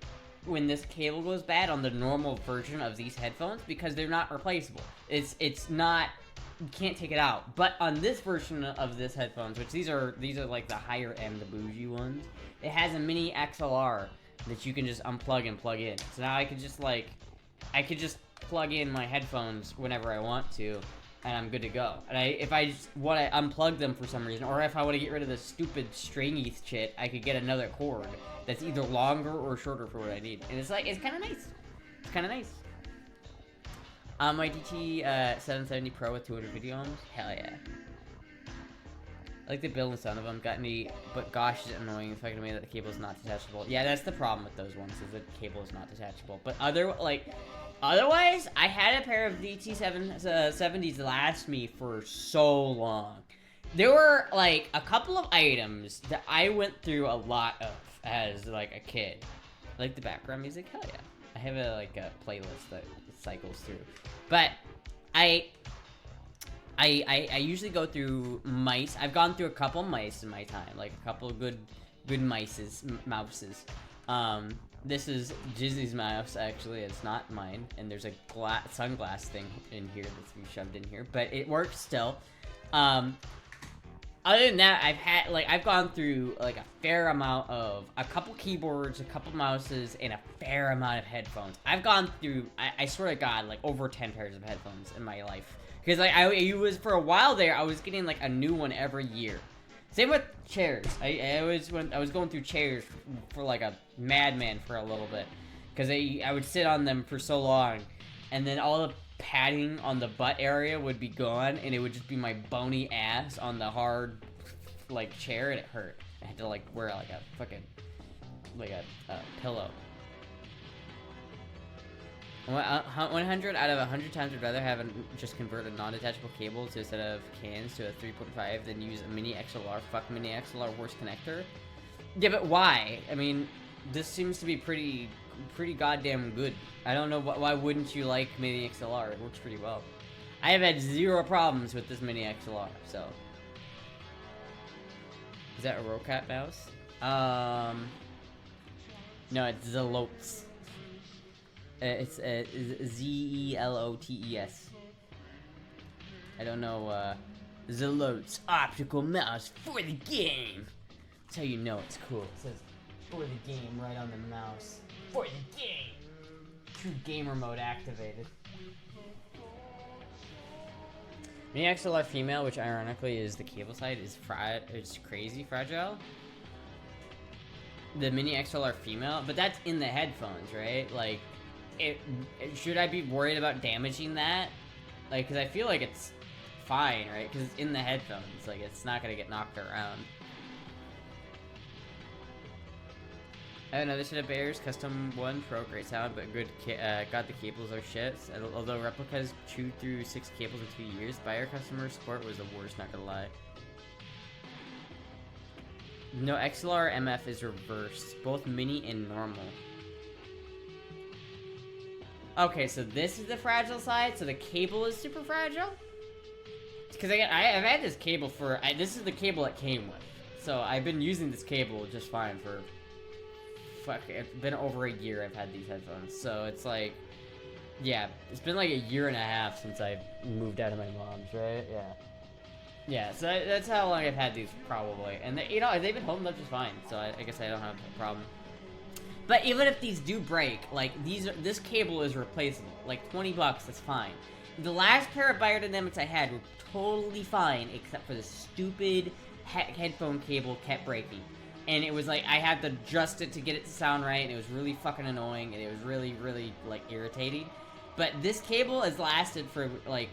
when this cable goes bad on the normal version of these headphones because they're not replaceable. It's not. You can't take it out. But on this version of this headphones, which these are like the higher end, the bougie ones, it has a mini XLR that you can just unplug and plug in. So now I could just plug in my headphones whenever I want to, and I'm good to go. And if I just want to unplug them for some reason, or if I want to get rid of this stupid stringy shit, I could get another cord that's either longer or shorter for what I need. And it's like, it's kind of nice. It's kind of nice. My DT 770 Pro with 250 ohms? Hell yeah. I like the build and sound of them. Got me, but gosh, is it annoying the fact to me that the cable is not detachable. Yeah, that's the problem with those ones, is the cable is not detachable. But otherwise, I had a pair of DT 770s last me for so long. There were, like, a couple of items that I went through a lot of as, like, a kid. Like the background music, hell yeah. I have a playlist that cycles through. But I usually go through mice. I've gone through a couple mice in my time, like a couple of good mouses. This is Jizzy's mouse, actually. It's not mine. And there's a sunglass thing in here that's been shoved in here, but it works still. other than that, I've gone through like a fair amount of a couple keyboards, a couple mouses, and a fair amount of headphones. I've gone through, I swear to God, like over 10 pairs of headphones in my life. Because like I was for a while there, I was getting like a new one every year. Same with chairs. I was going through chairs for like a madman for a little bit, because I would sit on them for so long, and then all the padding on the butt area would be gone, and it would just be my bony ass on the hard like chair, and it hurt. I had to like wear like a fucking like a pillow. 100 out of 100 times I'd rather have just convert a non-detachable cable to a set of cans to a 3.5 than use a mini XLR. Fuck mini XLR, worst connector. Yeah, but why? I mean, this seems to be pretty goddamn good. I don't know why wouldn't you like mini XLR? It works pretty well. I have had zero problems with this mini XLR. So, is that a Rocat mouse? No, it's Zelotes. It's Zelotes. I don't know, Zelotes optical mouse for the game. That's how you know it's cool. It says for the game right on the mouse. For the game. True gamer mode activated. Mini XLR female, which ironically is the cable side, is it's crazy fragile. The mini XLR female, but that's in the headphones, right? Like, should I be worried about damaging that? Like, because I feel like it's fine, right? Because it's in the headphones. Like, it's not going to get knocked around. I have another set of Bears, custom one, pro, great sound, but good, God, the cables are shit. Although replicas chewed through 6 cables in 2 years, buyer customer support was the worst, not gonna lie. No, XLR MF is reversed, both mini and normal. Okay, so this is the fragile side, so the cable is super fragile? Because I've had this cable for, this is the cable it came with. So I've been using this cable just fine for, fuck, it's been over a year I've had these headphones. So it's like, yeah, it's been like a year and a half since I moved out of my mom's, right? Yeah. Yeah, so that's how long I've had these, probably. And, you know, they've been holding up just fine, so I guess I don't have a problem. But even if these do break, like, this cable is replaceable. Like, 20 bucks, that's fine. The last pair of biodynamics I had were totally fine, except for the stupid headphone cable kept breaking. And it was like, I had to adjust it to get it to sound right, and it was really fucking annoying, and it was really, really, like, irritating. But this cable has lasted for, like,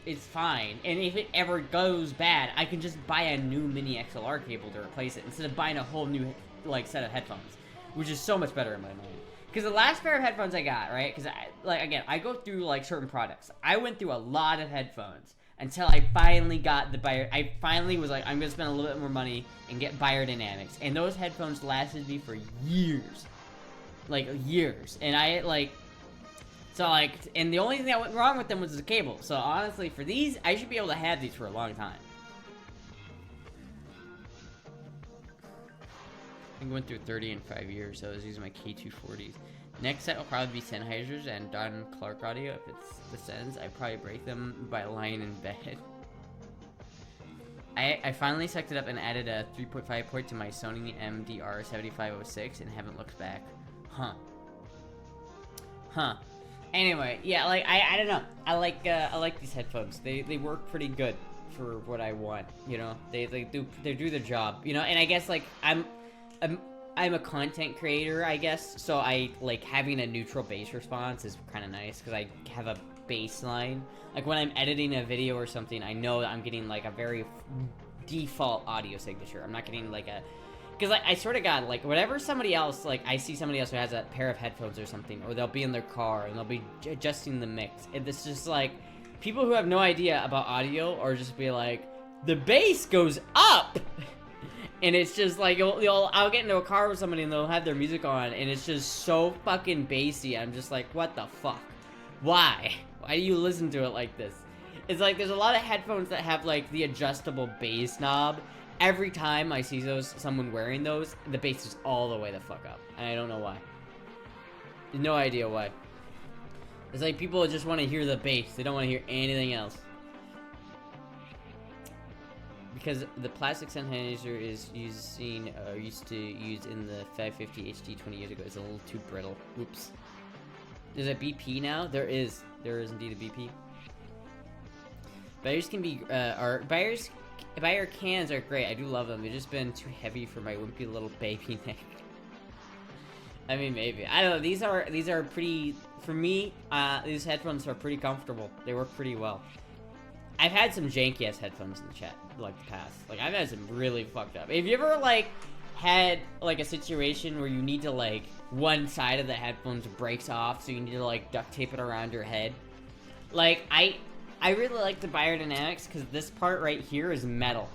it's fine. And if it ever goes bad, I can just buy a new mini XLR cable to replace it, instead of buying a whole new, like, set of headphones. Which is so much better in my mind. Because the last pair of headphones I got, right? Because, again, I go through, like, certain products. I went through a lot of headphones until I finally got the I finally was like, I'm going to spend a little bit more money and get biodynamics. And those headphones lasted me for years. Like, years. And I, like... So, like, and the only thing that went wrong with them was the cable. So, honestly, for these, I should be able to have these for a long time. I went through 30 in 5 years, so I was using my K240s. Next set will probably be Sennheisers and Don Clark audio. If it's the Sens, I probably break them by lying in bed. I finally sucked it up and added a 3.5 port to my Sony MDR7506 and haven't looked back. Huh. Anyway, yeah, like, I don't know. I like these headphones. They work pretty good for what I want, you know? They do their job, you know? And I guess, like, I'm a content creator, I guess, so I, like, having a neutral bass response is kind of nice, because I have a bass line. Like, when I'm editing a video or something, I know that I'm getting, like, a very default audio signature. I'm not getting, like, a... Because, like, I swear to God, like, whenever somebody else, like, I see somebody else who has a pair of headphones or something, or they'll be in their car, and they'll be adjusting the mix, and it's just, like, people who have no idea about audio, or just be like, the bass goes up! And it's just like, I'll get into a car with somebody and they'll have their music on and it's just so fucking bassy. I'm just like, what the fuck? Why? Why do you listen to it like this? It's like, there's a lot of headphones that have like the adjustable bass knob. Every time I see someone wearing those, the bass is all the way the fuck up. And I don't know why. No idea why. It's like people just want to hear the bass. They don't want to hear anything else. because the plastic Sennheiser is used to use in the 550 HD 20 years ago. It's a little too brittle. Oops. There's a BP now. There is indeed a BP. Buyers can be buyer cans are great. I do love them. They've just been too heavy for my wimpy little baby neck. I mean, maybe. I don't know. These are pretty, for me, these headphones are pretty comfortable. They work pretty well. I've had some janky ass headphones in the chat, like, the past. Like, I've had some really fucked up. Have you ever, like, had, like, a situation where you need to, like, one side of the headphones breaks off, so you need to, like, duct tape it around your head? Like, I really like the Biodynamics, because this part right here is metal.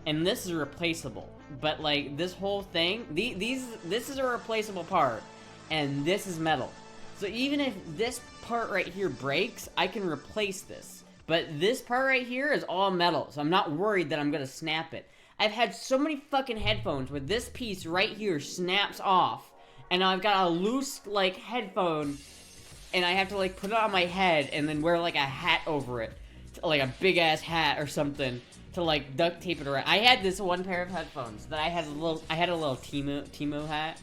And this is replaceable. But, like, this whole thing, this is a replaceable part, and this is metal. So even if this part right here breaks, I can replace this. But this part right here is all metal, so I'm not worried that I'm gonna snap it. I've had so many fucking headphones where this piece right here snaps off, and I've got a loose, like, headphone, and I have to, like, put it on my head and then wear, like, a hat over it. Like a big-ass hat or something to, like, duct tape it around. I had this one pair of headphones that I had a little Teemo hat,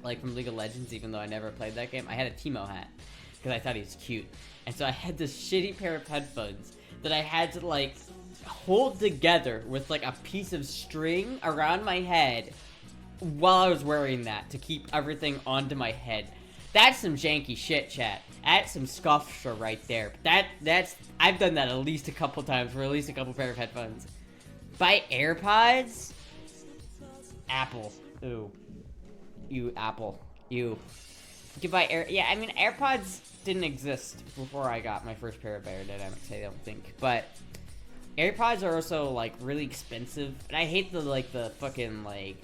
like, from League of Legends, even though I never played that game. I had a Teemo hat, because I thought he was cute. And so I had this shitty pair of headphones that I had to, like, hold together with, like, a piece of string around my head while I was wearing that to keep everything onto my head. That's some janky shit, chat. That's some scuffs right there. That's I've done that at least a couple times for at least a couple pair of headphones. Buy AirPods? Apple. Ooh. You, Apple. You. You could buy yeah, I mean, AirPods didn't exist before I got my first pair of Biodynamics, I don't think. But AirPods are also, like, really expensive. And I hate the, like, the fucking, like,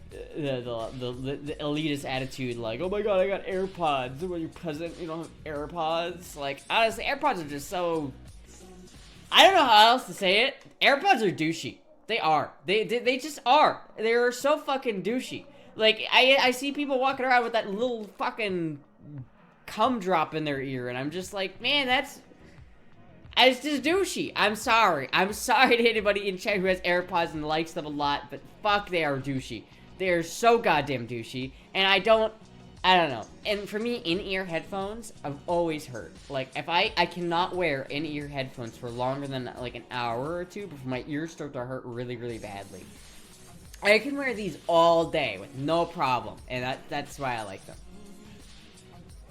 the elitist attitude, like, oh my god, I got AirPods. What are you, peasant? You don't have AirPods? Like, honestly, AirPods are just so... I don't know how else to say it. AirPods are douchey. They are. They just are. They're so fucking douchey. Like, I see people walking around with that little fucking cum drop in their ear, and I'm just like, man, it's just douchey. I'm sorry to anybody in chat who has AirPods and likes them a lot, but fuck, they are douchey. They are so goddamn douchey, and I don't know. And for me, in-ear headphones, I've always heard, like, if I cannot wear in-ear headphones for longer than, like, an hour or two before my ears start to hurt really, really badly. I can wear these all day with no problem, and that's why I like them.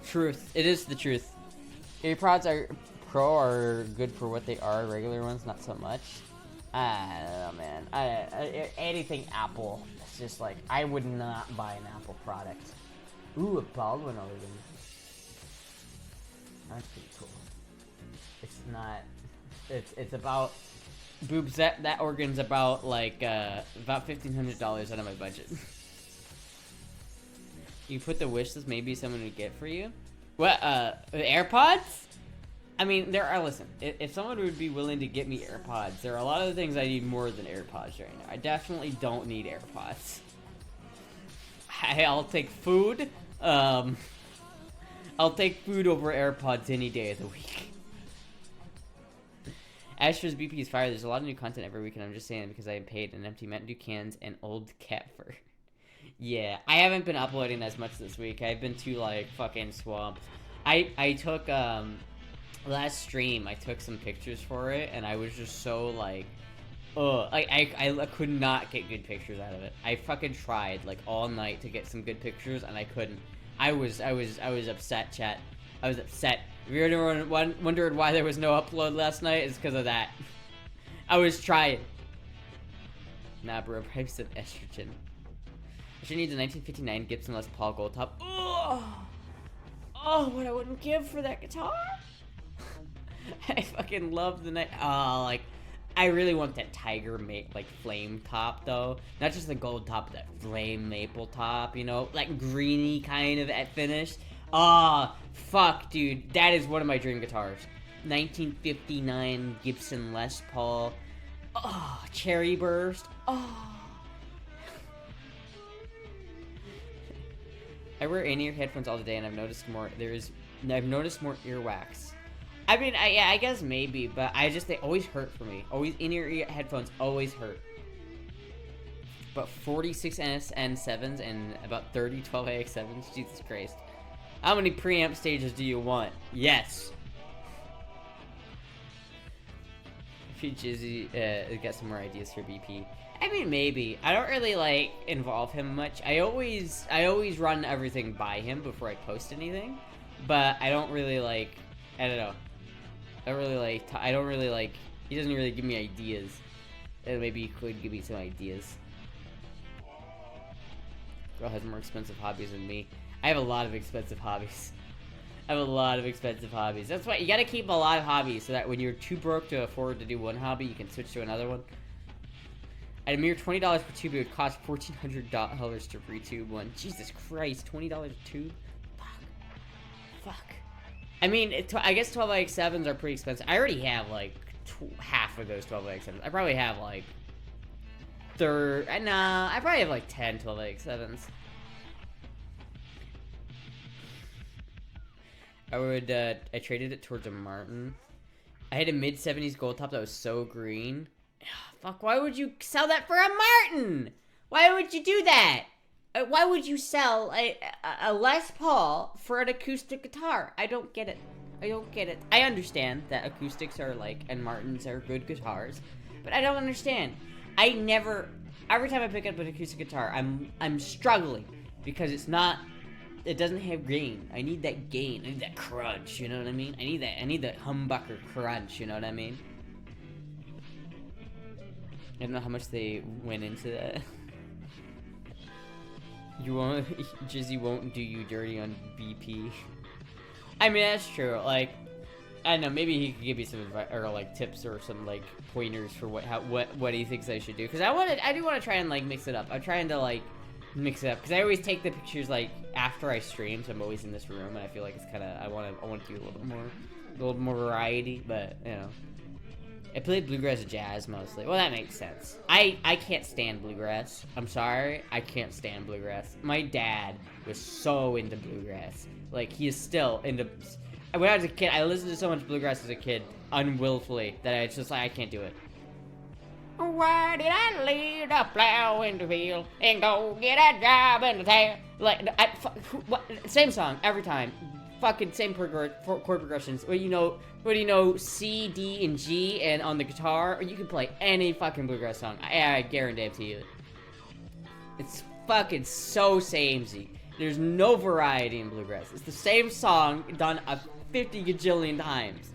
Truth. It is the truth. AirPods Pro are good for what they are. Regular ones, not so much. I don't know, man. Anything Apple, it's just like, I would not buy an Apple product. Ooh, a Baldwin organ. That's pretty cool. It's not... It's about... Boobs, that organ's about, like, about $1,500 out of my budget. You put the wish list, maybe someone would get for you? What, AirPods? I mean, listen, if someone would be willing to get me AirPods, there are a lot of things I need more than AirPods right now. I definitely don't need AirPods. I'll take food, I'll take food over AirPods any day of the week. Astra's BP is fire. There's a lot of new content every week, and I'm just saying it because I am paid and empty Mountain Dew cans and old cat fur. Yeah, I haven't been uploading as much this week. I've been too, like, fucking swamped. I took, last stream, I took some pictures for it, and I was just so, like, I could not get good pictures out of it. I fucking tried, like, all night to get some good pictures, and I couldn't. I was upset, chat. I was upset. If you ever wondered why there was no upload last night, it's because of that. I was trying. Nah, bro, probably some estrogen. I should need the 1959 Gibson Les Paul Gold Top. Oh, what I wouldn't give for that guitar. I fucking love the night. Oh, like, I really want that tiger like flame top though. Not just the gold top, but that flame maple top. You know, like greeny kind of at finish. Ah, fuck, dude. That is one of my dream guitars. 1959 Gibson Les Paul. Oh, Cherry Burst. Oh. I wear in-ear headphones all the day, and I've noticed more earwax I mean, yeah, I guess maybe, but they always hurt for me. Always in-ear headphones always hurt. About 46 NSN7s and about 30 12AX7s. Jesus Christ. How many preamp stages do you want? Yes. If you Jizzy, got some more ideas for BP. I mean, maybe. I don't really, like, involve him much. I always run everything by him before I post anything. But I don't really, like, I don't know. I don't really, like, he doesn't really give me ideas. And maybe he could give me some ideas. Girl has more expensive hobbies than me. I have a lot of expensive hobbies. That's why you gotta keep a lot of hobbies so that when you're too broke to afford to do one hobby, you can switch to another one. At a mere $20 per tube, it would cost $1,400 to retube one. Jesus Christ, $20 a tube? Fuck. I mean, I guess 12x7s are pretty expensive. I already have, like, half of those 12x7s. I probably have, like, I probably have, like, 10 12x7s. I traded it towards a Martin. I had a mid-70s gold top that was so green. Fuck, why would you sell that for a Martin? Why would you do that? Why would you sell a Les Paul for an acoustic guitar? I don't get it. I understand that acoustics are like, and Martins are good guitars, but I don't understand. Every time I pick up an acoustic guitar, I'm struggling because it doesn't have gain. I need that gain. I need that crunch, you know what I mean? I need that humbucker crunch, you know what I mean? I don't know how much they went into that. Jizzy won't do you dirty on BP. I mean, that's true. Like, I don't know, maybe he could give me some advice, or like tips or some like pointers for what he thinks I should do. Cause I do want to try and like mix it up. I'm trying to like mix it up. Cause I always take the pictures like after I stream, so I'm always in this room, and I feel like it's kind of, I want to do a little more variety, but you know. I played bluegrass and jazz mostly. Well, that makes sense. I can't stand bluegrass. I'm sorry, I can't stand bluegrass. My dad was so into bluegrass. Like, he is still into... When I was a kid, I listened to so much bluegrass as a kid, unwillfully, that it's just like, I can't do it. Why did I leave the plow in the field and go get a job in the town? Like, same song every time. Fucking same chord progressions. What do you know? C, D, and G, and on the guitar, or you can play any fucking bluegrass song. I guarantee you. It's fucking so samey. There's no variety in bluegrass. It's the same song done 50 gajillion times.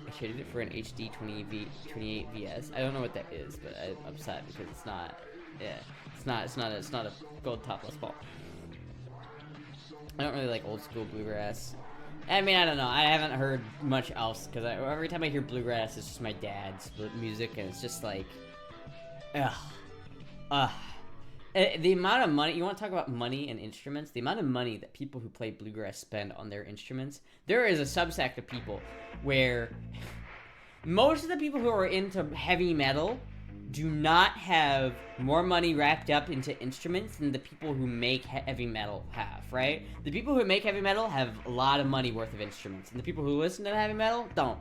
I traded it for an HD 28 VS. I don't know what that is, but I'm upset because it's not. Yeah, it's not a gold topless ball. I don't really like old school bluegrass. I mean, I don't know. I haven't heard much else because every time I hear bluegrass, it's just my dad's music, and it's just like, the amount of money. You want to talk about money and instruments? The amount of money that people who play bluegrass spend on their instruments. There is a subsect of people where most of the people who are into heavy metal do not have more money wrapped up into instruments than the people who make heavy metal have, right? The people who make heavy metal have a lot of money worth of instruments, and the people who listen to heavy metal don't.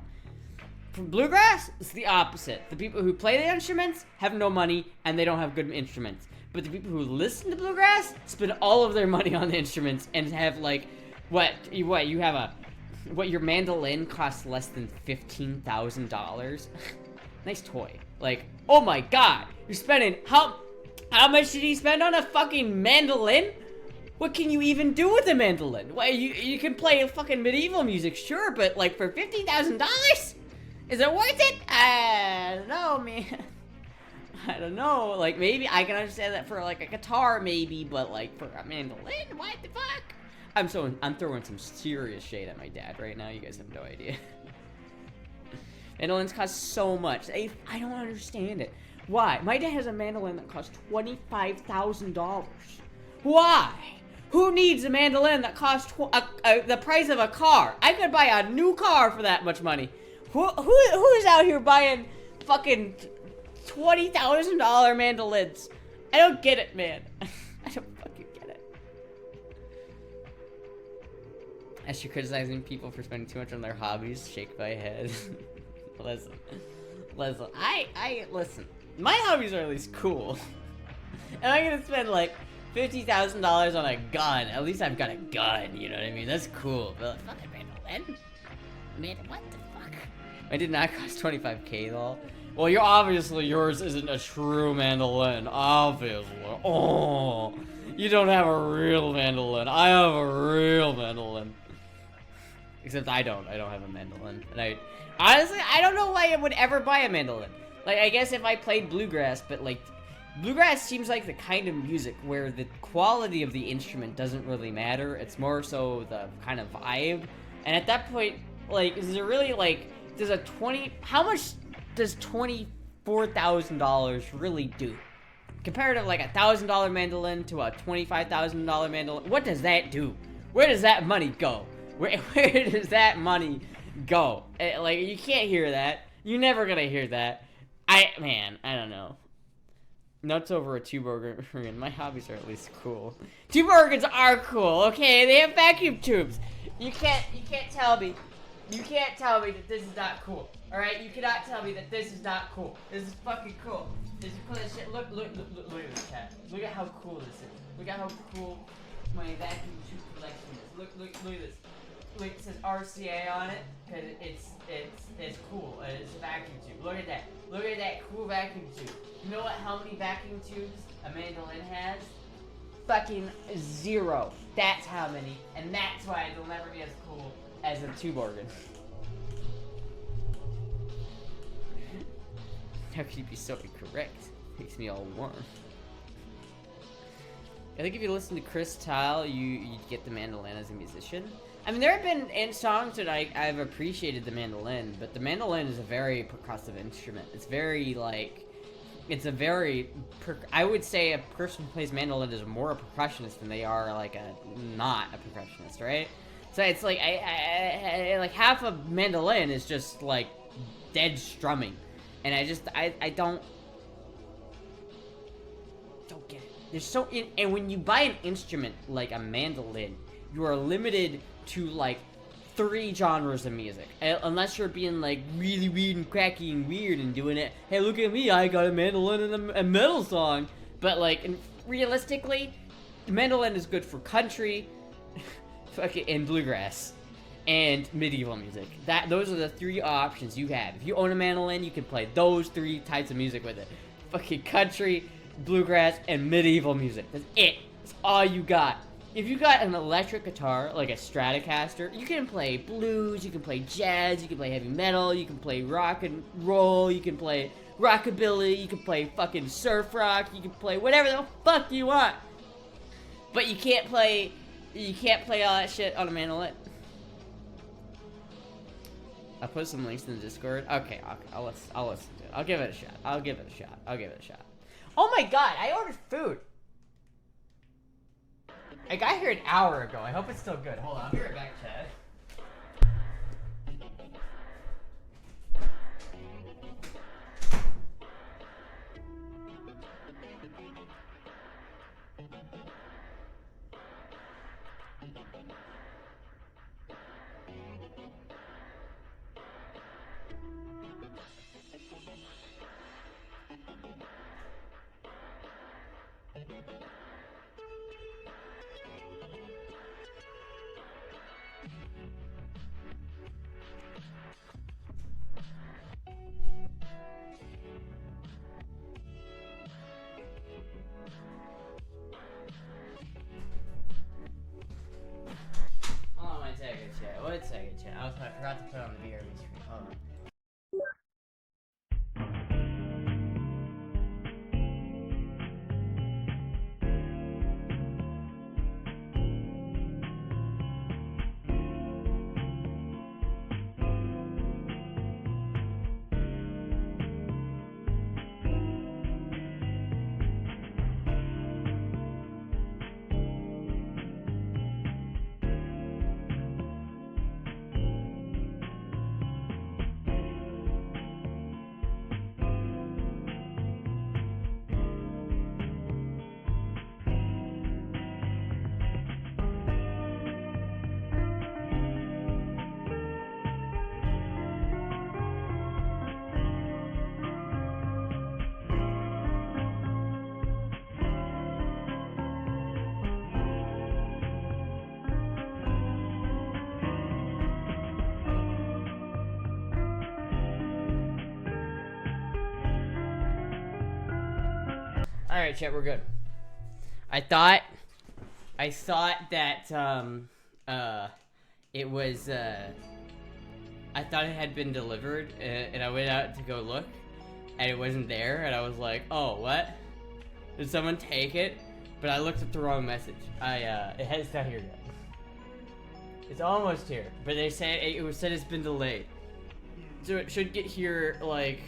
For bluegrass, it's the opposite. The people who play the instruments have no money, and they don't have good instruments. But the people who listen to bluegrass spend all of their money on the instruments and have, like, your mandolin costs less than $15,000? Nice toy. Like, oh my god, you're spending, how much did he spend on a fucking mandolin? What can you even do with a mandolin? Well, you can play fucking medieval music, sure, but like for $15,000? Is it worth it? I don't know, man. I don't know, like maybe I can understand that for like a guitar maybe, but like for a mandolin, what the fuck? I'm throwing some serious shade at my dad right now, you guys have no idea. Mandolins cost so much. I don't understand it. Why? My dad has a mandolin that costs $25,000. Why? Who needs a mandolin that costs the price of a car? I could buy a new car for that much money. Who is out here buying fucking $20,000 mandolins? I don't get it, man. I don't fucking get it. As you're criticizing people for spending too much on their hobbies, shake my head. listen. Listen. My hobbies are at least cool. And I'm gonna spend like $50,000 on a gun. At least I've got a gun, you know what I mean? That's cool. But fucking mandolin? Man, what the fuck? It did not cost 25K though. Well, yours isn't a true mandolin, obviously. Oh, you don't have a real mandolin. I have a real mandolin. Except I don't have a mandolin. And honestly, I don't know why I would ever buy a mandolin. Like, I guess if I played bluegrass, but like, bluegrass seems like the kind of music where the quality of the instrument doesn't really matter. It's more so the kind of vibe. And at that point, like, is there really like, how much does $24,000 really do? Compared to like $1,000 mandolin to a $25,000 mandolin, what does that do? Where does that money go? Where does that money go? Like, you can't hear that. You're never gonna hear that. I don't know. Nuts over a tube organ. My hobbies are at least cool. Tube organs are cool, okay? They have vacuum tubes. You can't tell me. You can't tell me that this is not cool. Alright? You cannot tell me that this is not cool. This is fucking cool. This is cool as shit. Look at this cat. Look at how cool this is. Look at how cool my vacuum tube collection is. Look at this. Look, it says RCA on it, because it's cool. It's a vacuum tube. Look at that. Look at that cool vacuum tube. You know how many vacuum tubes a mandolin has? Fucking 0. That's how many, and that's why it'll never be as cool as a tube organ. How could you be so incorrect? Makes me all warm. I think if you listen to Chris Tile, you get the mandolin as a musician. I mean, there have been songs that I've appreciated the mandolin, but the mandolin is a very percussive instrument. It's very, like, I would say a person who plays mandolin is more a percussionist than they are, like, not a percussionist, right? So it's like, I like, half of mandolin is just, like, dead strumming. And I don't get it. And when you buy an instrument like a mandolin, you are limited to like 3 genres of music, unless you're being like really weird and cracky and weird and doing it. Hey, look at me! I got a mandolin and a metal song. But like, realistically, the mandolin is good for country, fucking, and bluegrass, and medieval music. Those are the 3 options you have. If you own a mandolin, you can play those 3 types of music with it: fucking country, bluegrass, and medieval music. That's it. That's all you got. If you got an electric guitar, like a Stratocaster, you can play blues, you can play jazz, you can play heavy metal, you can play rock and roll, you can play rockabilly, you can play fucking surf rock, you can play whatever the fuck you want. But you can't play all that shit on a mandolin. I'll put some links in the Discord. Okay, I'll listen to it. I'll give it a shot. Oh my god, I ordered food. I got here an hour ago. I hope it's still good. Hold on, I'll be right back, Chad. One second, chat. I forgot to put on the BRB screen. Hold on. Alright, chat, we're good. I thought that, it was, I thought it had been delivered, and I went out to go look, and it wasn't there, and I was like, oh, what? Did someone take it? But I looked up the wrong message. It's not here yet. It's almost here, but they say it was said it's been delayed. So it should get here, like,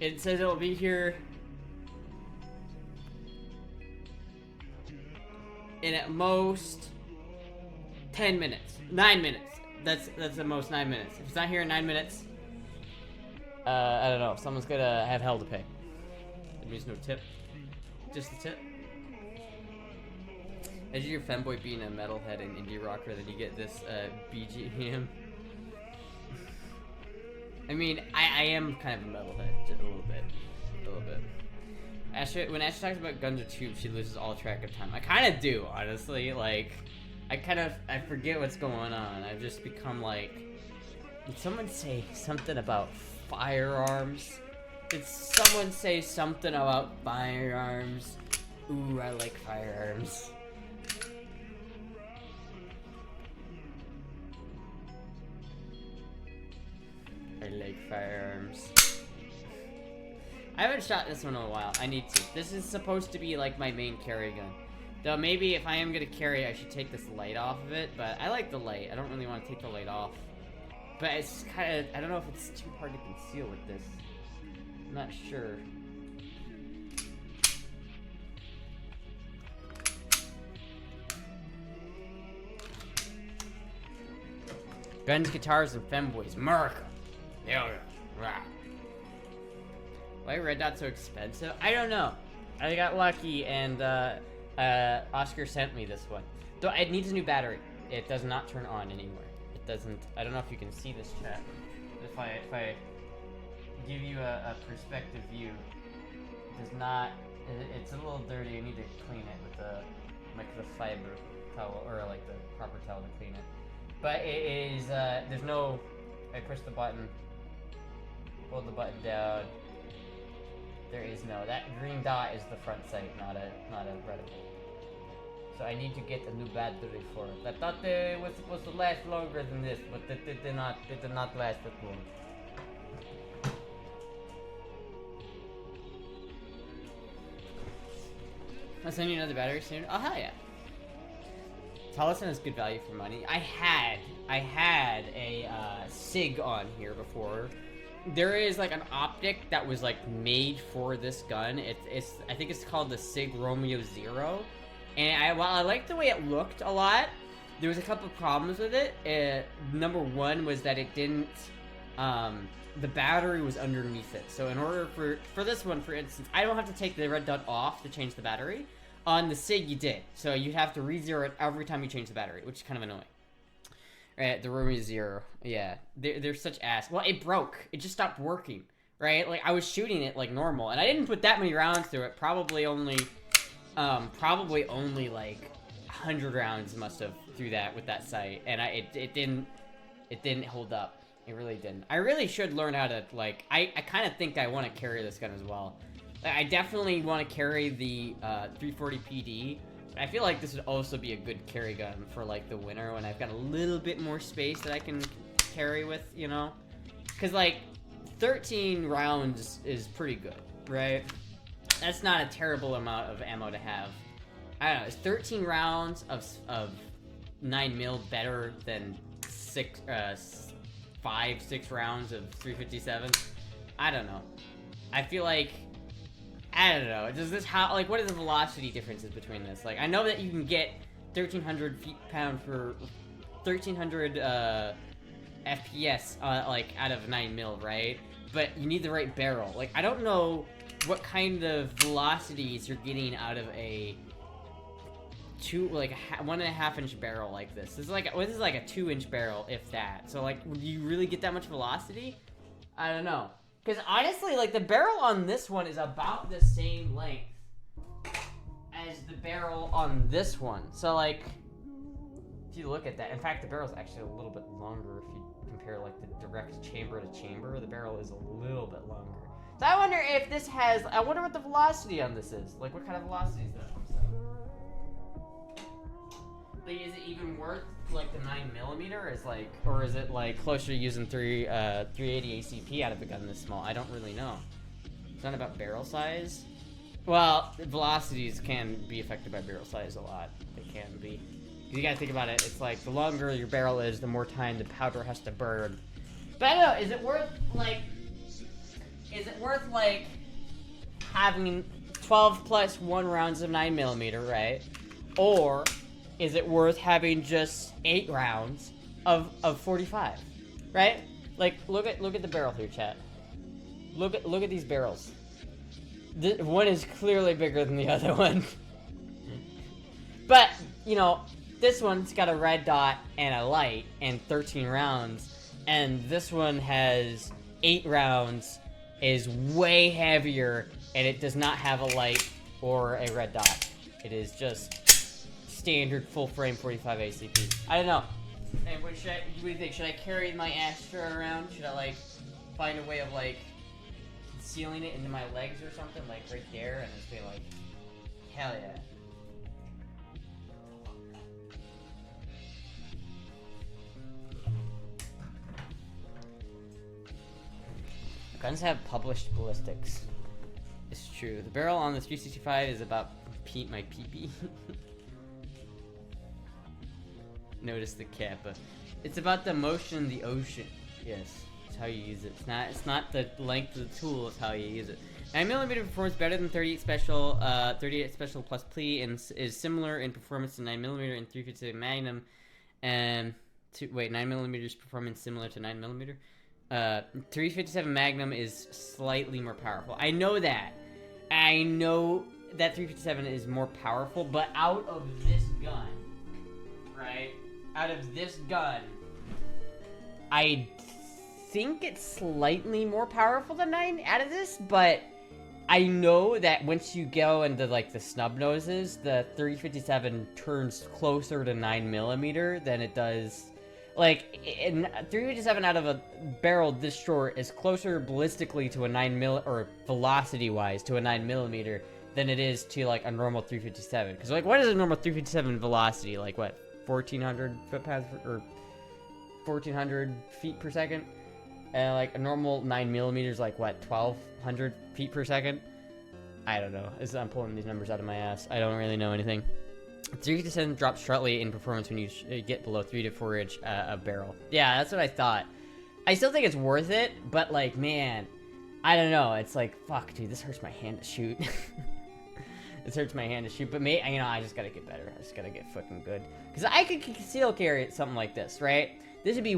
it says it'll be here in at most 10 minutes. 9 minutes. That's the most 9 minutes. If it's not here in 9 minutes, I don't know. Someone's gonna have hell to pay. That means no tip. Just the tip. As your femboy being a metalhead and indie rocker, then you get this BGM. I mean, I am kind of a metalhead, just a little bit. When Astra talks about guns or tubes, she loses all track of time. I kind of do, honestly. Like, I forget what's going on. I've just become like, did someone say something about firearms? Did someone say something about firearms? Ooh, I like firearms. I like firearms. I haven't shot this one in a while. I need to. This is supposed to be like my main carry gun. Though maybe if I am gonna carry, I should take this light off of it. But I like the light. I don't really want to take the light off. But it's kind of, I don't know if it's too hard to conceal with this. I'm not sure. Guns, guitars, and femboys. America. Yeah. Why are red dots so expensive? I don't know. I got lucky and Oscar sent me this one. Though it needs a new battery. It does not turn on anymore. It doesn't. I don't know if you can see this, chat. If I give you a perspective view, it does not. It's a little dirty. You need to clean it with the fiber towel or like the proper towel to clean it. But it is. There's no. I push the button. Hold the button down. There is no. That green dot is the front sight, not a reticle. So I need to get a new battery for it. I thought it was supposed to last longer than this, but it did not. It did not last that long. I'll send you another battery soon. Oh hell yeah! Tolleson is good value for money. I had a SIG on here before. There is like an optic that was like made for this gun. It's I think it's called the SIG Romeo Zero, and while I liked the way it looked a lot, there was a couple of problems with it. Number one was that it didn't. The battery was underneath it. So in order for this one, for instance, I don't have to take the red dot off to change the battery. On the SIG, you did. So you'd have to re-zero it every time you change the battery, which is kind of annoying. Right, the Romeo Zero. Yeah, they're such ass. Well, it broke. It just stopped working, right? Like, I was shooting it like normal, and I didn't put that many rounds through it. Probably only like 100 rounds must have through that with that sight, and it didn't hold up. It really didn't. I really should learn how to, like, I kind of think I want to carry this gun as well. Like, I definitely want to carry the 340 PD. I feel like this would also be a good carry gun for, like, the winter when I've got a little bit more space that I can carry with, you know? Because, like, 13 rounds is pretty good, right? That's not a terrible amount of ammo to have. I don't know, is 13 rounds of 9mm better than 5-6 rounds of 357? I don't know. I feel like, I don't know. Does this like, what are the velocity differences between this? Like, I know that you can get 1,300 feet-pound for 1,300 FPS, like, out of 9mm, right? But you need the right barrel. Like, I don't know what kind of velocities you're getting out of a 1.5 inch barrel like this. This is like a 2-inch barrel, if that. So, like, do you really get that much velocity? I don't know. Because honestly, like, the barrel on this one is about the same length as the barrel on this one. So, like, if you look at that, in fact, the barrel's actually a little bit longer if you compare, like, the direct chamber to chamber. The barrel is a little bit longer. It's I wonder if this has. I wonder what the velocity on this is. Like, what kind of velocity is that? Like, is it even worth like the 9mm? Is like, or is it like closer to using 380 ACP out of a gun this small? I don't really know. It's not about barrel size. Well, velocities can be affected by barrel size a lot. They can be. You gotta think about it. It's like the longer your barrel is, the more time the powder has to burn. But I don't know. Is it worth like? Is it worth like having 12 plus 1 rounds of 9mm, right? Or is it worth having just 8 rounds of 45, right? Like, look at the barrel here, chat. Look at these barrels. One is clearly bigger than the other one. But, you know, this one's got a red dot and a light and 13 rounds. And this one has 8 rounds, is way heavier, and it does not have a light or a red dot. It is just standard full frame 45 ACP. I don't know. And what do you think? Should I carry my Astra around? Should I like find a way of like concealing it into my legs or something, like right there, and just be like, hell yeah. Guns have published ballistics. It's true. The barrel on the 365 is about my pee-pee. Notice the kappa. It's about the motion in the ocean. Yes, it's how you use it. It's not the length of the tool, it's how you use it. 9mm performs better than 38 special, 38 special plus plea, and is similar in performance to 9mm and 357 Magnum. And 9mm performance similar to 9mm. 357 Magnum is slightly more powerful. I know that. I know that 357 is more powerful, but out of this gun, right? Out of this gun, I think it's slightly more powerful than 9 out of this, but I know that once you go into like the snub noses, the 357 turns closer to 9mm than it does. Like, 357 out of a barrel this short is closer ballistically to a 9mm, or velocity-wise, to a 9mm than it is to, like, a normal 357. Because, like, what is a normal 357 velocity? Like, what, 1,400 foot-pounds, or 1,400 feet per second? And, like, a normal 9mm is, like, what, 1,200 feet per second? I don't know. I'm pulling these numbers out of my ass. I don't really know anything. 357 drops sharply in performance when you get below 3 to 4 inch a barrel. Yeah, that's what I thought. I still think it's worth it, but like, man, I don't know. It's like, fuck, dude, this hurts my hand to shoot. This hurts my hand to shoot, but you know, I just gotta get better. I just gotta get fucking good. Because I could conceal carry something like this, right? This would be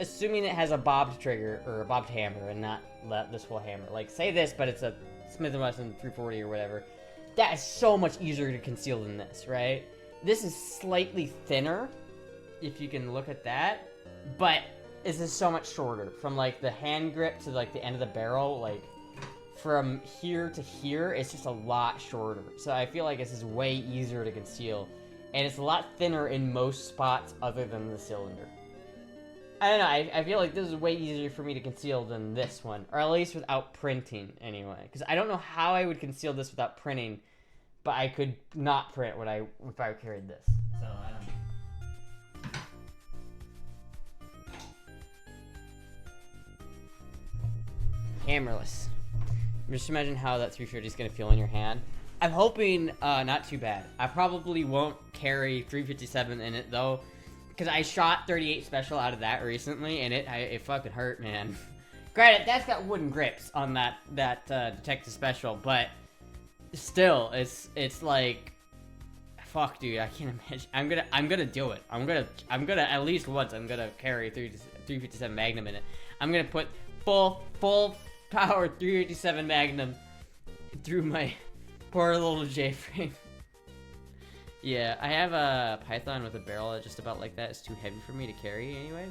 assuming it has a bobbed trigger or a bobbed hammer and not this full hammer. Like, say this, but it's a Smith & Wesson 340 or whatever. That is so much easier to conceal than this, right? This is slightly thinner, if you can look at that, but this is so much shorter. From, like, the hand grip to, like, the end of the barrel, like, from here to here, it's just a lot shorter. So I feel like this is way easier to conceal, and it's a lot thinner in most spots other than the cylinder. I don't know, I feel like this is way easier for me to conceal than this one. Or at least without printing, anyway. Because I don't know how I would conceal this without printing, but I could not print if I carried this. So, I don't know. Hammerless. Just imagine how that 350 is going to feel in your hand. I'm hoping not too bad. I probably won't carry 357 in it, though. Because I shot 38 special out of that recently, and it fucking hurt, man. Granted, that's got wooden grips on that detective special, but still, it's like, fuck, dude, I can't imagine. I'm gonna do it. I'm gonna at least once. I'm gonna carry 357 Magnum in it. I'm gonna put full power 357 Magnum through my poor little J-frame. Yeah, I have a Python with a barrel just about like that. It's too heavy for me to carry anyway.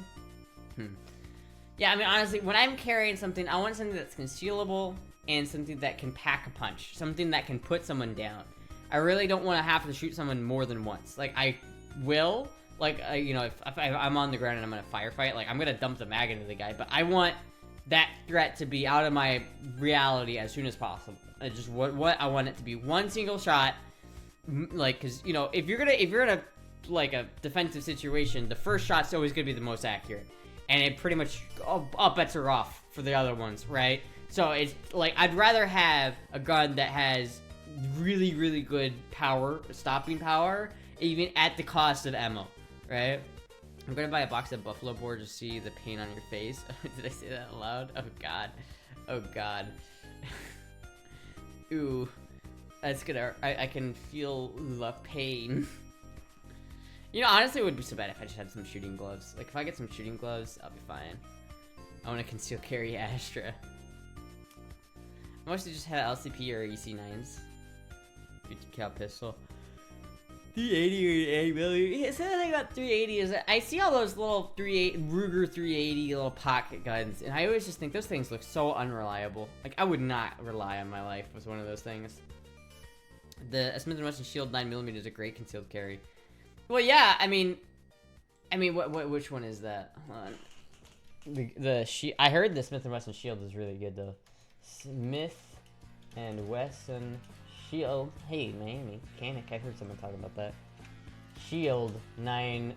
Yeah, I mean, honestly, when I'm carrying something, I want something that's concealable and something that can pack a punch. Something that can put someone down. I really don't want to have to shoot someone more than once. Like, I will, like, you know, if I'm on the ground and I'm in a firefight, like, I'm going to dump the mag into the guy. But I want that threat to be out of my reality as soon as possible. I just what I want it to be one single shot, like, because you know, if you're in a like a defensive situation, the first shot's always gonna be the most accurate, and it pretty much all bets are off for the other ones, right? So it's like I'd rather have a gun that has really, really good stopping power, even at the cost of ammo, right? I'm gonna buy a box of buffalo board to see the pain on your face. Did I say that out loud? Oh god. Oh god. Ooh. That's gonna, I can feel the pain. You know, honestly, it would be so bad if I just had some shooting gloves. Like, if I get some shooting gloves, I'll be fine. I want to conceal carry Astra. I mostly just had LCP or EC9s. 50 cal pistol. 380 or 8mm. Yeah, so I got 380 is I see all those little Ruger 380 little pocket guns, and I always just think those things look so unreliable. Like, I would not rely on my life with one of those things. The Smith & Wesson Shield 9mm is a great concealed carry. Well, yeah, I mean, which one is that? Hold on. I heard the Smith & Wesson Shield is really good though. Smith & Wesson Shield. Hey, Miami mechanic. I heard someone talking about that. Shield 9mm.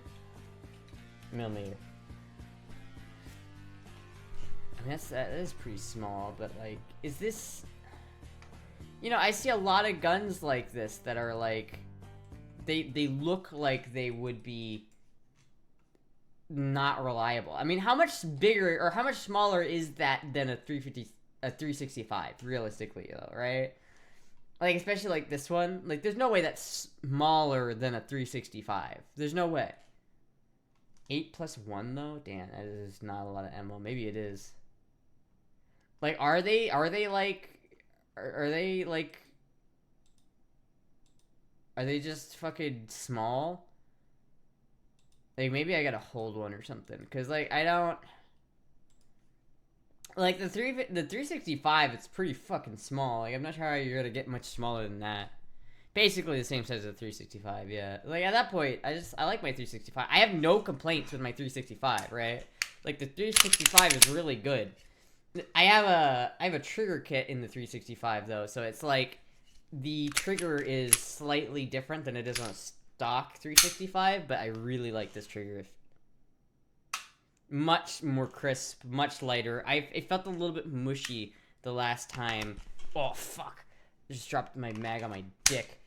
I mean, that is pretty small, but like, is this? You know, I see a lot of guns like this that are like, they look like they would be not reliable. I mean, how much bigger or how much smaller is that than a 365 realistically, though, right? Like, especially like this one, like there's no way that's smaller than a 365. There's no way. 8+1 though, damn, that is not a lot of ammo. Maybe it is. Like, are they just fucking small? Like, maybe I gotta hold one or something, because like I don't like the 365. It's pretty fucking small. Like, I'm not sure how you're gonna get much smaller than that. Basically the same size as a 365. Yeah, like at that point I like my 365. I have no complaints with my 365, right? Like, the 365 is really good. I have a trigger kit in the 365 though, so it's like the trigger is slightly different than it is on a stock 365, but I really like this trigger. Much more crisp, much lighter. It felt a little bit mushy the last time. Oh fuck! I just dropped my mag on my dick.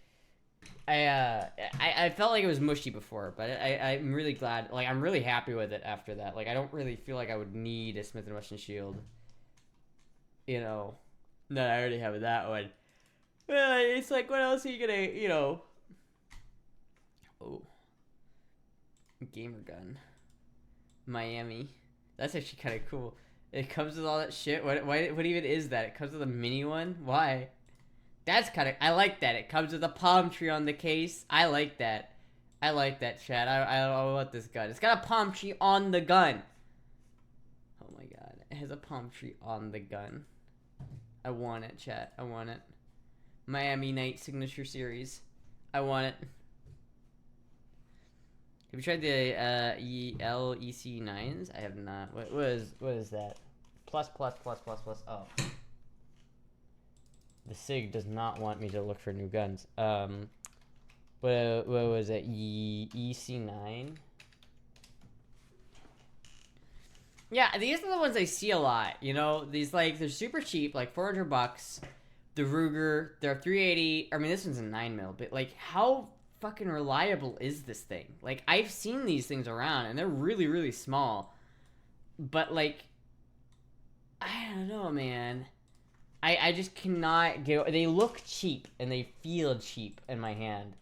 I felt like it was mushy before, but I'm really glad. Like, I'm really happy with it after that. Like, I don't really feel like I would need a Smith & Wesson Shield. You know, no, I already have that one. Well, it's like, what else are you gonna, you know? Oh, gamer gun, Miami. That's actually kind of cool. It comes with all that shit. What even is that? It comes with a mini one. Why? That's kind of. I like that. It comes with a palm tree on the case. I like that. I like that, Chad. I want this gun. It's got a palm tree on the gun. Oh my god, it has a palm tree on the gun. I want it, chat. I want it. Miami Night Signature Series. I want it. Have you tried the LEC9s? I have not. What is that? Plus. Oh. The SIG does not want me to look for new guns. What was it? EC9? Yeah, these are the ones I see a lot, you know? These, like, they're super cheap, like $400. The Ruger, they're 380. I mean, this one's a 9mm, but, like, how fucking reliable is this thing? Like, I've seen these things around, and they're really, really small. But, like, I don't know, man. I just cannot get... They look cheap, and they feel cheap in my hand.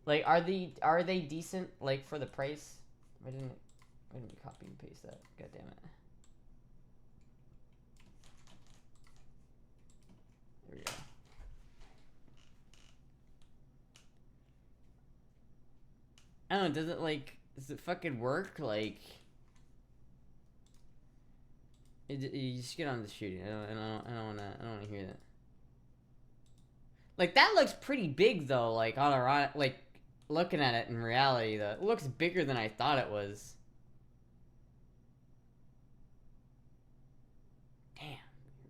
Like, are they decent, like, for the price? Why didn't you copy and paste that? God damn it. There we go. I don't know, does it fucking work? Like, you just get on the shooting. I don't wanna hear that. Like, that looks pretty big though, like, like, looking at it in reality though. It looks bigger than I thought it was.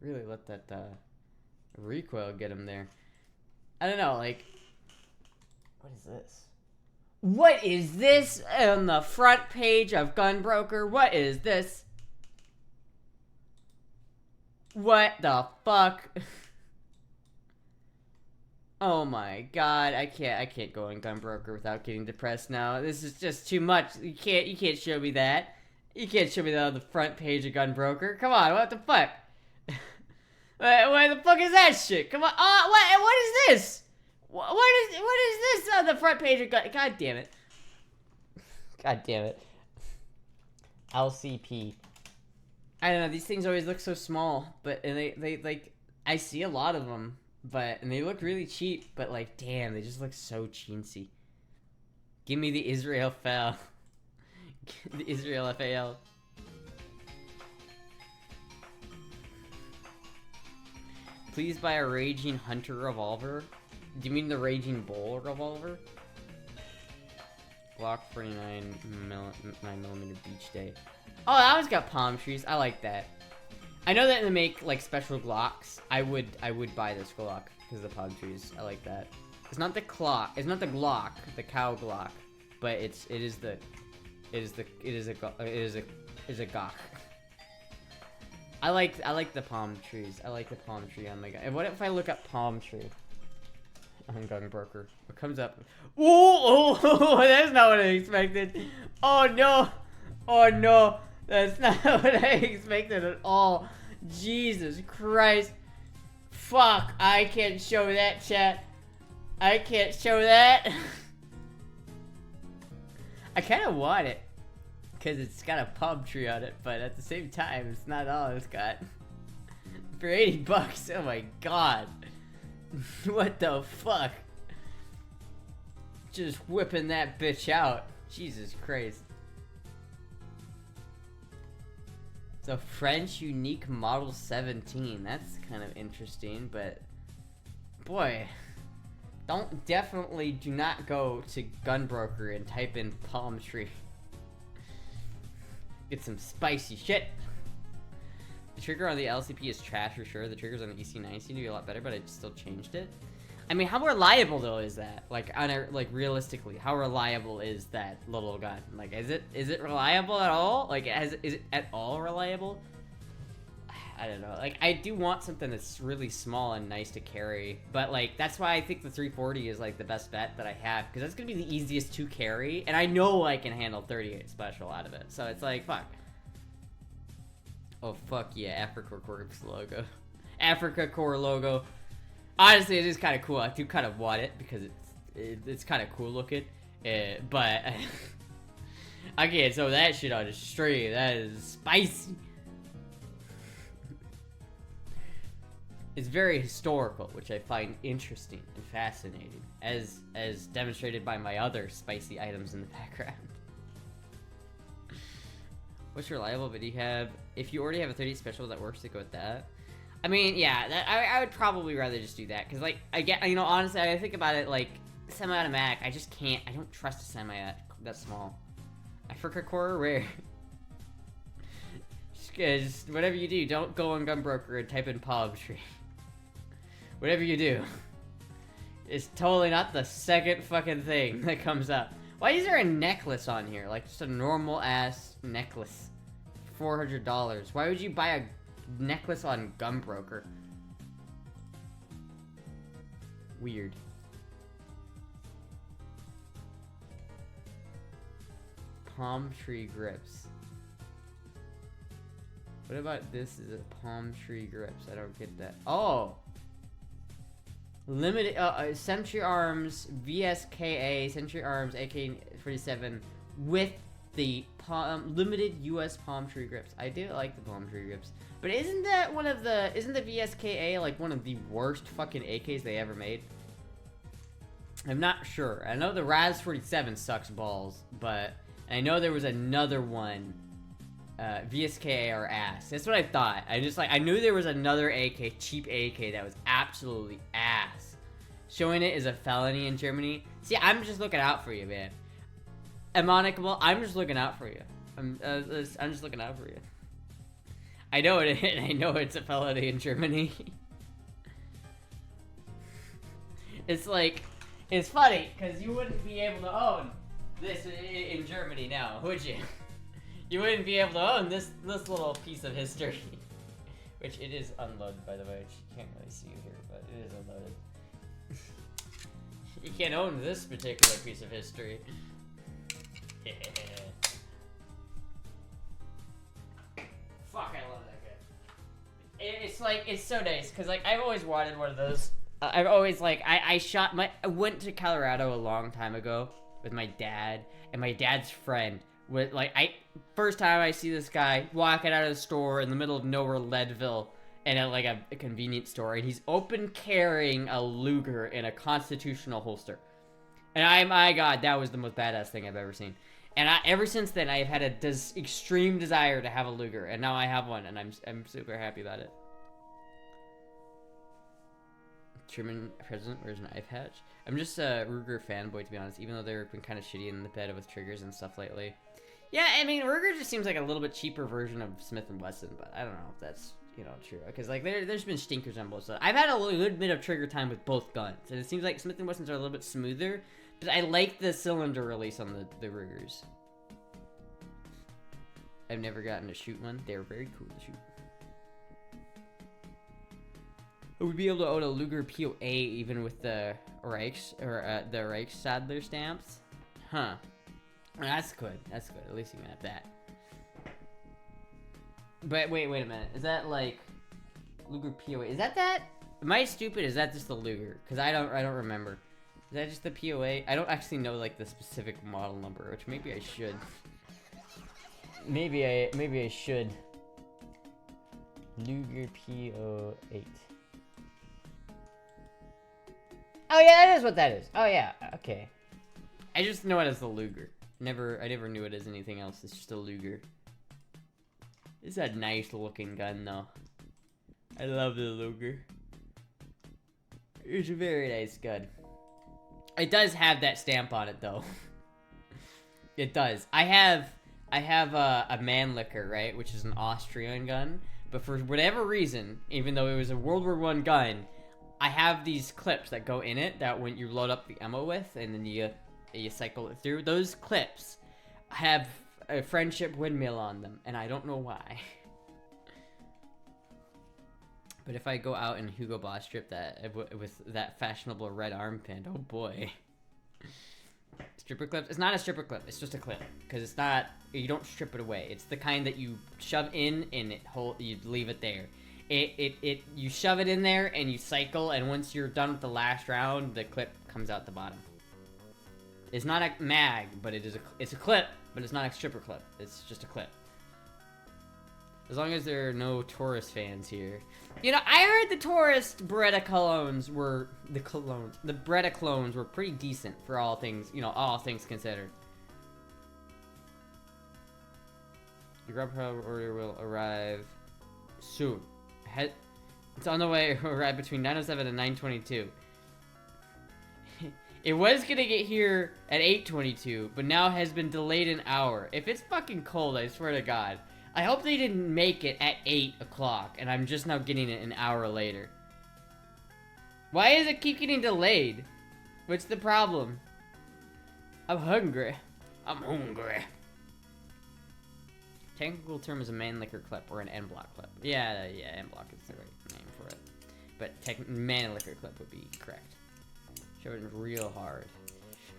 Really let that recoil get him there. I don't know, like, what is this? What is this on the front page of Gunbroker? What is this? What the fuck? Oh my god, I can't go on Gunbroker without getting depressed now. This is just too much. You can't show me that. You can't show me that on the front page of Gunbroker. Come on, what the fuck? What the fuck is that shit? Come on. Oh, what is this? What is this on the front page of God damn it. God damn it. LCP. I don't know, these things always look so small, and they like, I see a lot of them, and they look really cheap, but like, damn, they just look so chintzy. Give me the Israel FAL. The Israel FAL. Please buy a Raging Hunter revolver. Do you mean the Raging Bull revolver? Glock 49 9mm Beach Day. Oh, that one's got palm trees. I like that. I know that they make like special Glocks. I would buy this Glock because of the palm trees. I like that. It's not the clock. It's not the Glock, the cow Glock, but it is a Glock. I like the palm trees. I like the palm tree on my guy. And what if I look up palm tree on Gunbroker? What comes up? Oh, that's not what I expected. Oh no. Oh no. That's not what I expected at all. Jesus Christ. Fuck. I can't show that, chat. I can't show that. I kind of want it. Because it's got a palm tree on it, but at the same time, it's not all it's got. For 80 bucks, oh my god. What the fuck? Just whipping that bitch out. Jesus Christ. It's a French unique model 17. That's kind of interesting, but boy, definitely do not go to Gunbroker and type in palm tree. Get some spicy shit. The trigger on the LCP is trash for sure. The triggers on the EC9 seem to be a lot better, but I still changed it. I mean, how reliable though is that? Like, realistically, how reliable is that little gun? Like, is it reliable at all? Like, is it at all reliable? I don't know. Like, I do want something that's really small and nice to carry, but like, that's why I think the 340 is like the best bet that I have, because that's gonna be the easiest to carry, and I know I can handle 38 special out of it. So it's like, fuck. Oh fuck yeah, Africa Corps logo. Africa Corps logo. Honestly, it is kind of cool. I do kind of want it because it's kind of cool looking. But I can't throw that shit on the stream. That is spicy. It's very historical, which I find interesting and fascinating, as demonstrated by my other spicy items in the background. What's reliable, but you have... If you already have a 30 special that works, to go with that. I mean, yeah, I would probably rather just do that, because, like, I get, you know, honestly, I think about it, like, semi-automatic, I just can't, I don't trust a semi that small. Africa Corps, rare. Just, whatever you do, don't go on Gunbroker and type in palm tree. Whatever you do. It's totally not the second fucking thing that comes up. Why is there a necklace on here? Like, just a normal-ass necklace. $400. Why would you buy a necklace on Gunbroker? Weird. Palm tree grips. What about this? Is it palm tree grips? I don't get that. Oh! Limited, Century Arms VSKA, Century Arms AK-47 with the limited US palm tree grips. I do like the palm tree grips. But isn't that one of the, isn't the VSKA like one of the worst fucking AKs they ever made? I'm not sure. I know the Raz-47 sucks balls, but I know there was another one, VSKA or ass. That's what I thought. I knew there was another AK, cheap AK, that was absolutely ass. Showing it is a felony in Germany. See, I'm just looking out for you, man. Emonicable, I'm just looking out for you. I'm just looking out for you. I know it. I know it's a felony in Germany. It's like, it's funny because you wouldn't be able to own this in Germany now, would you? You wouldn't be able to own this little piece of history, which it is unloaded, by the way. Which you can't really see here, but it is unloaded. You can't own this particular piece of history. Yeah. Fuck, I love that guy. It's like, it's so nice, because like, I've always wanted one of those. I've always like, I went to Colorado a long time ago with my dad, and my dad's friend. With like, first time I see this guy walking out of the store in the middle of nowhere, Leadville, and at like a convenience store, and he's open carrying a Luger in a constitutional holster. And my God, that was the most badass thing I've ever seen. And ever since then, I've had a extreme desire to have a Luger, and now I have one, and I'm super happy about it. German president wears an eye patch. I'm just a Ruger fanboy, to be honest, even though they've been kind of shitty in the bed with triggers and stuff lately. Yeah, I mean, Ruger just seems like a little bit cheaper version of Smith & Wesson, but I don't know if that's, you know, true. Because, like, there's been stinkers on both sides. I've had a good bit of trigger time with both guns, and it seems like Smith & Wessons are a little bit smoother, but I like the cylinder release on the Rugers. I've never gotten to shoot one. They're very cool to shoot. I would be able to own a Luger POA even with the Reichs, or the Reichsadler stamps. Huh. That's good. That's good. At least you can have that. But wait a minute. Is that like Luger POA? Is that? Am I stupid? Is that just the Luger? Because I don't remember. Is that just the POA? I don't actually know like the specific model number, which maybe I should. Maybe I should. Luger PO8. Oh yeah, that is what that is. Oh yeah, okay. I just know it as the Luger. I never knew it as anything else. It's just a Luger. It's a nice looking gun though. I love the Luger. It's a very nice gun. It does have that stamp on it though. It does. I have a Mannlicher, right, which is an Austrian gun, but for whatever reason, even though it was a World War I gun, I have these clips that go in it that when you load up the ammo with, and then you cycle it through. Those clips have a friendship windmill on them, and I don't know why. But if I go out in Hugo Boss strip that with that fashionable red armband, oh boy. Stripper clips? It's not a stripper clip. It's just a clip, because it's not. You don't strip it away. It's the kind that you shove in and you leave it there. You shove it in there and you cycle, and once you're done with the last round, the clip comes out the bottom. It's not a mag, but it's a clip, but it's not a stripper clip. It's just a clip. As long as there are no Taurus fans here. You know, I heard the Taurus Beretta clones were the Beretta clones were pretty decent for all things, you know, all things considered. Your Grubhub order will arrive soon. It's on the way to arrive between 9:07 and 9:22. It was gonna get here at 8:22, but now has been delayed an hour. If it's fucking cold, I swear to God. I hope they didn't make it at 8 o'clock, and I'm just now getting it an hour later. Why does it keep getting delayed? What's the problem? I'm hungry. I'm hungry. Technical term is a Mannlicher clip or an N-block clip. Yeah, N-block is the right name for it. But Mannlicher clip would be correct. Show it real hard.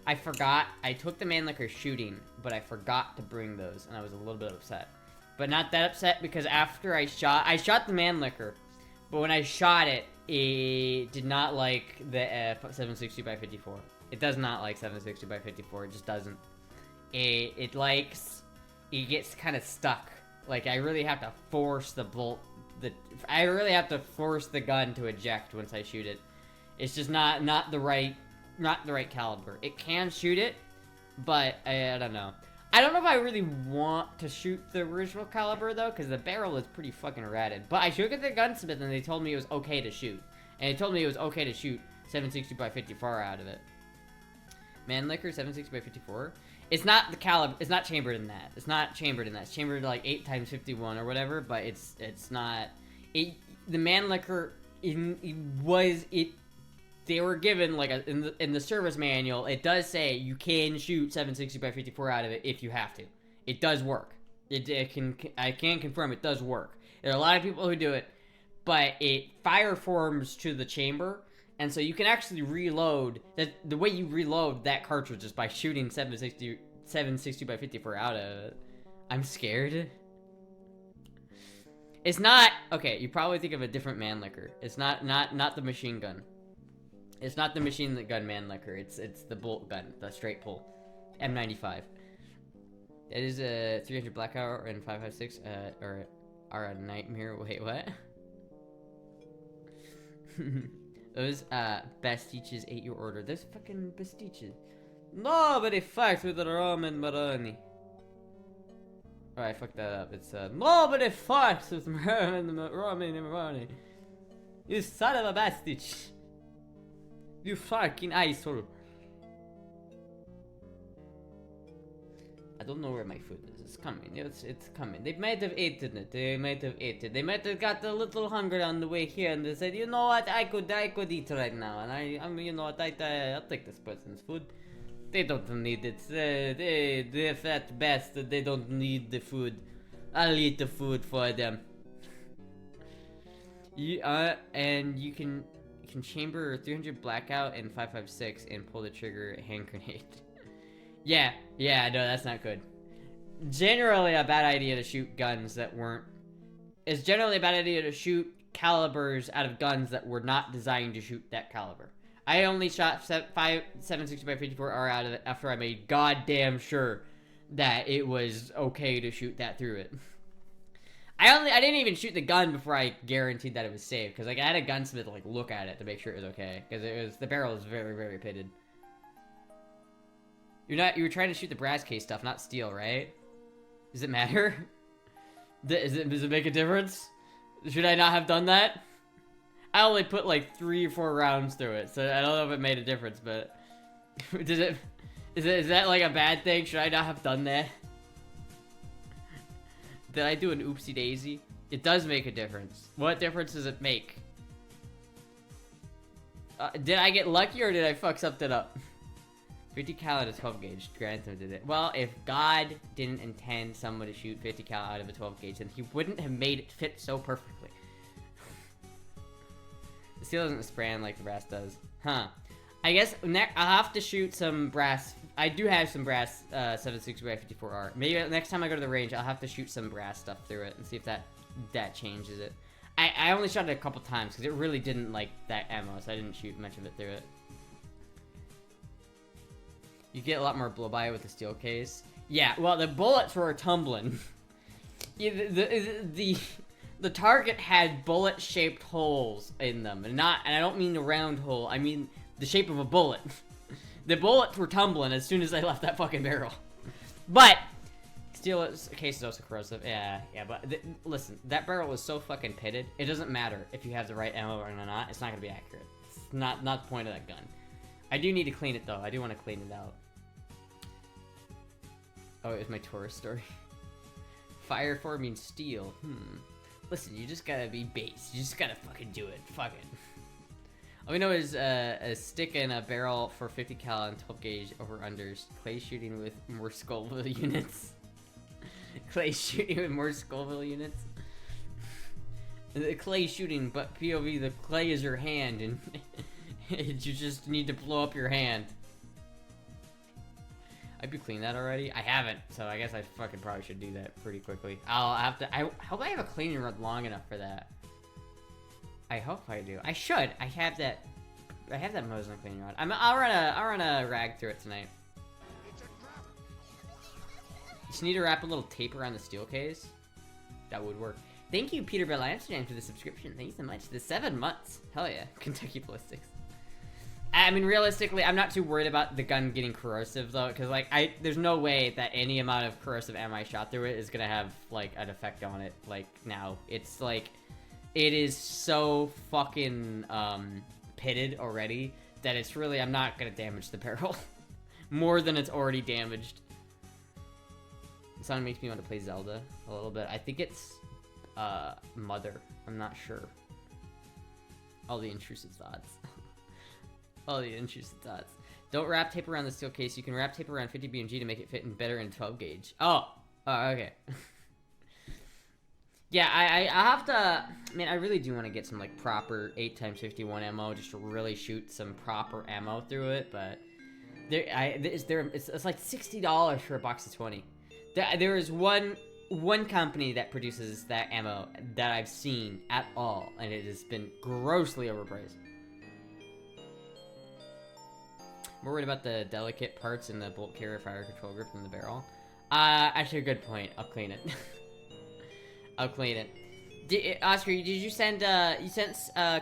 I forgot. I took the Mannlicher shooting, but I forgot to bring those, and I was a little bit upset. But not that upset, because after I shot the Mannlicher, but when I shot it, it did not like the 760x54. It does not like 760x54. It just doesn't. It gets kind of stuck. Like, I really have to force the bolt. I really have to force the gun to eject once I shoot it. It's just not the right caliber. It can shoot it, but I don't know. I don't know if I really want to shoot the original caliber, though, because the barrel is pretty fucking ratted. But I should get the gunsmith, and they told me it was okay to shoot. And they told me it was okay to shoot 760x54 out of it. Mannlicher 760 by 54. It's not the caliber. It's not chambered in that. It's not chambered in that. It's chambered like 8 times 51 or whatever. But it's not. The Mannlicher They were given like in the service manual. It does say you can shoot 760 by 54 out of it if you have to. It does work. I can confirm it does work. There are a lot of people who do it, but it fire forms to the chamber. And so you can actually reload. The way you reload that cartridge is by shooting 760 by 54 out of it. I'm scared. It's not okay. You probably think of a different Mannlicher. It's not the machine gun. It's not the machine gun Mannlicher. It's the bolt gun, the straight pull, M95. It is a 300 blackout and 556 are a nightmare. Wait, what? Those bastiches ate your order. Those fucking bastiches. Nobody fucks with the ramen maroni. Oh, I fucked that up. It's nobody fucks with ramen maroni. You son of a bastich. You fucking asshole. I don't know where my food is. It's coming. It's coming. They might have eaten it. They might have got a little hungry on the way here, and they said, you know what, I could eat right now, and I'm you know what, I'll take this person's food. They don't need it. They're fat bastards. They don't need the food. I'll eat the food for them. And you can chamber 300 blackout and 556 and pull the trigger hand grenade. Yeah, no, that's not good. Generally a bad idea to shoot guns that weren't... It's generally a bad idea to shoot calibers out of guns that were not designed to shoot that caliber. I only shot 760 by 54R out of it after I made goddamn sure that it was okay to shoot that through it. I didn't even shoot the gun before I guaranteed that it was safe, because like I had a gunsmith like look at it to make sure it was okay, because the barrel is very, very pitted. You were trying to shoot the brass case stuff, not steel, right? Does it matter? Does it make a difference? Should I not have done that? I only put like 3 or 4 rounds through it, so I don't know if it made a difference, but is that like a bad thing? Should I not have done that? Did I do an oopsie daisy? It does make a difference. What difference does it make? Did I get lucky or did I fuck something up? 50 cal out of 12 gauge. Grantham did it. Well, if God didn't intend someone to shoot 50 cal out of a 12 gauge, then he wouldn't have made it fit so perfectly. The steel doesn't spray like the brass does. Huh. I guess I'll have to shoot some brass. I do have some brass 760 by 54R. Maybe next time I go to the range, I'll have to shoot some brass stuff through it and see if that changes it. I only shot it a couple times because it really didn't like that ammo, so I didn't shoot much of it through it. You get a lot more blow-by with the steel case. Yeah, well, the bullets were tumbling. The target had bullet-shaped holes in them, and I don't mean the round hole. I mean the shape of a bullet. The bullets were tumbling as soon as I left that fucking barrel. But steel case is also corrosive. Yeah. But listen, that barrel was so fucking pitted. It doesn't matter if you have the right ammo or not. It's not gonna be accurate. It's not the point of that gun. I do need to clean it though. I do want to clean it out. Oh, it was my tourist story. Fire for means steel. Listen, you just gotta be base. You just gotta fucking do it. Fuck it. All we know is a stick and a barrel for 50 cal and 12 gauge over unders. Clay shooting with more Scoville units. Clay shooting with more Scoville units. The clay shooting, but POV, the clay is your hand, and you just need to blow up your hand. I'd be cleaned that already. I haven't, so I guess I fucking probably should do that pretty quickly. I'll have to. I hope I have a cleaning rod long enough for that. I hope I do. I should. I have that Mosin cleaning rod. I'll run a rag through it tonight. Just need to wrap a little tape around the steel case. That would work. Thank you, Peter Bell Amsterdam, for the subscription. Thank you so much. The 7 months. Hell yeah. Kentucky Ballistics. I mean, realistically, I'm not too worried about the gun getting corrosive, though, because, like, there's no way that any amount of corrosive ammo I shot through it is gonna have, like, an effect on it, like, now. It's, like, it is so fucking, pitted already that it's really, I'm not gonna damage the barrel. more than it's already damaged. The song makes me want to play Zelda a little bit. I think it's Mother. I'm not sure. All the intrusive thoughts. All the intrusive thoughts. Don't wrap tape around the steel case. You can wrap tape around 50 BMG to make it fit in better in 12 gauge. Oh, okay. Yeah, I have to. Man, I really do want to get some like proper 8x51 ammo just to really shoot some proper ammo through it. But it's like $60 for a box of 20. There is one company that produces that ammo that I've seen at all, and it has been grossly overpriced. I'm worried about the delicate parts in the bolt carrier fire control grip in the barrel. Actually, a good point. I'll clean it. I'll clean it. Oscar, did you send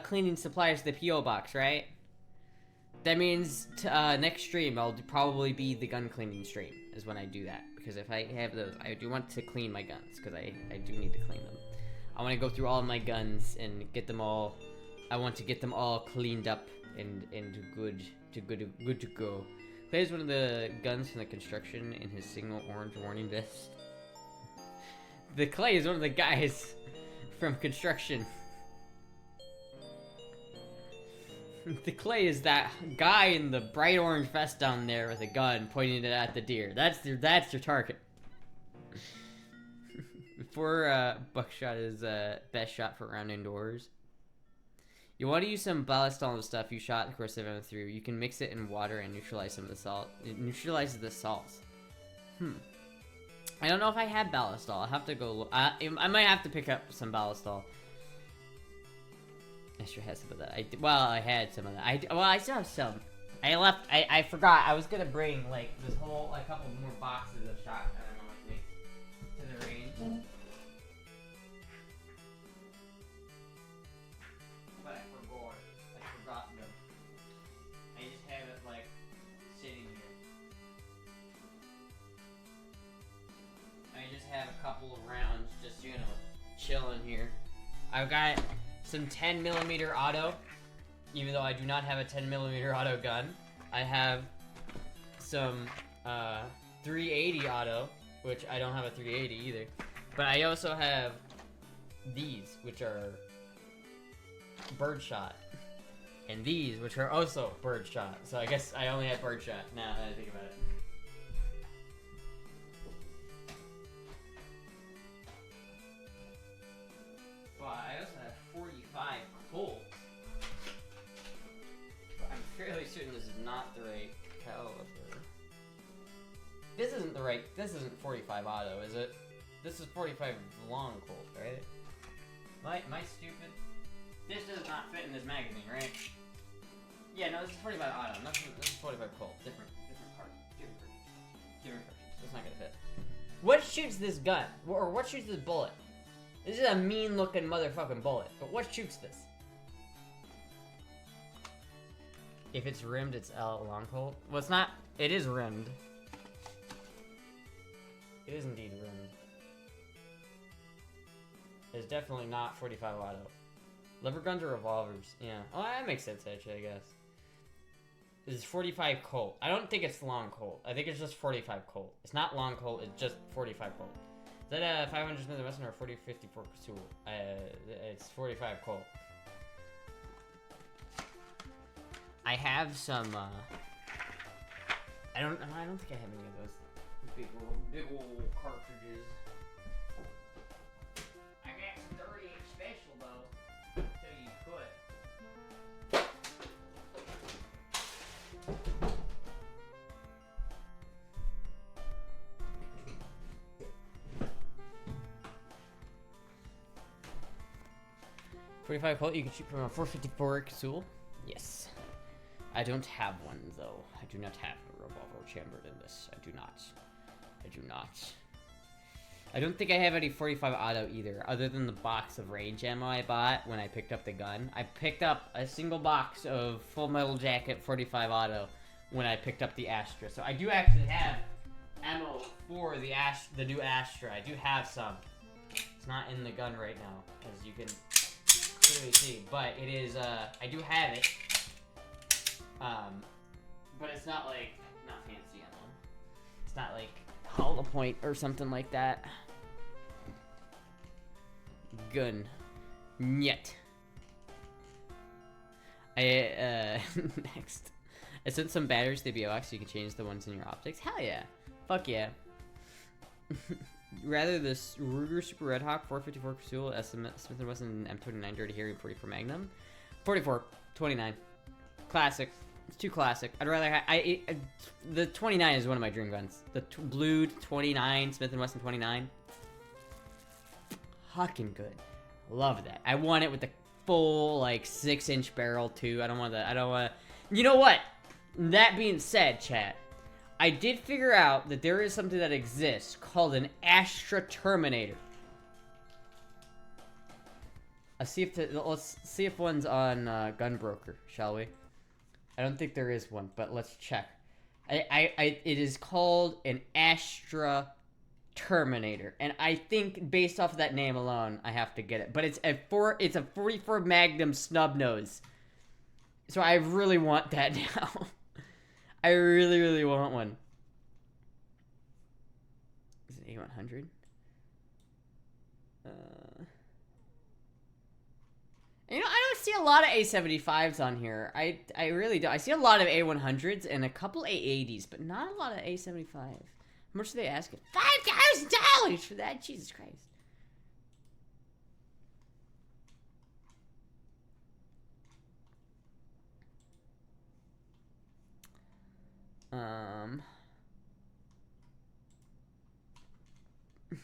cleaning supplies to the PO box, right? That means next stream I'll probably be the gun cleaning stream is when I do that, because if I have those, I do want to clean my guns because I do need to clean them. I want to go through all of my guns and get them all. I want to get them all cleaned up and good to go. Plays one of the guns from the construction in his signal orange warning vest. The Clay is one of the guys from construction. The Clay is that guy in the bright orange vest down there with a gun pointing it at the deer. That's your target. Before buckshot is best shot for round indoors. You want to use some ballistol and stuff you shot the course of ammo through. You can mix it in water and neutralize some of the salt. It neutralizes the salts. I don't know if I have ballistol. I'll have to go. I might have to pick up some ballistol. I sure had some of that. I had some of that. I still have some. I forgot. I was gonna bring like this whole a couple more boxes of shotgun ammo with me to the range. But I forgot. I forgot them. I just have it like sitting here. I just have a couple of rounds just, you know, chilling here. I've got some 10mm auto, even though I do not have a 10mm auto gun. I have some 380 auto, which I don't have a 380 either. But I also have these, which are birdshot, and these, which are also birdshot. So I guess I only have birdshot now that I think about it. Well, I also have 45 Colt. But I'm fairly certain this is not the right caliber. This isn't the right. This isn't 45 auto, is it? This is 45 long Colt, right? Am I stupid? This does not fit in this magazine, right? Yeah, no, this is 45 auto. This is 45 Colt. Different part. Different purchase. It's not gonna fit. What shoots this gun? Or what shoots this bullet? This is a mean-looking motherfucking bullet, but what shoots this? If it's rimmed, it's L long Colt. Well, it's not. It is rimmed. It is indeed rimmed. It's definitely not 45 auto. Lever guns or revolvers? Yeah. Oh, that makes sense, actually, I guess. This is 45 Colt. I don't think it's long Colt. I think it's just 45 Colt. It's not long Colt, it's just 45 Colt. Is that a 500 Smith & Wesson or a 4054 Conceal? It's 45 Colt. I have some, I don't think I have any of those big old cartridges. I got some 38 special though. Until you quit. .45 Colt, you can shoot from a 454 Conceal? Yes. I don't have one though. I do not have a revolver chambered in this. I do not. I don't think I have any 45 auto either, other than the box of range ammo I bought when I picked up the gun. I picked up a single box of Full Metal Jacket 45 auto when I picked up the Astra. So I do actually have ammo for the new Astra. I do have some. It's not in the gun right now, as you can clearly see, but it is, I do have it. But it's not like, not fancy It's not like hollow point or something like that. Gun. Nyet. Next. I sent some batteries to BOX so you can change the ones in your optics. Hell yeah. Fuck yeah. Rather this Ruger Super Red Hawk 454 Conceal Smith & Wesson M29 Dirty Harry 44 Magnum. 44, 29. Classic. It's too classic. I'd rather have... the 29 is one of my dream guns. The blue 29, Smith & Wesson 29. Fucking good. Love that. I want it with the full, like, 6-inch barrel, too. I don't want that. I don't want... You know what? That being said, chat, I did figure out that there is something that exists called an Astra Terminator. Let's see if one's on Gunbroker, shall we? I don't think there is one, but let's check. It is called an Astra Terminator, and I think based off of that name alone, I have to get it. But it's a 44 Magnum snub nose, so I really want that now. I really, really want one. Is it A100? You know, I don't see a lot of A75s on here. I really don't. I see a lot of A100s and a couple A80s, but not a lot of A75. How much do they ask? $5,000 for that? Jesus Christ.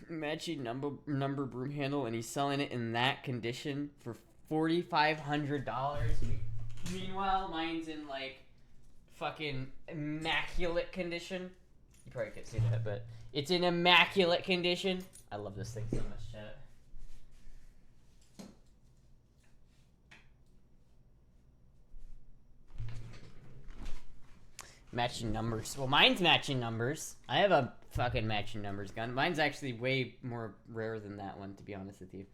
Matching number broom handle, and he's selling it in that condition for $4,500. Meanwhile, mine's in like fucking immaculate condition. You probably can't see that, but it's in immaculate condition. I love this thing so much, chat. Matching numbers. Well, mine's matching numbers. I have a fucking matching numbers gun. Mine's actually way more rare than that one, to be honest with you.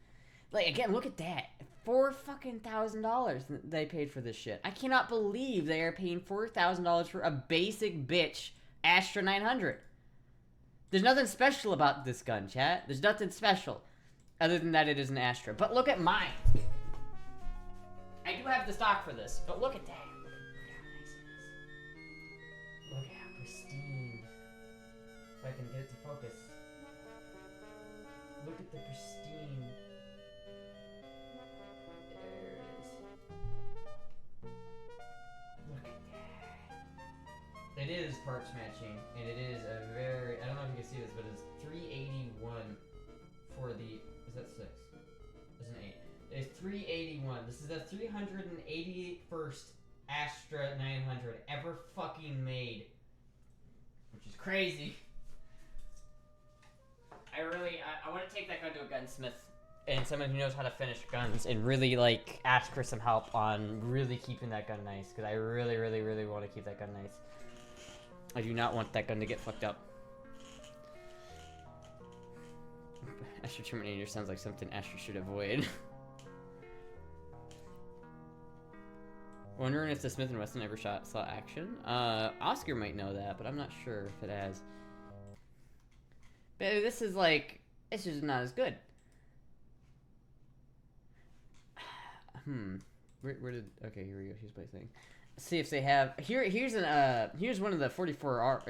Like, again, look at that. $4,000 they paid for this shit. I cannot believe they are paying $4,000 for a basic bitch Astra 900. There's nothing special about this gun, chat. There's nothing special. Other than that, it is an Astra. But look at mine. I do have the stock for this, but look at that. Look how pristine. If I can get it to focus. Look at the pristine. There it is. Look at that. It is parts matching, and it is a very, I don't know if you can see this, but it's 381 for the, is that 6? It's an 8. It's 381. This is the 381st Astra 900 ever fucking made, which is crazy. I want to take that gun to a gunsmith and someone who knows how to finish guns and really like ask for some help on really keeping that gun nice, because I really, really, really want to keep that gun nice. I do not want that gun to get fucked up. Astra Terminator sounds like something Astra should avoid. Wondering if the Smith & Wesson ever saw action. Oscar might know that, but I'm not sure if it has. But this is like, it's just not as good. Where did, okay, here we go. Here's my thing. See if they have, here's one of the 44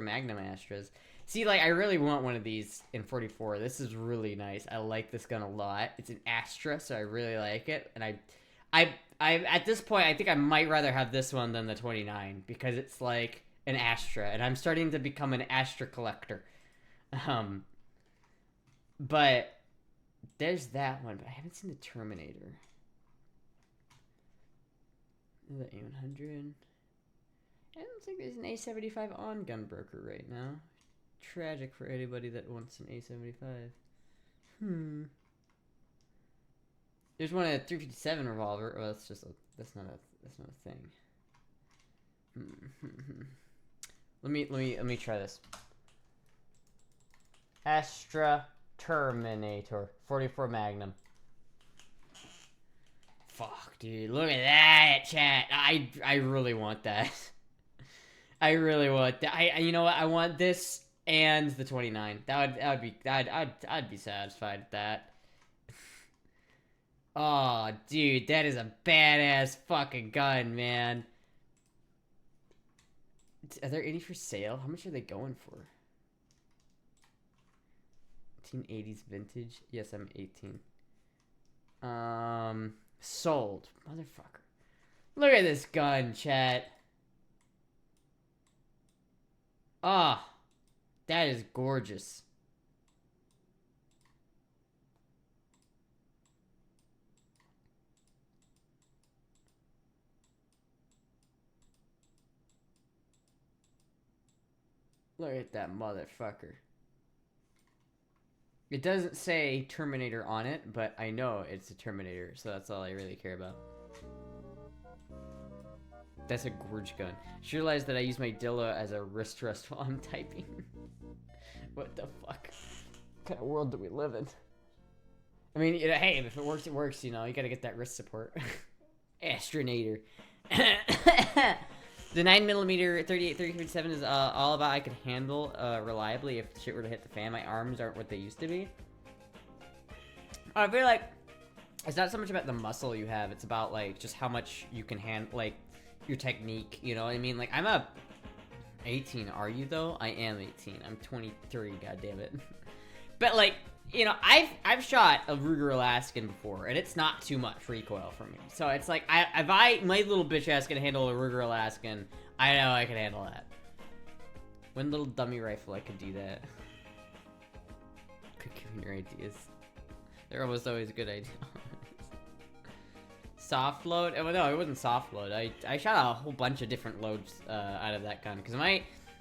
Magnum Astras. See, like, I really want one of these in 44. This is really nice. I like this gun a lot. It's an Astra, so I really like it. And I at this point, I think I might rather have this one than the 29 because it's like an Astra, and I'm starting to become an Astra collector. But there's that one, but I haven't seen the Terminator. The A100. I don't think there's an A75 on Gunbroker right now. Tragic for anybody that wants an A75. There's one at 357 revolver. Oh, that's not a thing. Let me try this. Astra Terminator 44 Magnum. Fuck, dude, look at that, chat. I really want that. I really want that. You know what? I want this and the 29. I'd be satisfied with that. Oh, dude, that is a badass fucking gun, man. Are there any for sale? How much are they going for? 1980s vintage. Yes, I'm 18. Sold. Motherfucker. Look at this gun, chat. Ah, that is gorgeous. Look at that motherfucker. It doesn't say Terminator on it, but I know it's a Terminator, so that's all I really care about. That's a gorge gun. Just realized that I use my dildo as a wrist rest while I'm typing. What the fuck? What kind of world do we live in? I mean, you know, hey, if it works, it works, you know. You gotta get that wrist support. Astronator. The 9mm 38-37 is all about I could handle reliably if shit were to hit the fan. My arms aren't what they used to be. I feel like it's not so much about the muscle you have. It's about, like, just how much you can handle, like, your technique. You know what I mean? Like, I'm 18, are you, though? I am 18. I'm 23, goddammit. But, like, you know, I've shot a Ruger Alaskan before, and it's not too much recoil for me. So it's like, my little bitch ass can handle a Ruger Alaskan, I know I can handle that. One little dummy rifle, I could do that. Quick, give me your ideas. They're almost always good ideas. Soft load? Oh, no, it wasn't soft load. I shot a whole bunch of different loads out of that gun, because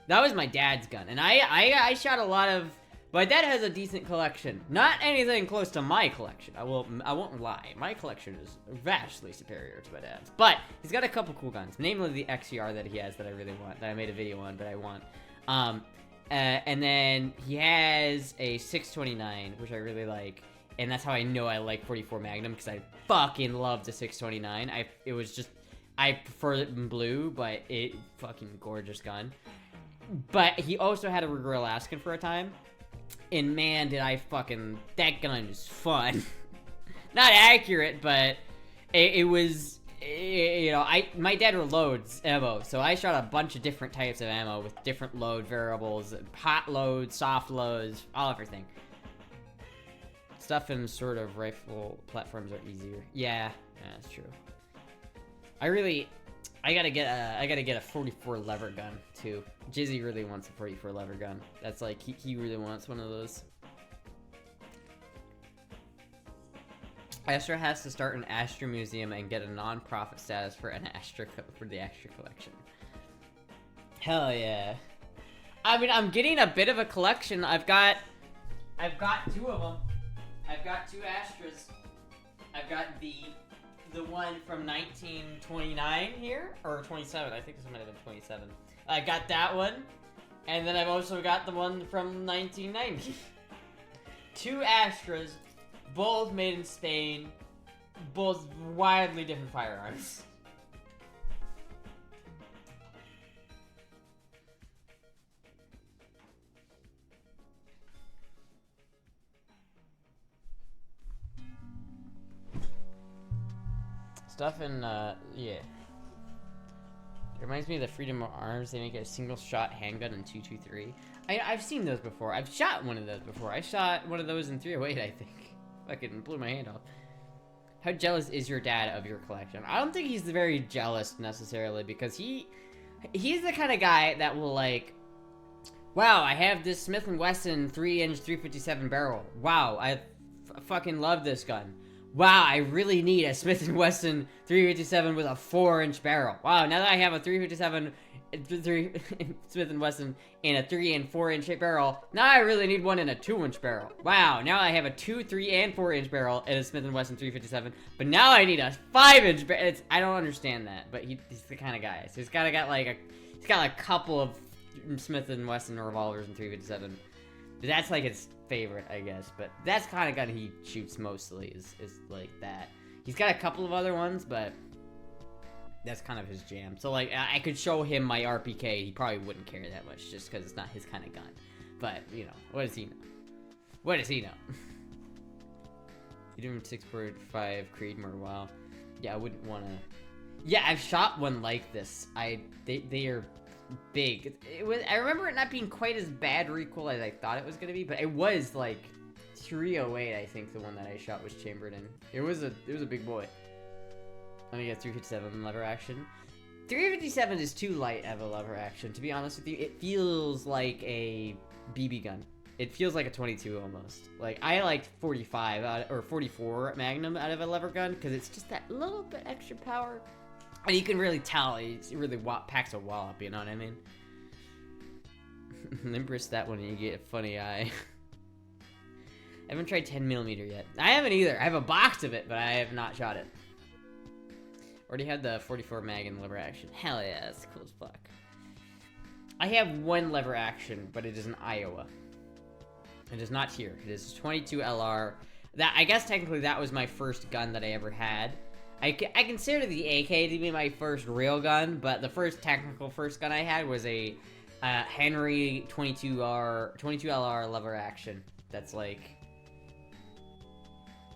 that was my dad's gun, and I shot a lot of. My dad has a decent collection. Not anything close to my collection. I won't lie. My collection is vastly superior to my dad's. But he's got a couple cool guns. Namely the XCR that he has that I really want. That I made a video on, but I want. And then he has a 629, which I really like. And that's how I know I like 44 Magnum, because I fucking love the 629. I prefer it in blue, but it fucking gorgeous gun. But he also had a Ruger Alaskan for a time. And man, did I fucking... That gun is fun. Not accurate, but it was... You know, my dad reloads ammo, so I shot a bunch of different types of ammo with different load variables. Hot loads, soft loads, all everything. Stuff in sort of rifle platforms are easier. Yeah, that's true. I gotta get a 44 lever gun too. Jizzy really wants a 44 lever gun. That's like he really wants one of those. Astra has to start an Astra museum and get a non-profit status for the Astra collection. Hell yeah! I mean, I'm getting a bit of a collection. I've got two of them. I've got two Astras. I've got the one from 1929 here, or 27, I think this might have been 27. I got that one, and then I've also got the one from 1990. Two Astras, both made in Spain, both wildly different firearms. Stuff in, yeah. It reminds me of the Freedom of Arms. They make a single-shot handgun in 223. I've seen those before. I've shot one of those before. I shot one of those in 308, I think. Fucking blew my hand off. How jealous is your dad of your collection? I don't think he's very jealous, necessarily, because he's the kind of guy that will, like, wow, I have this Smith & Wesson 3-inch 357 barrel. Wow, I fucking love this gun. Wow, I really need a Smith & Wesson 357 with a 4-inch barrel. Wow, now that I have a 357 Smith & Wesson in a 3 and 4-inch barrel, now I really need one in a 2-inch barrel. Wow, now I have a 2, 3, and 4-inch barrel in a Smith & Wesson 357, but now I need a 5-inch barrel. I don't understand that, but he's the kind of guy. So he's got a couple of Smith & Wesson revolvers in 357. But that's like his favorite, I guess. But that's the kind of gun he shoots mostly, is like that. He's got a couple of other ones, but that's kind of his jam. So, like, I could show him my RPK. He probably wouldn't care that much just because it's not his kind of gun. But, you know, what does he know? What does he know? You doing 6.5 Creedmoor, wow. Yeah, I wouldn't want to... Yeah, I've shot one like this. They are big. I remember it not being quite as bad recoil as I thought it was going to be, but it was like 308, I think the one that I shot was chambered in. It was a big boy. Let me get 357 lever action. 357 is too light of a lever action, to be honest with you. It feels like a BB gun. It feels like a 22 almost. Like, I like 45 or 44 Magnum out of a lever gun because it's just that little bit extra power. And you can really tell it really packs a wallop, you know what I mean? Limbrist that one and you get a funny eye. I haven't tried 10mm yet. I haven't either. I have a box of it, but I have not shot it. Already had the 44 mag in lever action. Hell yeah, that's cool as fuck. I have one lever action, but it is in Iowa. It is not here. It is 22 LR. That, I guess technically that was my first gun that I ever had. I consider the AK to be my first real gun, but the first gun I had was a Henry 22 LR lever action. That's like,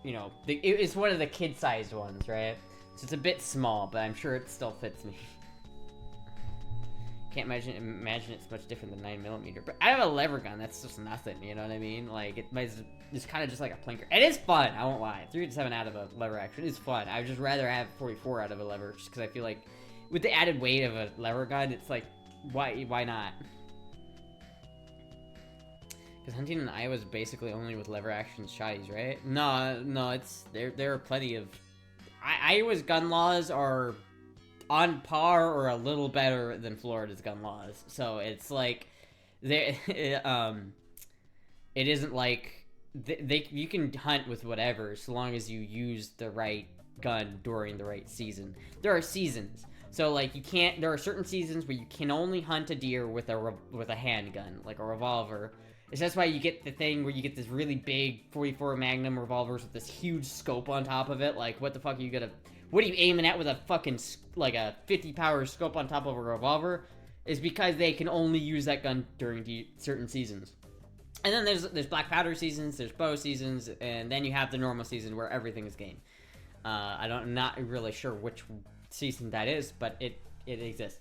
you know, it's one of the kid-sized ones, right? So it's a bit small, but I'm sure it still fits me. Can't imagine it's much different than 9mm. But I have a lever gun, that's just nothing, you know what I mean? Like, it's kind of just like a plinker. It is fun, I won't lie. 3-7 out of a lever action is fun. I would just rather have 44 out of a lever, just because I feel like with the added weight of a lever gun, it's like, why not? Because hunting in Iowa is basically only with lever action shotties, right? No, it's there are plenty of... Iowa's gun laws are on par or a little better than Florida's gun laws. So it's like it isn't like you can hunt with whatever so long as you use the right gun during the right season. There are seasons. So like there are certain seasons where you can only hunt a deer with a handgun, like a revolver. It's that's why you get the thing where you get this really big 44 Magnum revolvers with this huge scope on top of it. Like, what the fuck are you gonna... What are you aiming at with a fucking, like, a 50 power scope on top of a revolver? Is because they can only use that gun during certain seasons. And then there's black powder seasons, there's bow seasons, and then you have the normal season where everything is game. I'm not really sure which season that is, but it exists.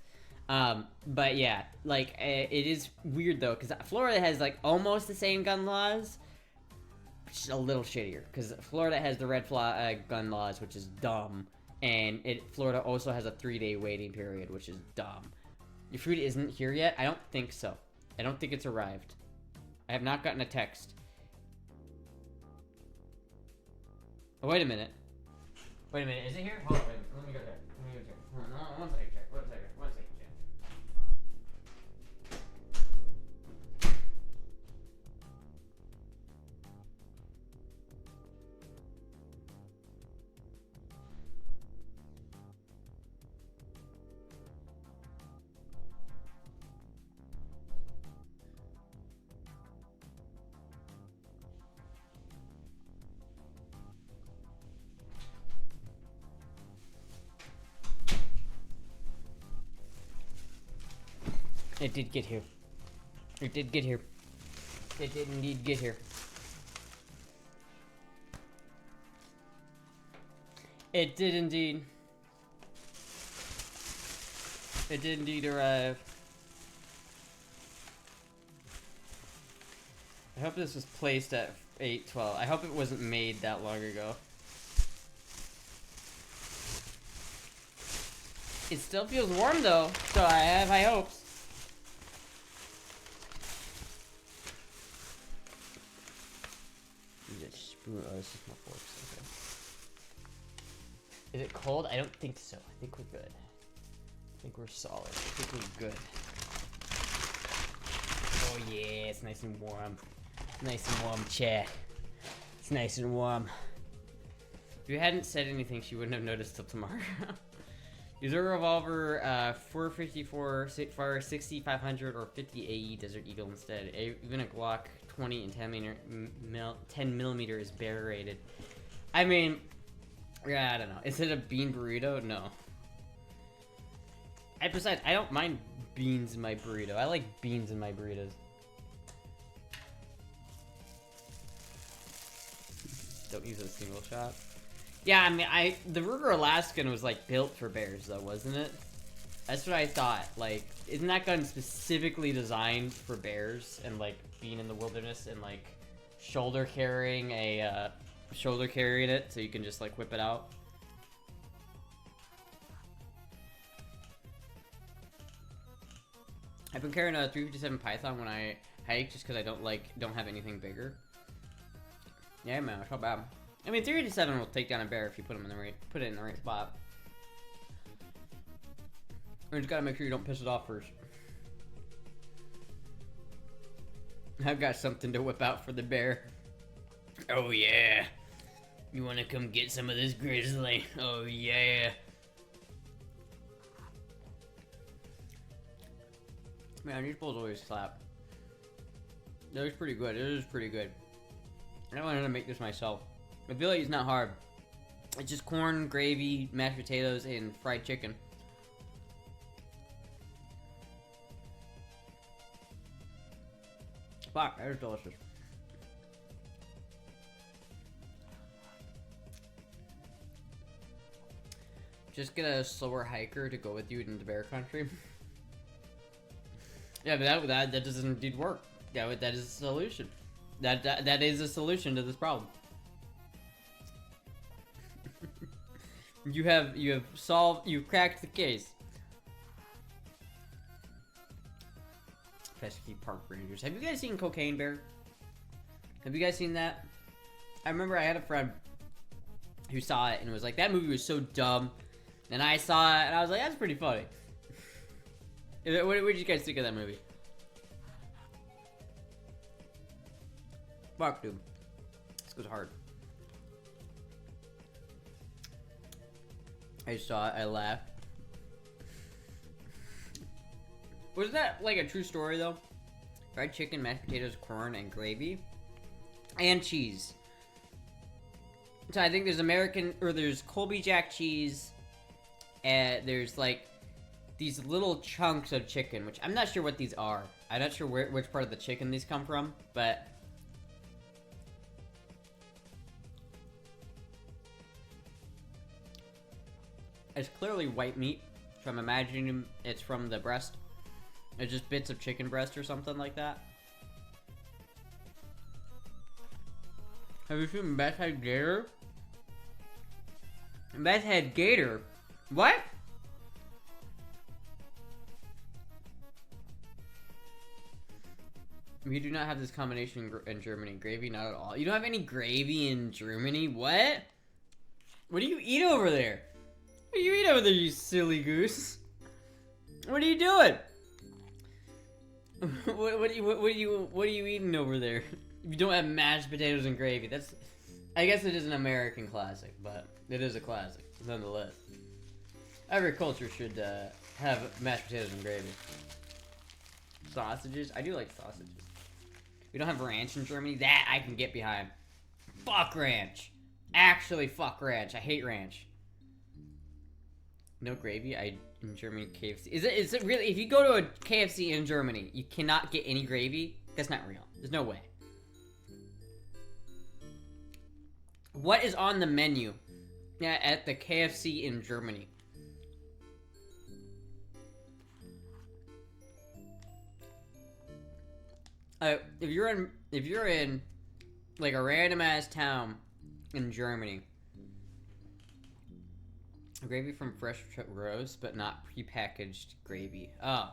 But yeah, like, it is weird though, because Florida has like almost the same gun laws, which is a little shittier, because Florida has the red flag gun laws, which is dumb, and Florida also has a 3-day waiting period, which is dumb. Your food isn't here yet? I don't think so. I don't think it's arrived. I have not gotten a text. Oh, wait a minute. Wait a minute, is it here? Hold on, wait a minute. Let me go there. Hold on, one second, check. One second, check. It did get here. It did get here. It did indeed get here. It did indeed. It did indeed arrive. I hope this was placed at 8/12. I hope it wasn't made that long ago. It still feels warm though, so I have high hopes. Oh, this is my forks. Okay. Is it cold? I don't think so. I think we're good. I think we're solid. I think we're good. Oh yeah, it's nice and warm. It's nice and warm, chat. It's nice and warm. If you hadn't said anything, she wouldn't have noticed till tomorrow. Use a revolver, 454, fire 60, 500, or 50 AE Desert Eagle instead. Even a Glock 20 and 10mm is bear rated. I mean, yeah, I don't know. Is it a bean burrito? No. Besides, I don't mind beans in my burrito. I like beans in my burritos. He's a single shot. Yeah, I mean, the Ruger Alaskan was like built for bears, though, wasn't it? That's what I thought. Like, isn't that gun specifically designed for bears and like being in the wilderness and like shoulder carrying it so you can just like whip it out? I've been carrying a 357 Python when I hike just because I don't have anything bigger. Yeah, man, it's not bad. I mean, 387 will take down a bear if you put it in the right spot. You just gotta make sure you don't piss it off first. I've got something to whip out for the bear. Oh yeah. You wanna come get some of this grizzly? Oh yeah. Man, these bowls always slap. That was pretty good. It is pretty good. I wanted to make this myself. I feel like it's not hard. It's just corn, gravy, mashed potatoes, and fried chicken. Fuck, that is delicious. Just get a slower hiker to go with you into bear country. Yeah, but that doesn't indeed work. Yeah, that is a solution. That is a solution to this problem. You've cracked the case. Pesky Park Rangers. Have you guys seen Cocaine Bear? Have you guys seen that? I remember I had a friend who saw it and was like, that movie was so dumb. And I saw it and I was like, that's pretty funny. What did you guys think of that movie? Fuck, dude. This goes hard. I saw it, I laughed. Was that like a true story though? Fried chicken, mashed potatoes, corn, and gravy. And cheese. So I think there's Colby Jack cheese. And there's like these little chunks of chicken, which I'm not sure what these are. I'm not sure which part of the chicken these come from, but it's clearly white meat, so I'm imagining it's from the breast. It's just bits of chicken breast or something like that. Have you seen Beth Head Gator? Beth Head Gator? What? We do not have this combination in Germany. Gravy, not at all. You don't have any gravy in Germany? What? What do you eat over there? What do you eat over there, you silly goose? What are you doing? What are you eating over there? If you don't have mashed potatoes and gravy, I guess it is an American classic, but it is a classic nonetheless. Every culture should have mashed potatoes and gravy. Sausages, I do like sausages. We don't have ranch in Germany. That I can get behind. Fuck ranch. Actually, fuck ranch. I hate ranch. No gravy. In Germany KFC. Is it really? If you go to a KFC in Germany, you cannot get any gravy? That's not real. There's no way. What is on the menu at the KFC in Germany? If you're in like a random ass town in Germany, gravy from fresh roast, but not prepackaged gravy. Oh.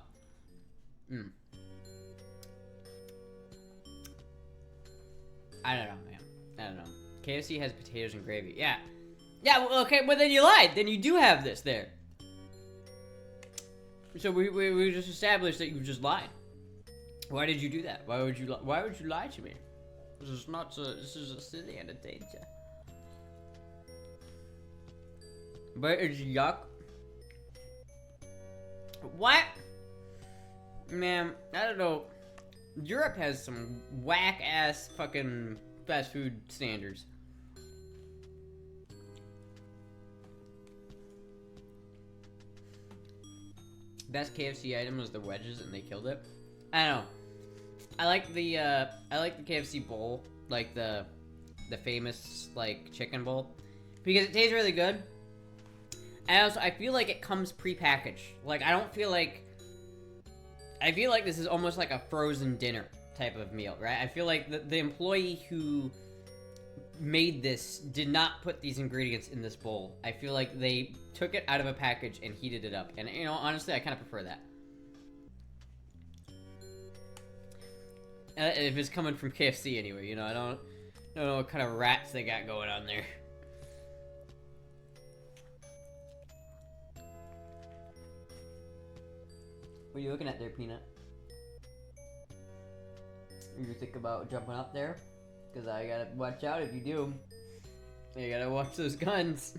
I don't know, man. I don't know. KFC has potatoes and gravy. Yeah. Yeah, well, okay, but then you lied. Then you do have this there. So we just established that you just lied. Why did you do that? Why would you lie to me? This is a silly and a danger. But it's yuck. What? Man, I don't know. Europe has some whack ass fucking fast food standards. Best KFC item was the wedges and they killed it. I don't know. I like the KFC bowl, like the the famous like chicken bowl, because it tastes really good. And also, I feel like it comes pre-packaged. Like, I feel like this is almost like a frozen dinner type of meal, right? I feel like the employee who made this did not put these ingredients in this bowl. I feel like they took it out of a package and heated it up. And, you know, honestly, I kind of prefer that. If it's coming from KFC anyway, you know, I don't know what kind of rats they got going on there. What are you looking at there, Peanut? You think about jumping up there? Because I gotta watch out if you do. You gotta watch those guns.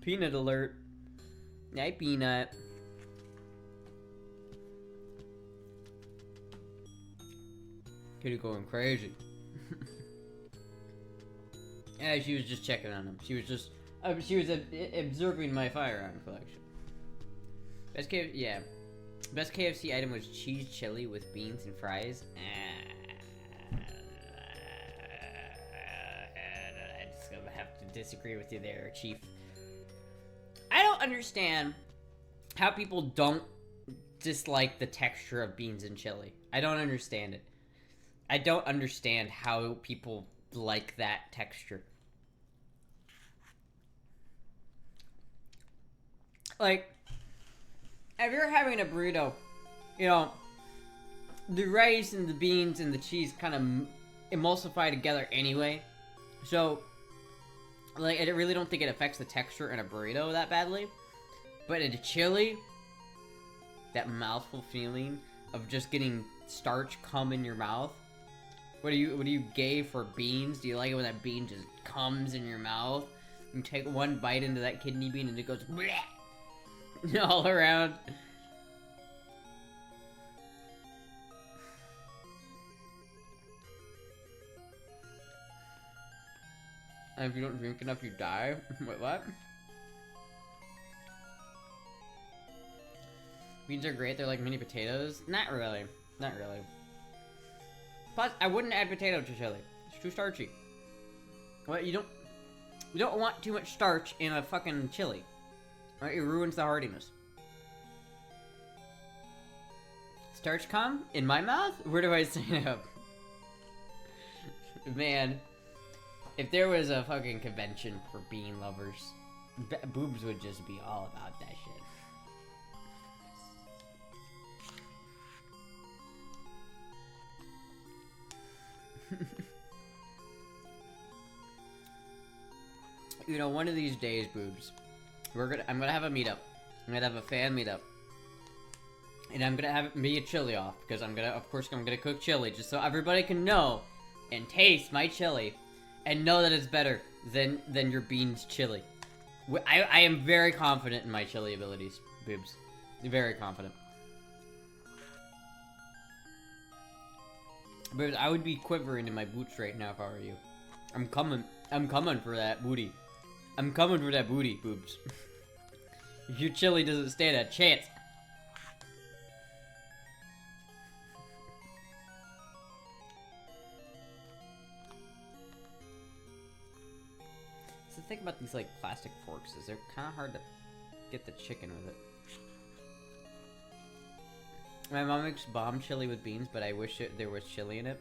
Peanut alert. Hi, Peanut. Kitty going crazy. Yeah, she was just checking on him. She was just, observing my firearm collection. Best KFC item was cheese chili with beans and fries. I'm just gonna have to disagree with you there, Chief. I don't understand how people don't dislike the texture of beans and chili. I don't understand it. I don't understand how people like that texture. Like, if you're having a burrito, you know, the rice and the beans and the cheese kind of emulsify together anyway. So, like, I really don't think it affects the texture in a burrito that badly. But in a chili, that mouthful feeling of just getting starch come in your mouth. What are you gay for beans? Do you like it when that bean just comes in your mouth? You take one bite into that kidney bean and it goes bleh, all around. And if you don't drink enough, you die. Wait, what? Beans are great. They're like mini potatoes. Not really. Not really. Plus, I wouldn't add potato to chili. It's too starchy. Well, you don't want too much starch in a fucking chili. Right? It ruins the hardiness. Starch come in my mouth? Where do I sign up? Man, if there was a fucking convention for bean lovers, boobs would just be all about that shit. You know, one of these days, boobs, I'm gonna have a meetup. I'm gonna have a fan meetup. And I'm gonna have it be a chili off, because I'm gonna cook chili, just so everybody can know and taste my chili and know that it's better than your beans chili. I am very confident in my chili abilities, boobs. Very confident. Boobs, I would be quivering in my boots right now if I were you. I'm coming for that booty. I'm coming for that booty, boobs. Your chili doesn't stand a chance. So think about these like plastic forks. They're kind of hard to get the chicken with it. My mom makes bomb chili with beans, but I wish there was chili in it.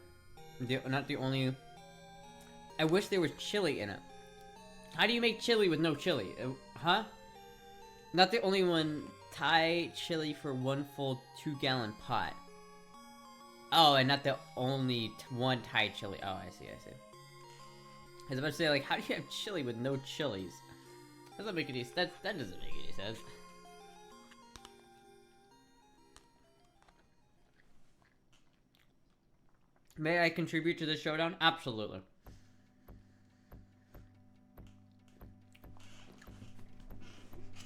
I wish there was chili in it. How do you make chili with no chili? Huh? Not the only one. Thai chili for one full 2-gallon pot. Oh, and not the only one Thai chili. Oh, I see. I was about to say, like, how do you have chili with no chilies? That doesn't make any sense. That doesn't make any sense. May I contribute to this showdown? Absolutely.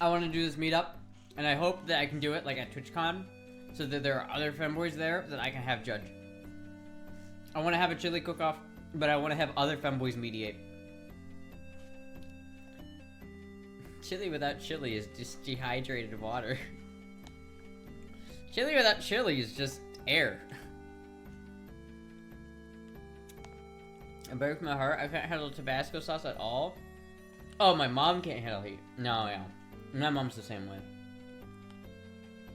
I want to do this meetup, and I hope that I can do it like at TwitchCon, so that there are other femboys there that I can have judge. I want to have a chili cook-off, but I want to have other femboys mediate. Chili without chili is just dehydrated water. Chili without chili is just air. I break my heart. I can't handle Tabasco sauce at all. Oh, my mom can't handle heat. No, yeah. My mom's the same way.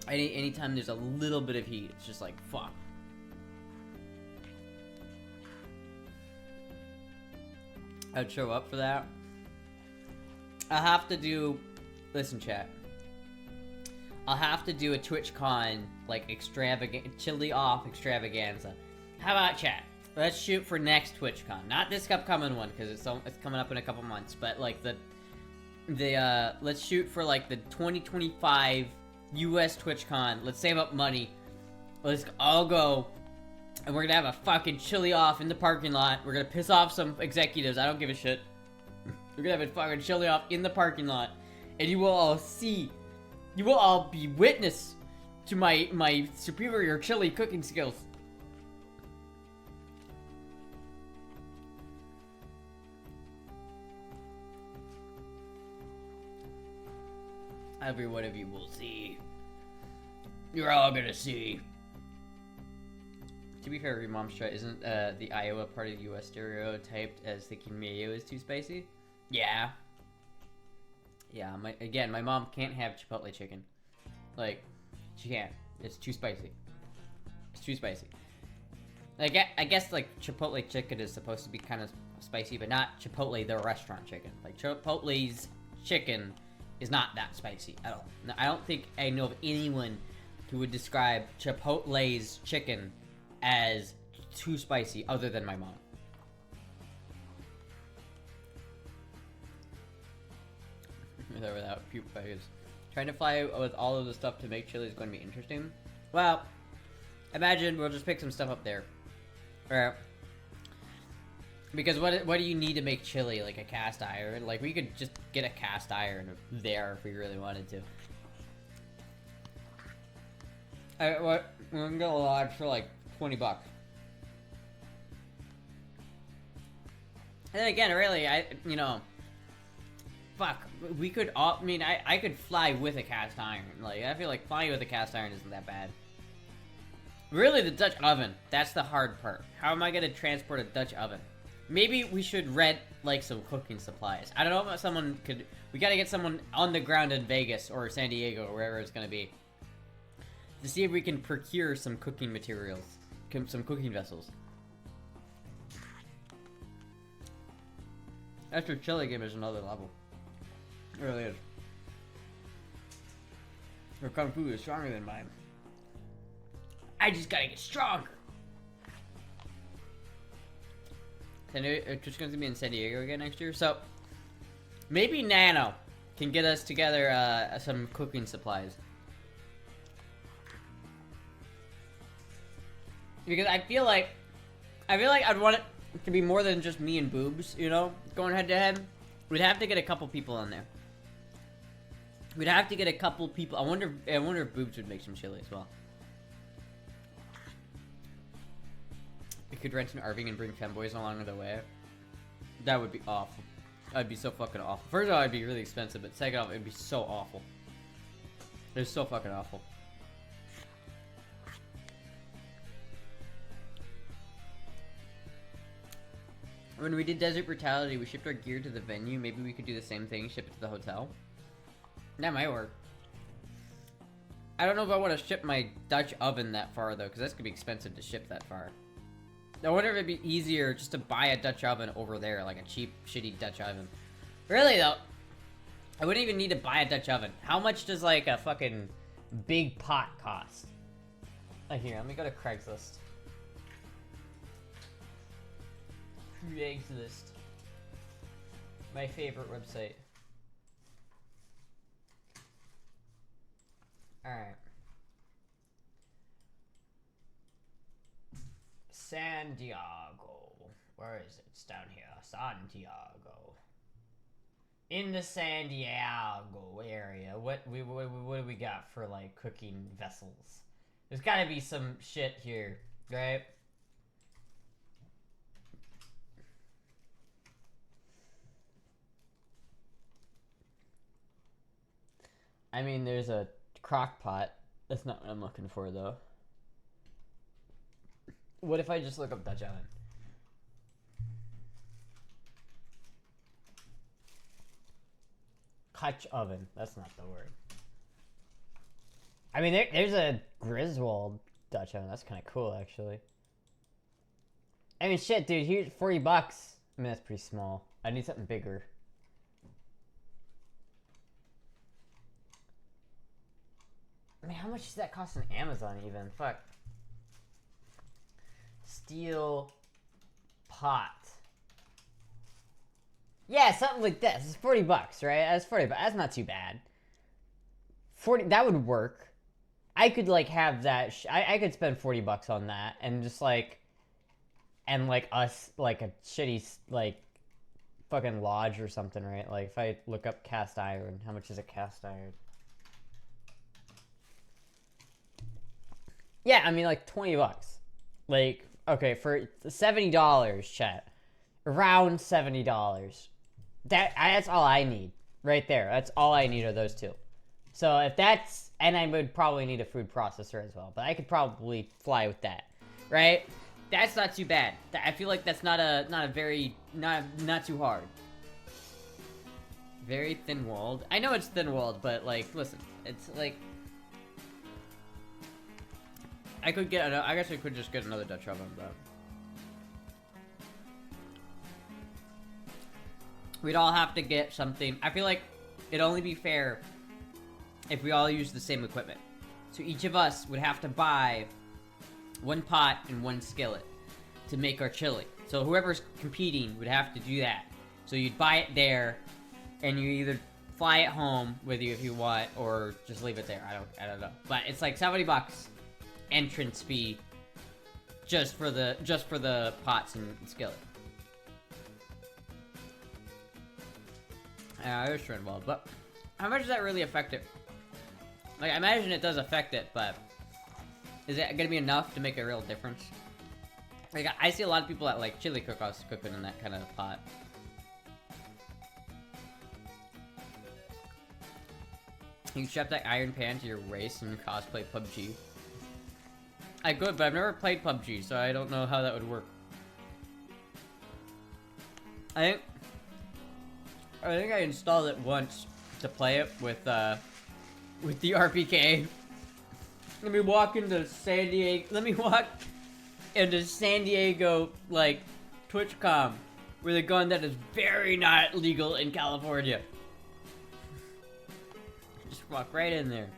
Anytime there's a little bit of heat, it's just like, fuck. I'd show up for that. I'll have to do... Listen, chat. I'll have to do a TwitchCon, like, chili off extravaganza. How about, chat? Let's shoot for next TwitchCon. Not this upcoming one, because it's coming up in a couple months. But, like, let's shoot for, like, the 2025 US TwitchCon. Let's save up money. Let's all go. And we're gonna have a fucking chili off in the parking lot. We're gonna piss off some executives. I don't give a shit. We're gonna have a fucking chili off in the parking lot. And you will all see. You will all be witness to my superior chili cooking skills. Every one of you will see. You're all gonna see. To be fair, your mom's try isn't the Iowa part of the U.S. stereotyped as thinking mayo is too spicy? Yeah. Yeah, my mom can't have Chipotle chicken. Like, she can't. It's too spicy. It's too spicy. Like, I guess, like, Chipotle chicken is supposed to be kind of spicy, but not Chipotle, the restaurant chicken. Like, Chipotle's chicken is not that spicy at all. Now, I don't think I know of anyone who would describe Chipotle's chicken as too spicy other than my mom. Without puke bags. Trying to fly with all of the stuff to make chili is going to be interesting. Well, imagine we'll just pick some stuff up there. Right. Because what do you need to make chili? Like a cast iron? Like we could just get a cast iron there if we really wanted to. We're gonna get a lodge for like $20. And then again, really, fuck, we could all, I could fly with a cast iron. Like, I feel like flying with a cast iron isn't that bad. Really, the Dutch oven, that's the hard part. How am I gonna transport a Dutch oven? Maybe we should rent, like, some cooking supplies. I don't know if someone could, we gotta get someone on the ground in Vegas or San Diego or wherever it's gonna be. To see if we can procure some cooking materials. Some cooking vessels. Extra chili game is another level. It really is. Her kung fu is stronger than mine. I just gotta get stronger. It's just gonna be in San Diego again next year, so maybe Nano can get us together some cooking supplies. Because I feel like I'd want it to be more than just me and Boobs, you know, going head to head. We'd have to get a couple people in there. We'd have to get a couple people. I wonder if Boobs would make some chili as well. We could rent an RV and bring femboys along the way. That would be awful. That'd be so fucking awful. First of all, it'd be really expensive, but second off, it'd be so awful. It's so fucking awful. When we did Desert Brutality, we shipped our gear to the venue. Maybe we could do the same thing, ship it to the hotel. That might work. I don't know if I want to ship my Dutch oven that far, though, because that's going to be expensive to ship that far. I wonder if it'd be easier just to buy a Dutch oven over there, like a cheap, shitty Dutch oven. Really, though, I wouldn't even need to buy a Dutch oven. How much does, like, a fucking big pot cost? Here, let me go to Craigslist. Craigslist. My favorite website. Alright. San Diego. Where is it? It's down here. Santiago. In the San Diego area. What do we got for, like, cooking vessels? There's gotta be some shit here, right? I mean, there's a crock pot. That's not what I'm looking for, though. What if I just look up Dutch oven? Hutch oven. That's not the word. I mean, there's a Griswold Dutch oven. That's kind of cool, actually. I mean, shit, dude. Here's $40. I mean, that's pretty small. I need something bigger. I mean, how much does that cost on Amazon even? Fuck. Steel pot. Yeah, something like this. It's $40, right? That's $40. That's not too bad. 40. That would work. I could like have that. I could spend $40 on that and just like, and like us like a shitty like fucking lodge or something, right? Like if I look up cast iron, how much is a cast iron? Yeah, I mean like $20. Like okay, for $70, chat, around $70. That's all I need right there. That's all I need are those two. So if that's, and I would probably need a food processor as well, but I could probably fly with that, right? That's not too bad. I feel like that's not too hard. Very thin-walled. I know it's thin-walled, but like, listen, it's like, I guess I could just get another Dutch oven, but we'd all have to get something. I feel like it'd only be fair if we all use the same equipment. So each of us would have to buy one pot and one skillet to make our chili. So whoever's competing would have to do that. So you'd buy it there, and you either fly it home with you if you want, or just leave it there. I don't know. But it's like $70 entrance fee just for the pots and skillet. I was trying well, but how much does that really affect it? Like, I imagine it does affect it, but is it gonna be enough to make a real difference? Like, I see a lot of people at, like, chili cook-offs cooking in that kind of pot. You can strap that iron pan to your waist and cosplay PUBG. I could, but I've never played PUBG, so I don't know how that would work. I think I installed it once to play it with the RPK. Let me walk into San Diego, like, TwitchCon with a gun that is very not legal in California. Just walk right in there.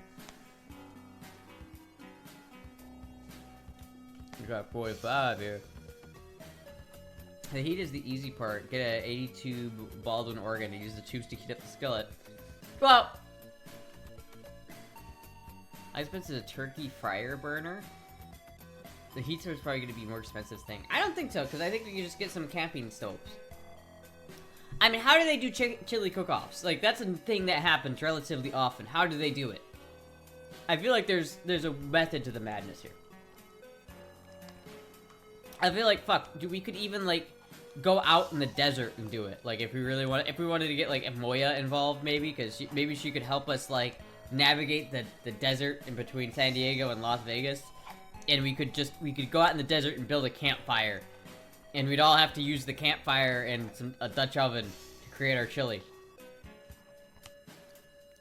We got 45 here. The heat is the easy part. Get a 82 Baldwin organ and use the tubes to heat up the skillet. Well, how expensive is a turkey fryer burner? The heat source is probably going to be a more expensive thing. I don't think so, because I think we can just get some camping stoves. I mean, how do they do chili cook-offs? Like, that's a thing that happens relatively often. How do they do it? I feel like there's a method to the madness here. I feel like, fuck, we could even, like, go out in the desert and do it. Like, if we wanted to get, like, Moya involved, maybe, because maybe she could help us, like, navigate the desert in between San Diego and Las Vegas. And we could go out in the desert and build a campfire. And we'd all have to use the campfire and a Dutch oven to create our chili.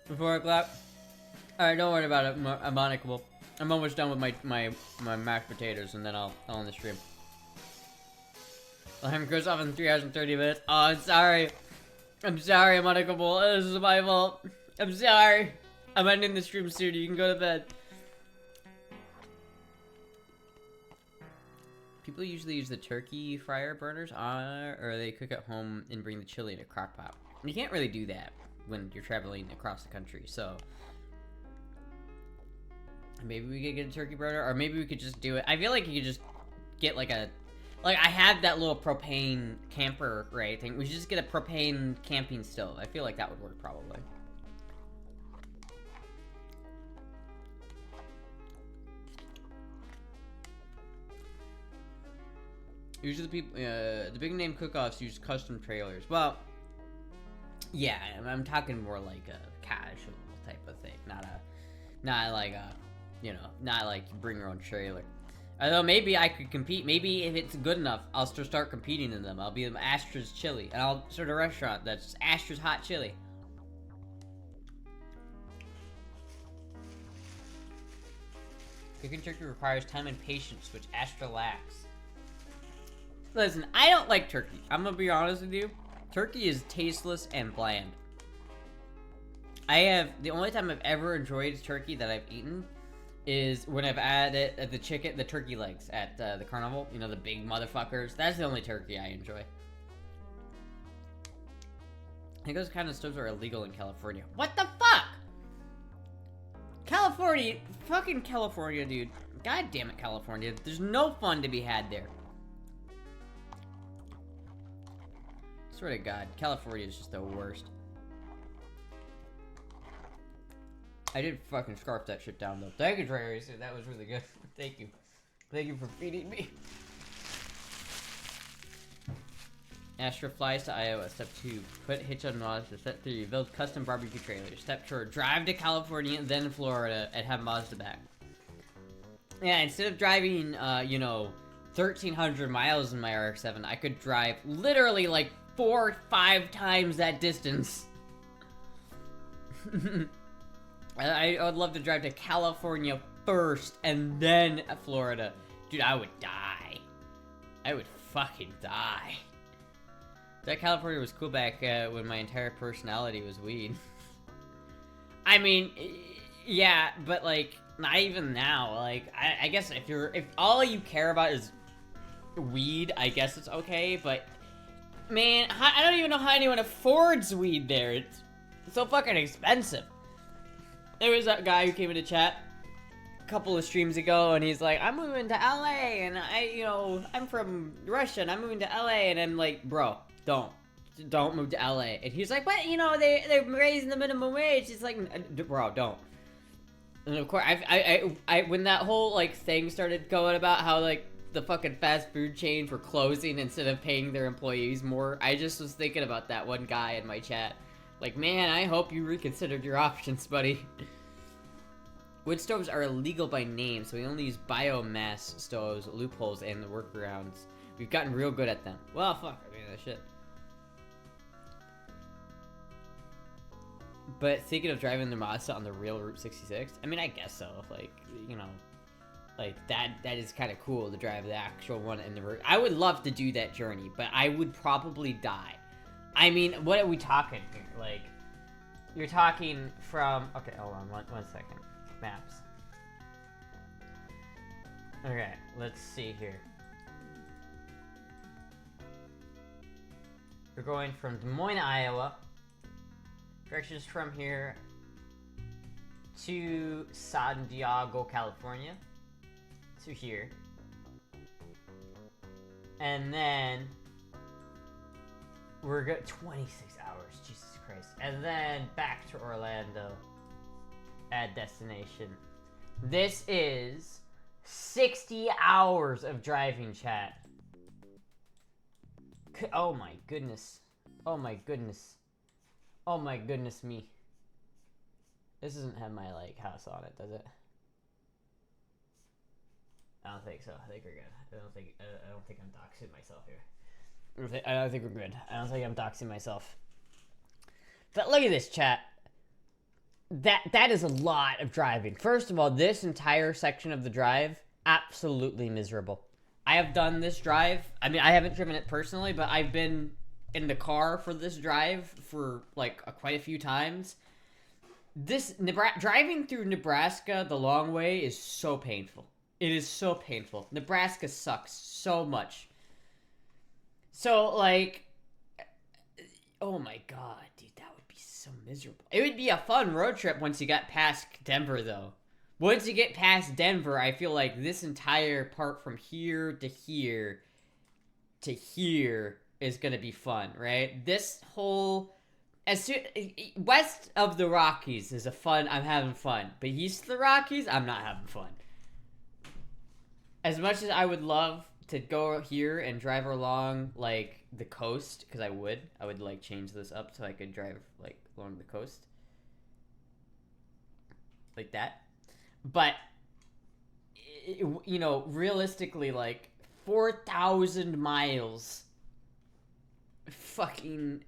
Before I clap? Alright, don't worry about it, I'm monicable. I'm almost done with my mashed potatoes, and then I'll end the stream. I'm Chris off in 3 hours and 30 minutes. Oh, I'm sorry. I'm sorry, I'm monicable. This is my fault. I'm sorry. I'm ending the stream soon. You can go to bed. People usually use the turkey fryer burners, or they cook at home and bring the chili in a crock pot. You can't really do that when you're traveling across the country, so maybe we could get a turkey burner, or maybe we could just do it. I feel like you could just get like I have that little propane camper, right, thing. We should just get a propane camping stove. I feel like that would work probably. Usually the big name cook-offs use custom trailers. Well, yeah, I'm talking more like a casual type of thing, not like you bring your own trailer. Although maybe I could compete. Maybe if it's good enough, I'll start competing in them. I'll be Astra's Chili, and I'll start a restaurant that's Astra's Hot Chili. Cooking turkey requires time and patience, which Astra lacks. Listen, I don't like turkey. I'm gonna be honest with you. Turkey is tasteless and bland. The only time I've ever enjoyed turkey that I've eaten is when I've added the turkey legs at the carnival. You know, the big motherfuckers. That's the only turkey I enjoy. I think those kind of stoves are illegal in California. What the fuck? California, fucking California, dude. God damn it, California. There's no fun to be had there. Swear to God, California is just the worst. I did fucking scarf that shit down though. Thank you, Trey. That was really good. Thank you. Thank you for feeding me. Astra flies to Iowa. Step 2. Put hitch on Mazda. Step 3. Build custom barbecue trailers. Step 4. Drive to California, then Florida, and have Mazda back. Yeah, instead of driving, you know, 1,300 miles in my RX-7, I could drive literally like 4 or 5 times that distance. I would love to drive to California first, and then Florida. Dude, I would die. I would fucking die. That California was cool back when my entire personality was weed. I mean, yeah, but like, not even now. Like, I guess if all you care about is weed, I guess it's okay, but man, I don't even know how anyone affords weed there. It's so fucking expensive. There was that guy who came into chat a couple of streams ago, and he's like, I'm moving to LA, and I'm from Russia, and I'm moving to LA, and I'm like, bro, don't move to LA. And he's like, but they're raising the minimum wage. It's like, bro, don't. And of course, I when that whole like thing started going about how like the fucking fast food chains were closing instead of paying their employees more, I just was thinking about that one guy in my chat. Like, man, I hope you reconsidered your options, buddy. Wood stoves are illegal by name, so we only use biomass stoves, loopholes, and the workarounds. We've gotten real good at them. Well, fuck, I mean, that shit. But thinking of driving the Mazda on the real Route 66, I mean, I guess so. Like, like that is kind of cool to drive the actual one in the route. I would love to do that journey, but I would probably die. I mean, what are we talking here? Like, you're talking from... Okay, hold on, one second. Maps. Okay, let's see here. We're going from Des Moines, Iowa. Directions from here to San Diego, California. To here. And then we're good 26 hours, Jesus Christ. And then back to Orlando. Add destination. This is 60 hours of driving, chat. Oh my goodness. Oh my goodness. Oh my goodness me. This doesn't have my like house on it, does it? I don't think so. I think we're good. I don't think I'm doxing myself here. I don't think we're good. I don't think I'm doxing myself. But look at this, chat. That is a lot of driving. First of all, this entire section of the drive, absolutely miserable. I have done this drive. I mean, I haven't driven it personally, but I've been in the car for this drive for like quite a few times. Driving through Nebraska the long way is so painful. It is so painful. Nebraska sucks so much. So, like, oh my god, dude, that would be so miserable. It would be a fun road trip once you got past Denver, though. Once you get past Denver, I feel like this entire part from here to here to here is gonna be fun, right? This whole... west of the Rockies is I'm having fun. But east of the Rockies, I'm not having fun. As much as I would love to go here and drive along, like, the coast, because I would, like, change this up so I could drive, like, along the coast. Like that. But, realistically, like, 4,000 miles. Fucking,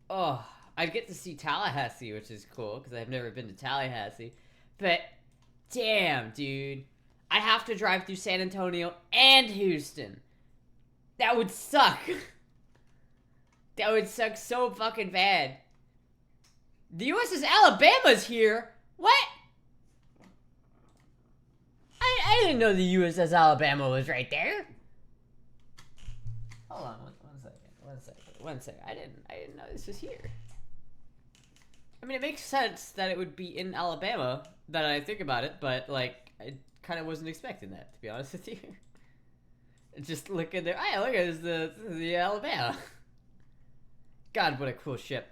oh, I'd get to see Tallahassee, which is cool, because I've never been to Tallahassee. But, damn, dude. I have to drive through San Antonio and Houston. That would suck. That would suck so fucking bad. The USS Alabama's here? What? I didn't know the USS Alabama was right there. Hold on, one second. I didn't know this was here. I mean, it makes sense that it would be in Alabama, that I think about it, but, like, I kind of wasn't expecting that, to be honest with you. Just look at there. Hey, look at this, the Alabama. God, what a cool ship.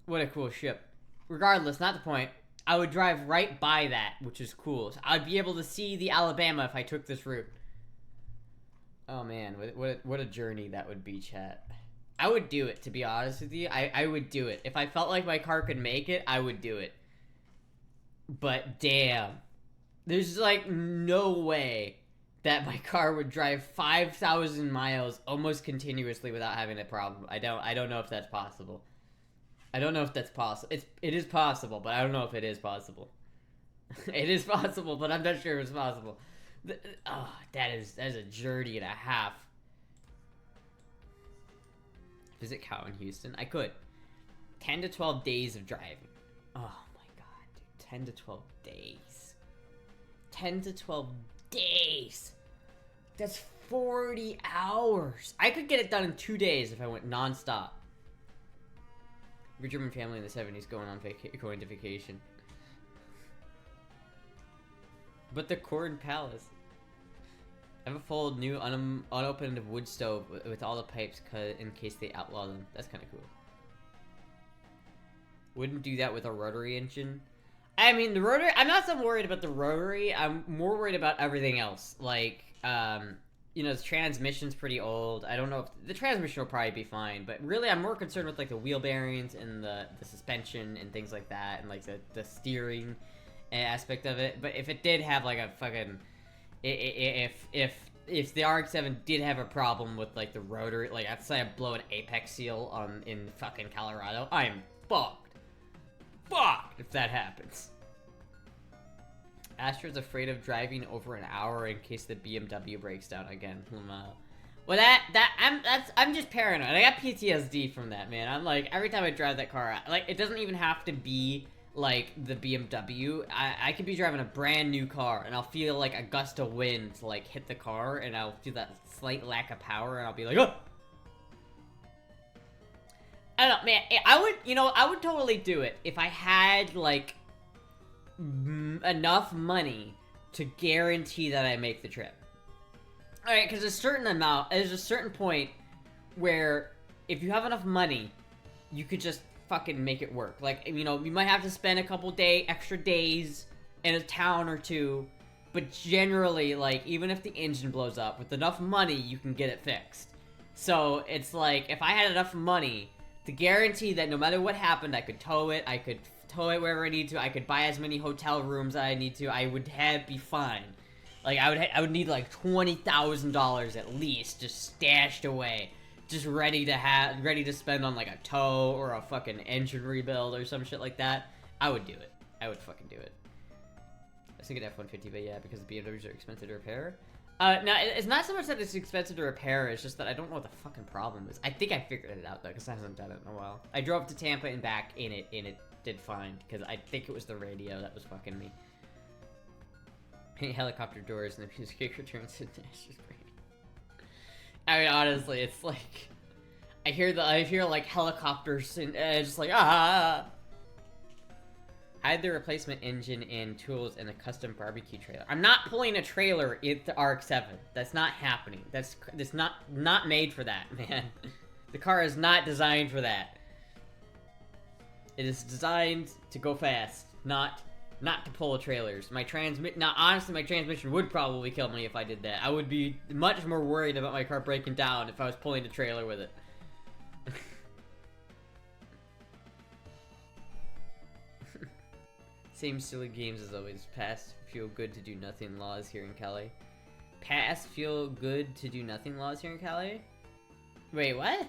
What a cool ship. Regardless, not the point. I would drive right by that, which is cool. So I'd be able to see the Alabama if I took this route. Oh man, what a journey that would be, chat. I would do it, to be honest with you. I would do it. If I felt like my car could make it, I would do it. But damn. There's like no way that my car would drive 5,000 miles almost continuously without having a problem. I don't know if that's possible. I don't know if that's possible. It is possible, but I don't know if it is possible. It is possible, but I'm not sure it's possible. Oh, that is a journey and a half. Visit Cow in Houston. I could. 10 to 12 days of driving. Oh my god, dude. 10 to 12 days. 10 to 12 days. That's 40 hours. I could get it done in 2 days if I went non-stop. Your German family in the 70s going to vacation. But the Corn Palace. I have a full new unopened wood stove with all the pipes cut in case they outlaw them. That's kind of cool. Wouldn't do that with a rotary engine. I mean, the rotary, I'm not so worried about the rotary. I'm more worried about everything else. Like, you know, the transmission's pretty old. I don't know if the transmission will probably be fine, but really I'm more concerned with like the wheel bearings and the suspension and things like that, and like the steering aspect of it. But if it did have like a fucking, if the RX-7 did have a problem with like the rotary, like let's say I blow an apex seal in fucking Colorado, I am fucked if that happens. Astra's afraid of driving over an hour in case the BMW breaks down again. Well, I'm just paranoid. I got PTSD from that, man. I'm like, every time I drive that car, like, it doesn't even have to be like the BMW. I could be driving a brand new car and I'll feel like a gust of wind like hit the car, and I'll feel that slight lack of power, and I'll be like, oh. I don't know, man. I would totally do it if I had like enough money to guarantee that I make the trip. Alright, because there's a certain point where if you have enough money, you could just fucking make it work. Like, you know, you might have to spend a couple extra days in a town or two, but generally, like, even if the engine blows up, with enough money, you can get it fixed. So, it's like, if I had enough money to guarantee that no matter what happened, I could tow it wherever I need to, I could buy as many hotel rooms as I need to, I would be fine. Like, I would need like $20,000 at least, just stashed away, just ready to spend on like a tow or a fucking engine rebuild or some shit like that. I would do it. I would fucking do it. I was thinking F-150, but yeah, because BMWs are expensive to repair. No, it's not so much that it's expensive to repair, it's just that I don't know what the fucking problem is. I think I figured it out though, because I haven't done it in a while. I drove to Tampa and back in it, and it did fine, because I think it was the radio that was fucking me. Paint helicopter doors and the music cake returns to Nash's brain. I mean, honestly, it's like I hear like helicopters and just like ah. Hide the replacement engine and tools in a custom barbecue trailer. I'm not pulling a trailer in the RX-7. That's not happening. That's not made for that, man. The car is not designed for that. It is designed to go fast, not to pull trailers. Now, honestly, my transmission would probably kill me if I did that. I would be much more worried about my car breaking down if I was pulling a trailer with it. Same silly games as always. Pass, feel good to do nothing laws here in Cali. Pass, feel good to do nothing laws here in Cali? Wait, what?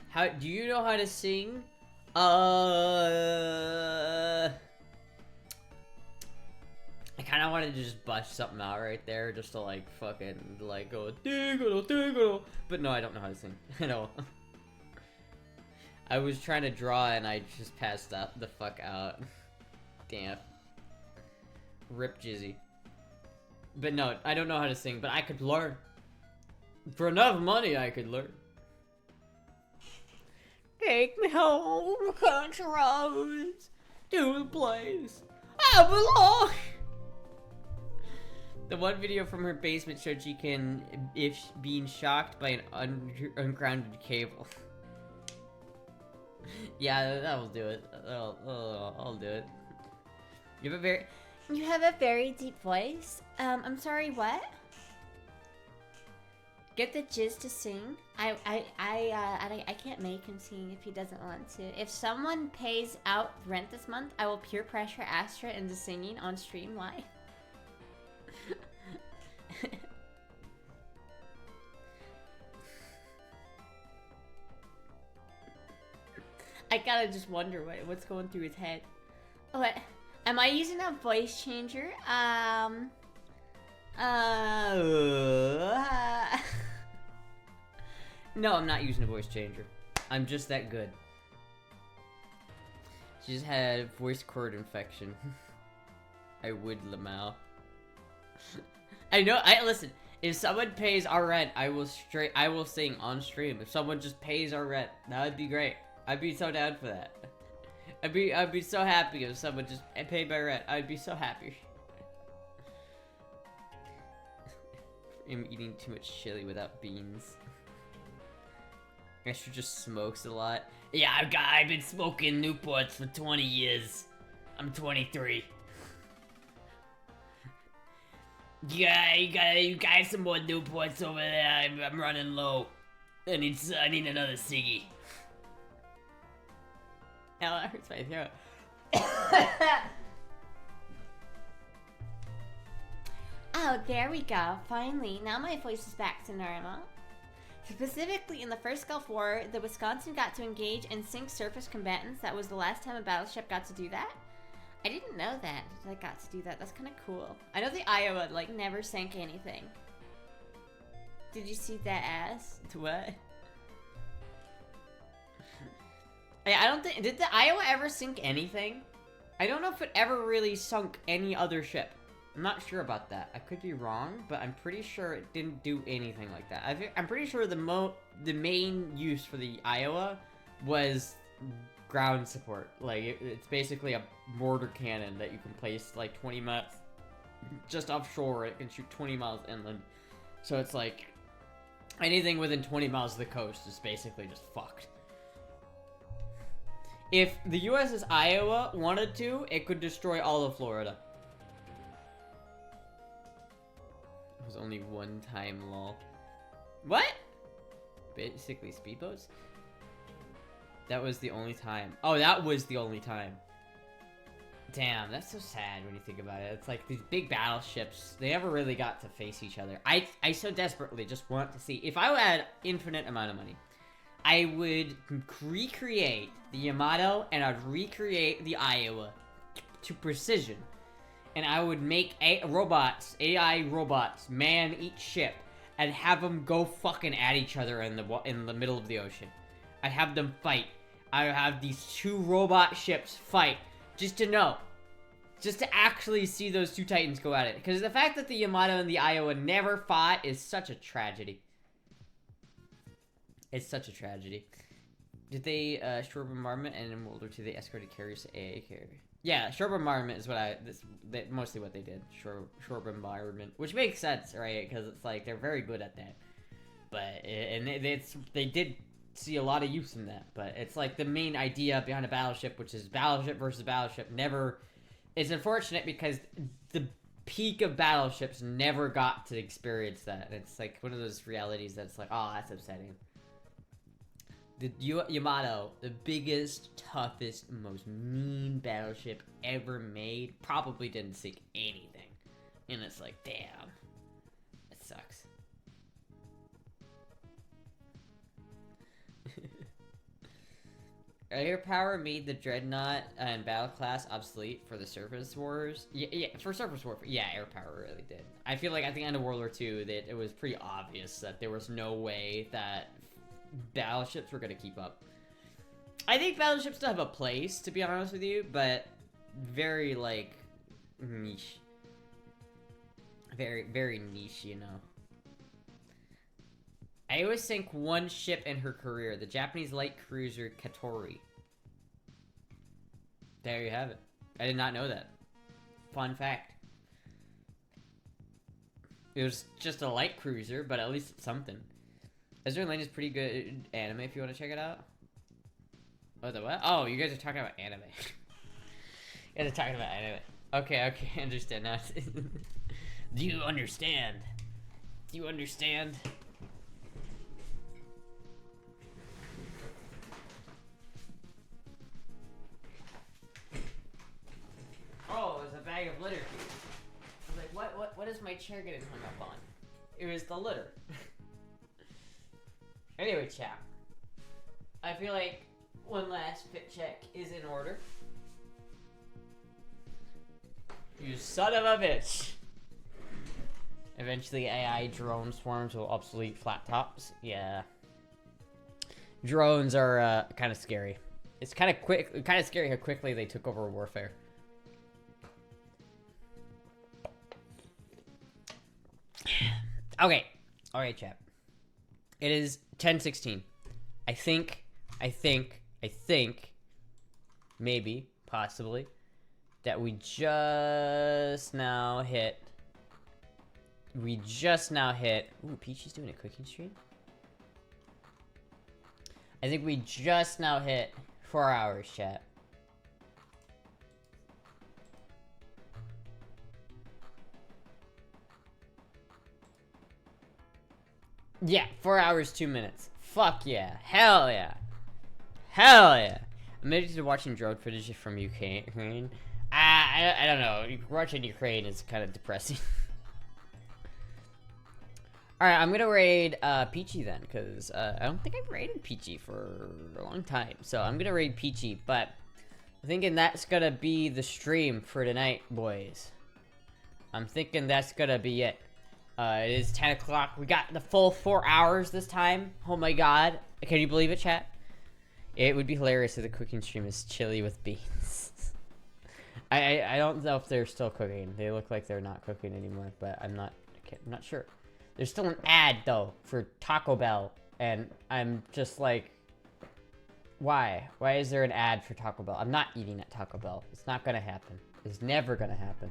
How, do you know how to sing? I kind of wanted to just bust something out right there, just to like fucking like go Diggle, Diggle. But no, I don't know how to sing at all. I was trying to draw and I just passed up the fuck out. Damn. Rip Jizzy. But no, I don't know how to sing, but I could learn. For enough money, I could learn. Take me home, country roads, to the place I belong. The one video from her basement showed she can, if being shocked by an ungrounded cable. Yeah, that'll do it. I'll do it. You have a very deep voice. I'm sorry, what? Get the Jizz to sing. I can't make him sing if he doesn't want to. If someone pays out rent this month, I will peer pressure Astra into singing on stream live. I gotta just wonder what's going through his head. What? Am I using a voice changer? No, I'm not using a voice changer. I'm just that good. She just had voice cord infection. I would Lamau. I know. Listen. If someone pays our rent, I will sing on stream. If someone just pays our rent, that would be great. I'd be so down for that. I'd be so happy if someone just paid my rent. I'd be so happy. I'm eating too much chili without beans. Astra just smokes a lot. Yeah, I've been smoking Newports for 20 years. I'm 23. Yeah, you guys some more Newports over there. I'm running low. I need another ciggy. Hell, that hurts my throat. Oh, there we go. Finally, now my voice is back to normal. Specifically, in the first Gulf War, the Wisconsin got to engage and sink surface combatants. That was the last time a battleship got to do that. I didn't know that I got to do that. That's kind of cool. I know the Iowa, like, never sank anything. Did you see that ass? What? I don't think... Did the Iowa ever sink anything? I don't know if it ever really sunk any other ship. I'm not sure about that. I could be wrong, but I'm pretty sure it didn't do anything like that. I'm pretty sure the main use for the Iowa was ground support. Like, it's basically a mortar cannon that you can place, like, 20 miles just offshore. It can shoot 20 miles inland. So it's like, anything within 20 miles of the coast is basically just fucked. If the USS Iowa wanted to, it could destroy all of Florida. It was only one time, lol. What? Basically speedboats? That was the only time. Oh, that was the only time. Damn, that's so sad when you think about it. It's like these big battleships, they never really got to face each other. I so desperately just want to see. If I had infinite amount of money, I would recreate the Yamato and I'd recreate the Iowa to precision. And I would make AI robots, man each ship, and have them go fucking at each other in the middle of the ocean. I'd have them fight. I would have these two robot ships fight, just to know. Just to actually see those two titans go at it. Because the fact that the Yamato and the Iowa never fought is such a tragedy. It's such a tragedy. Did they shore bombardment and in World War II they escorted carriers to AA carrier? Yeah, shore bombardment is mostly what they did. Shore bombardment, which makes sense, right? Because it's like they're very good at that. But they did see a lot of use in that. But it's like the main idea behind a battleship, which is battleship versus battleship, never. It's unfortunate because the peak of battleships never got to experience that. It's like one of those realities that's like, oh, that's upsetting. The Yamato, the biggest, toughest, most mean battleship ever made, probably didn't sink anything. And it's like, damn. It sucks. Air power made the dreadnought and battle class obsolete for the surface wars. Yeah, for surface warfare. Yeah, air power really did. I feel like at the end of World War II, that it was pretty obvious that there was no way that battleships were gonna keep up. I think battleships still have a place, to be honest with you, but very like niche. Very, very niche, you know. I always sank one ship in her career, the Japanese light cruiser Katori. There you have it. I did not know that. Fun fact. It was just a light cruiser, but at least it's something. Ezra Lane is pretty good anime if you want to check it out. Oh, the what? Oh, you guys are talking about anime. You guys are talking about anime. Okay, I understand now. Do you understand? Do you understand? Oh, it was a bag of litter. I was like, what is my chair getting hung up on? It was the litter. Anyway, chat. I feel like one last fit check is in order. You son of a bitch. Eventually, AI drone swarms will obsolete flat tops. Yeah. Drones are kind of scary. It's kind of scary how quickly they took over warfare. Okay. Alright, chat. It is 10:16. I think, maybe, possibly, that we just now hit... Ooh, Peachy's doing a cooking stream? I think we just now hit 4 hours, chat. Yeah, 4 hours, 2 minutes. Fuck yeah. Hell yeah. Hell yeah. I'm addicted to watching drone footage from Ukraine. I don't know. Watching Ukraine is kind of depressing. Alright, I'm gonna raid Peachy then, because I don't think I've raided Peachy for a long time. So I'm gonna raid Peachy, but I'm thinking that's gonna be the stream for tonight, boys. I'm thinking that's gonna be it. It is 10 o'clock. We got the full 4 hours this time. Oh my god. Can you believe it, chat? It would be hilarious if the cooking stream is chili with beans. I don't know if they're still cooking. They look like they're not cooking anymore, but I'm not sure. There's still an ad, though, for Taco Bell, and I'm just like, why? Why is there an ad for Taco Bell? I'm not eating at Taco Bell. It's not gonna happen. It's never gonna happen.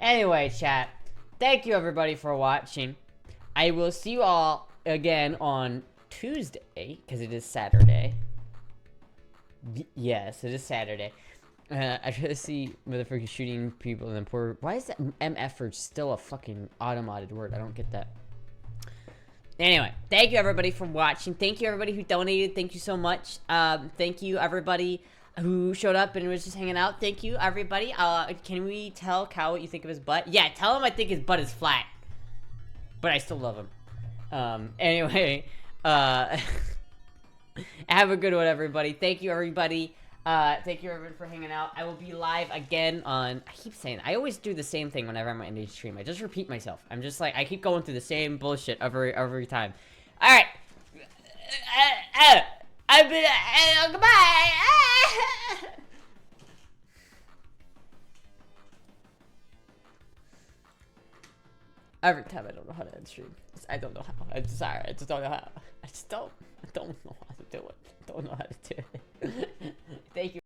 Anyway, chat, thank you, everybody, for watching. I will see you all again on Tuesday, because it is Saturday. Yes, it is Saturday. I try to see motherfuckers shooting people and then poor. Why is that MF still a fucking automated word? I don't get that. Anyway, thank you everybody for watching. Thank you everybody who donated. Thank you so much. Thank you everybody who showed up and was just hanging out. Thank you everybody. Can we tell Cal what you think of his butt? Yeah, tell him I think his butt is flat. But I still love him. Anyway, have a good one, everybody. Thank you everybody. Thank you everyone for hanging out. I will be live again on, I keep saying, I always do the same thing whenever I'm on a stream. I just repeat myself. I'm just like, I keep going through the same bullshit every time. Alright. I've been, goodbye. Every time I don't know how to end stream. I don't know how. I'm sorry. I just don't know how. I don't know how to do it. I don't know how to do it. Thank you.